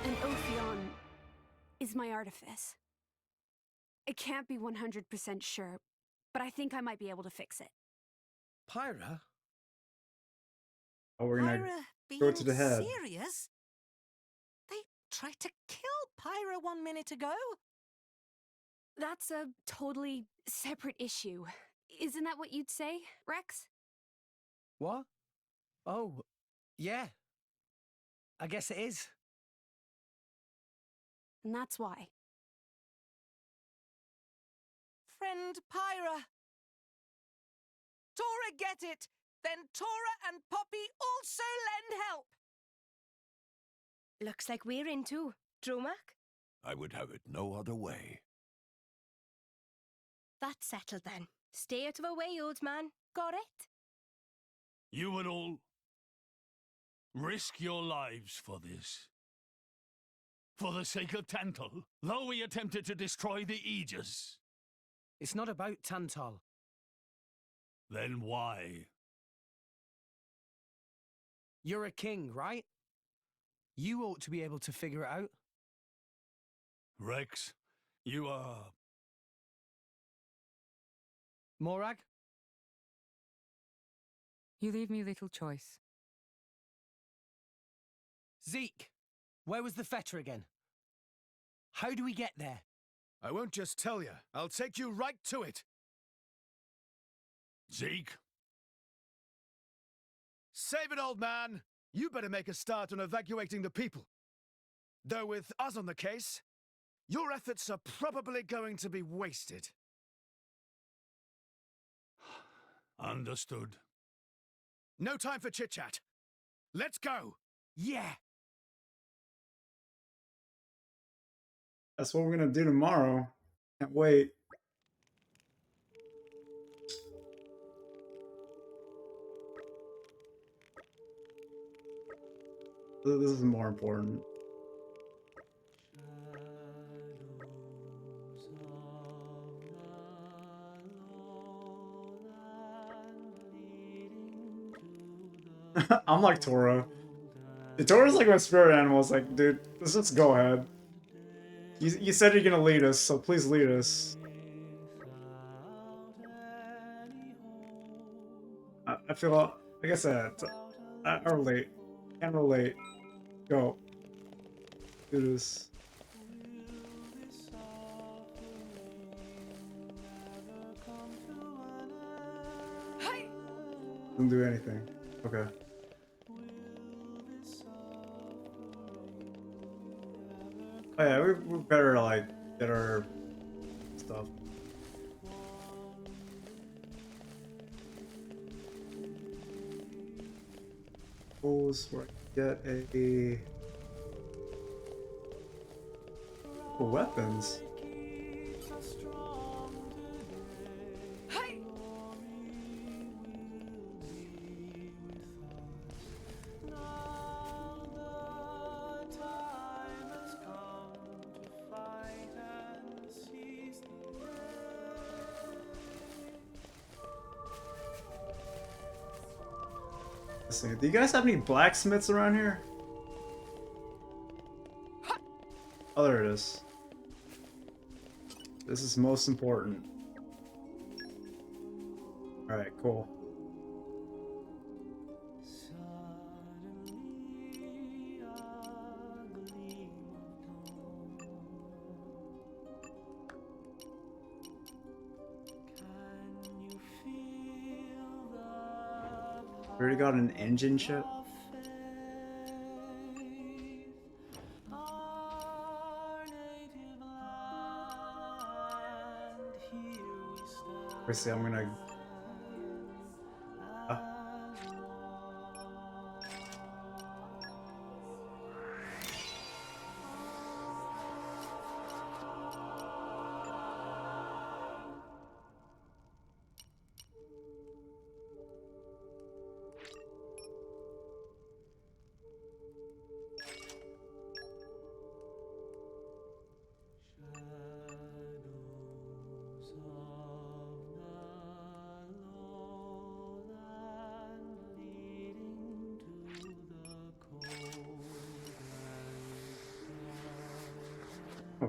[SPEAKER 4] And Ophion is my artifice. I can't be 100% sure, but I think I might be able to fix it.
[SPEAKER 11] Pyra?
[SPEAKER 1] Oh, we're gonna
[SPEAKER 14] Pyra
[SPEAKER 1] go to the head.
[SPEAKER 14] Serious? They tried to kill Pyra 1 minute ago.
[SPEAKER 4] That's a totally separate issue. Isn't that what you'd say, Rex?
[SPEAKER 11] What? Oh, yeah. I guess it is.
[SPEAKER 4] And that's why.
[SPEAKER 14] Friend Pyra. Tora get it. Then Tora and Poppy also lend help.
[SPEAKER 12] Looks like we're in too. Dromak?
[SPEAKER 15] I would have it no other way.
[SPEAKER 12] That's settled then. Stay out of our way, old man. Got it?
[SPEAKER 23] You would all risk your lives for this. For the sake of Tantal, though we attempted to destroy the Aegis.
[SPEAKER 11] It's not about Tantal.
[SPEAKER 23] Then why?
[SPEAKER 11] You're a king, right? You ought to be able to figure it out.
[SPEAKER 23] Rex, you are...
[SPEAKER 11] Morag?
[SPEAKER 16] You leave me little choice.
[SPEAKER 11] Zeke, where was the fetter again? How do we get there?
[SPEAKER 9] I won't just tell you. I'll take you right to it.
[SPEAKER 23] Zeke?
[SPEAKER 9] Save it, old man. You better make a start on evacuating the people. Though with us on the case, your efforts are probably going to be wasted.
[SPEAKER 23] Understood.
[SPEAKER 9] No time for chit-chat. Let's go!
[SPEAKER 11] Yeah!
[SPEAKER 1] That's what we're gonna do tomorrow. Can't wait. This is more important. I'm like Tora. Tora's like my spirit animal. It's like, dude, let's just go ahead. You said you're gonna lead us, so please lead us. I feel, like I said, I relate. Can't relate. Go. Do this.
[SPEAKER 14] Hey!
[SPEAKER 1] Don't do anything. Okay. Oh yeah, we better like get our stuff. Where I get a weapons. Do you guys have any blacksmiths around here? Oh, there it is. This is most important. Alright, cool. We already got an engine ship. Let's see, I'm gonna.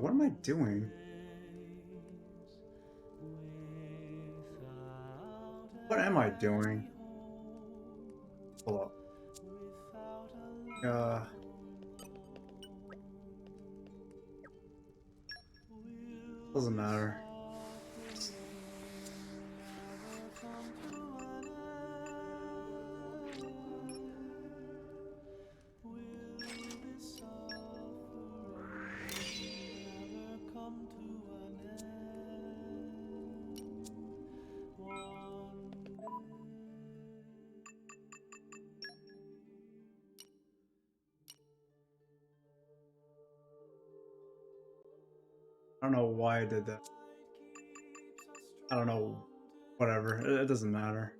[SPEAKER 1] What am I doing? What am I doing? Hold up. Doesn't matter. I don't know why I did that. I don't know. Whatever. It doesn't matter.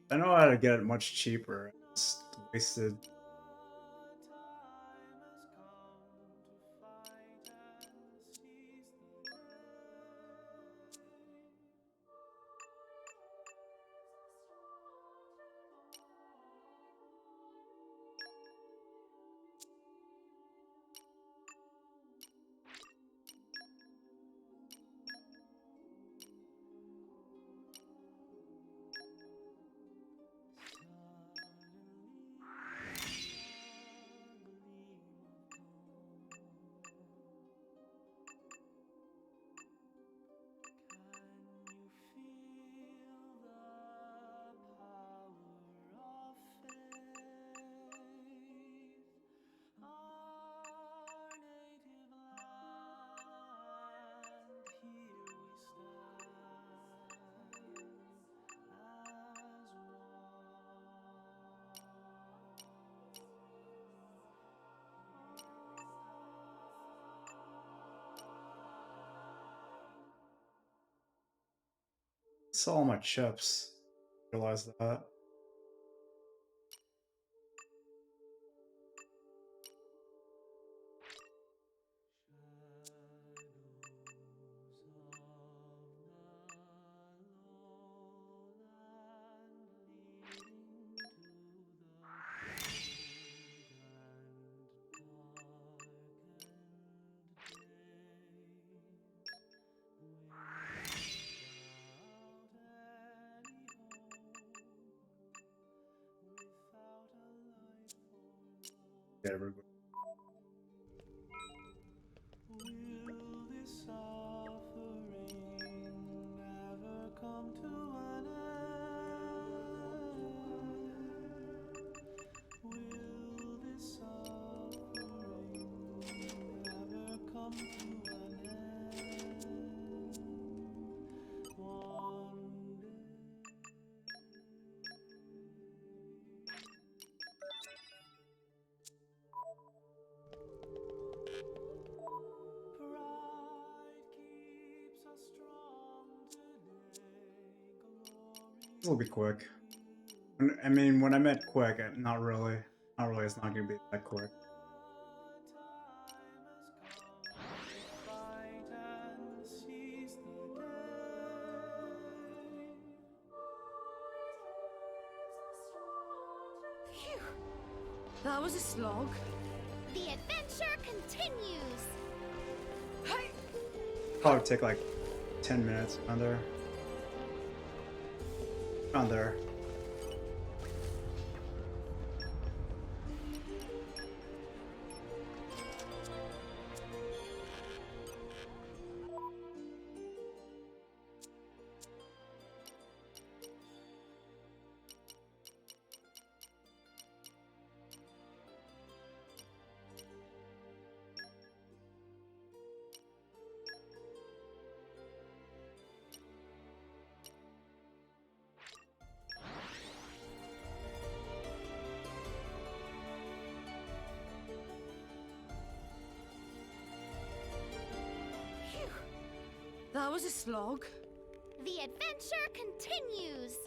[SPEAKER 1] I know how to get it much cheaper. I just wasted. Saw all my chips. Realized that. Get everybody.
[SPEAKER 5] Will this suffering ever come to
[SPEAKER 1] This will be quick. I mean, when I meant quick, not really. Not really, it's not gonna be that quick.
[SPEAKER 3] Phew. That was a slog.
[SPEAKER 17] The adventure continues.
[SPEAKER 3] Hey.
[SPEAKER 1] Probably take like 10 minutes around there. Around there.
[SPEAKER 3] That was a slog.
[SPEAKER 17] The adventure continues.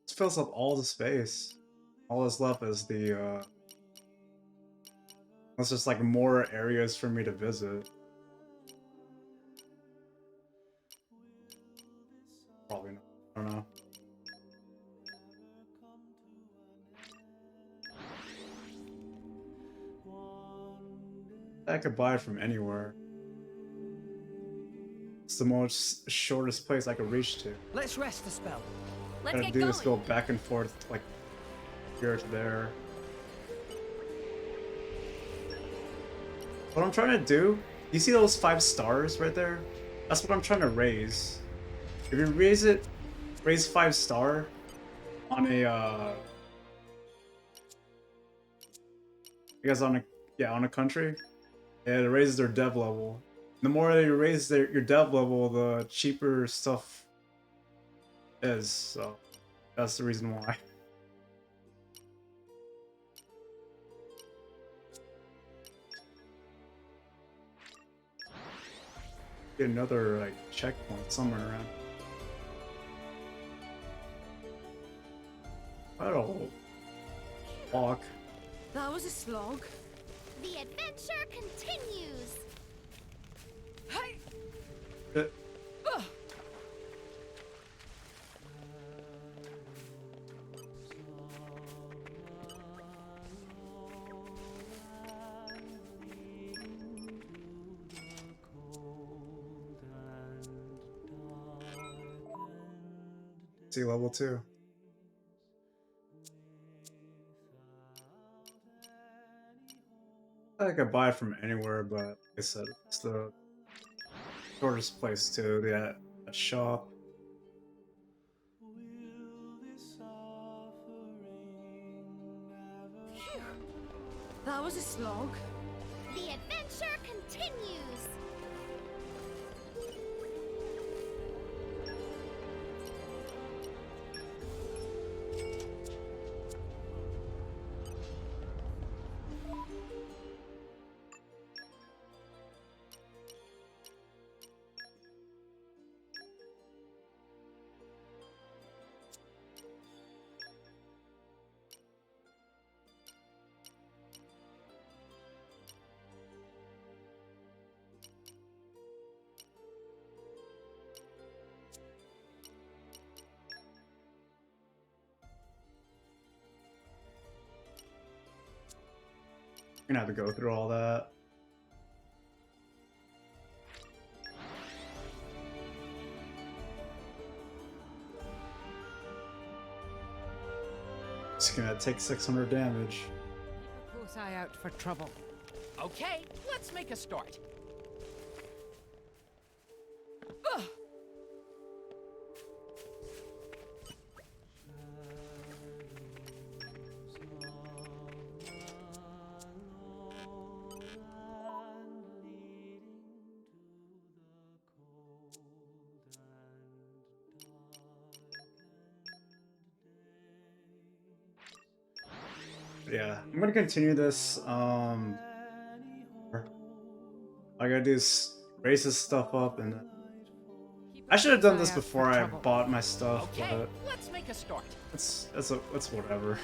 [SPEAKER 1] This fills up all the space. All that's left is the it's just like more areas for me to visit. Probably not. I don't know. I could buy it from anywhere. It's the most shortest place I could reach to.
[SPEAKER 11] Let's rest a spell.
[SPEAKER 3] Let's
[SPEAKER 1] Gotta
[SPEAKER 3] get
[SPEAKER 1] do
[SPEAKER 3] going.
[SPEAKER 1] is go back and forth like here to there. What I'm trying to do, you see those 5 stars right there? That's what I'm trying to raise. If you raise 5 star on a I guess on a country, it raises their dev level. The more that you raise your dev level, the cheaper stuff is, so that's the reason why. Get another like checkpoint somewhere around. I don't walk.
[SPEAKER 3] That was a slog.
[SPEAKER 17] The adventure continues.
[SPEAKER 3] Hey.
[SPEAKER 1] See level 2. I could buy it from anywhere, but like I said, it's the shortest place to that shop.
[SPEAKER 3] Phew. That was a slog.
[SPEAKER 17] The adventure continues.
[SPEAKER 1] You're gonna have to go through all that. It's gonna take 600 damage.
[SPEAKER 16] Keep a close eye out for trouble.
[SPEAKER 21] Okay, let's make a start.
[SPEAKER 1] Yeah, I'm gonna continue this. I gotta do racist stuff up, and I should have done this before I bought my stuff, but
[SPEAKER 21] let's make a start.
[SPEAKER 1] it's whatever.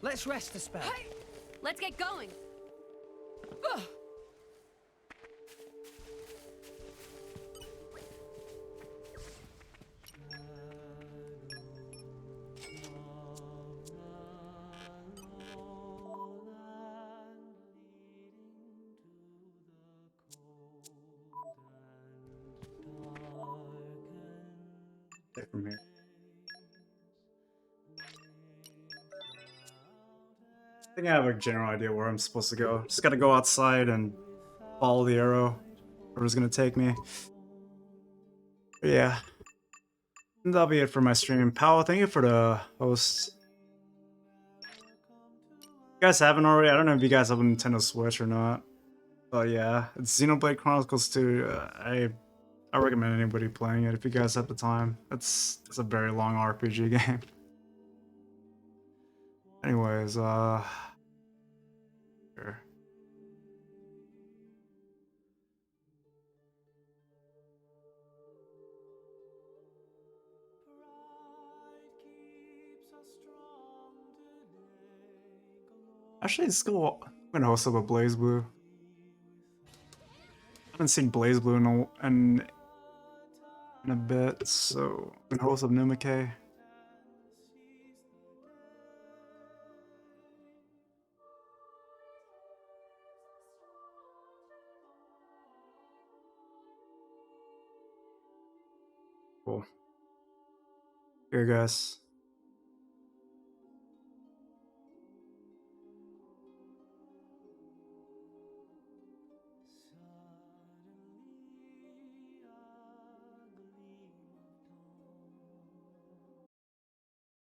[SPEAKER 11] Let's rest a spell.
[SPEAKER 13] Let's get going.
[SPEAKER 1] Take from here. I think I have a general idea where I'm supposed to go. Just gotta go outside and follow the arrow. Wherever's gonna take me. But yeah. And that'll be it for my stream. Powell, thank you for the host. If you guys haven't already, I don't know if you guys have a Nintendo Switch or not. But yeah, it's Xenoblade Chronicles 2. I recommend anybody playing it if you guys have the time. It's a very long RPG game. Anyways, here. Actually, it's cool. I'm gonna host up a Blaze Blue. I haven't seen Blaze Blue in a bit, so I'm gonna host up Numike. Cool. Here, guys.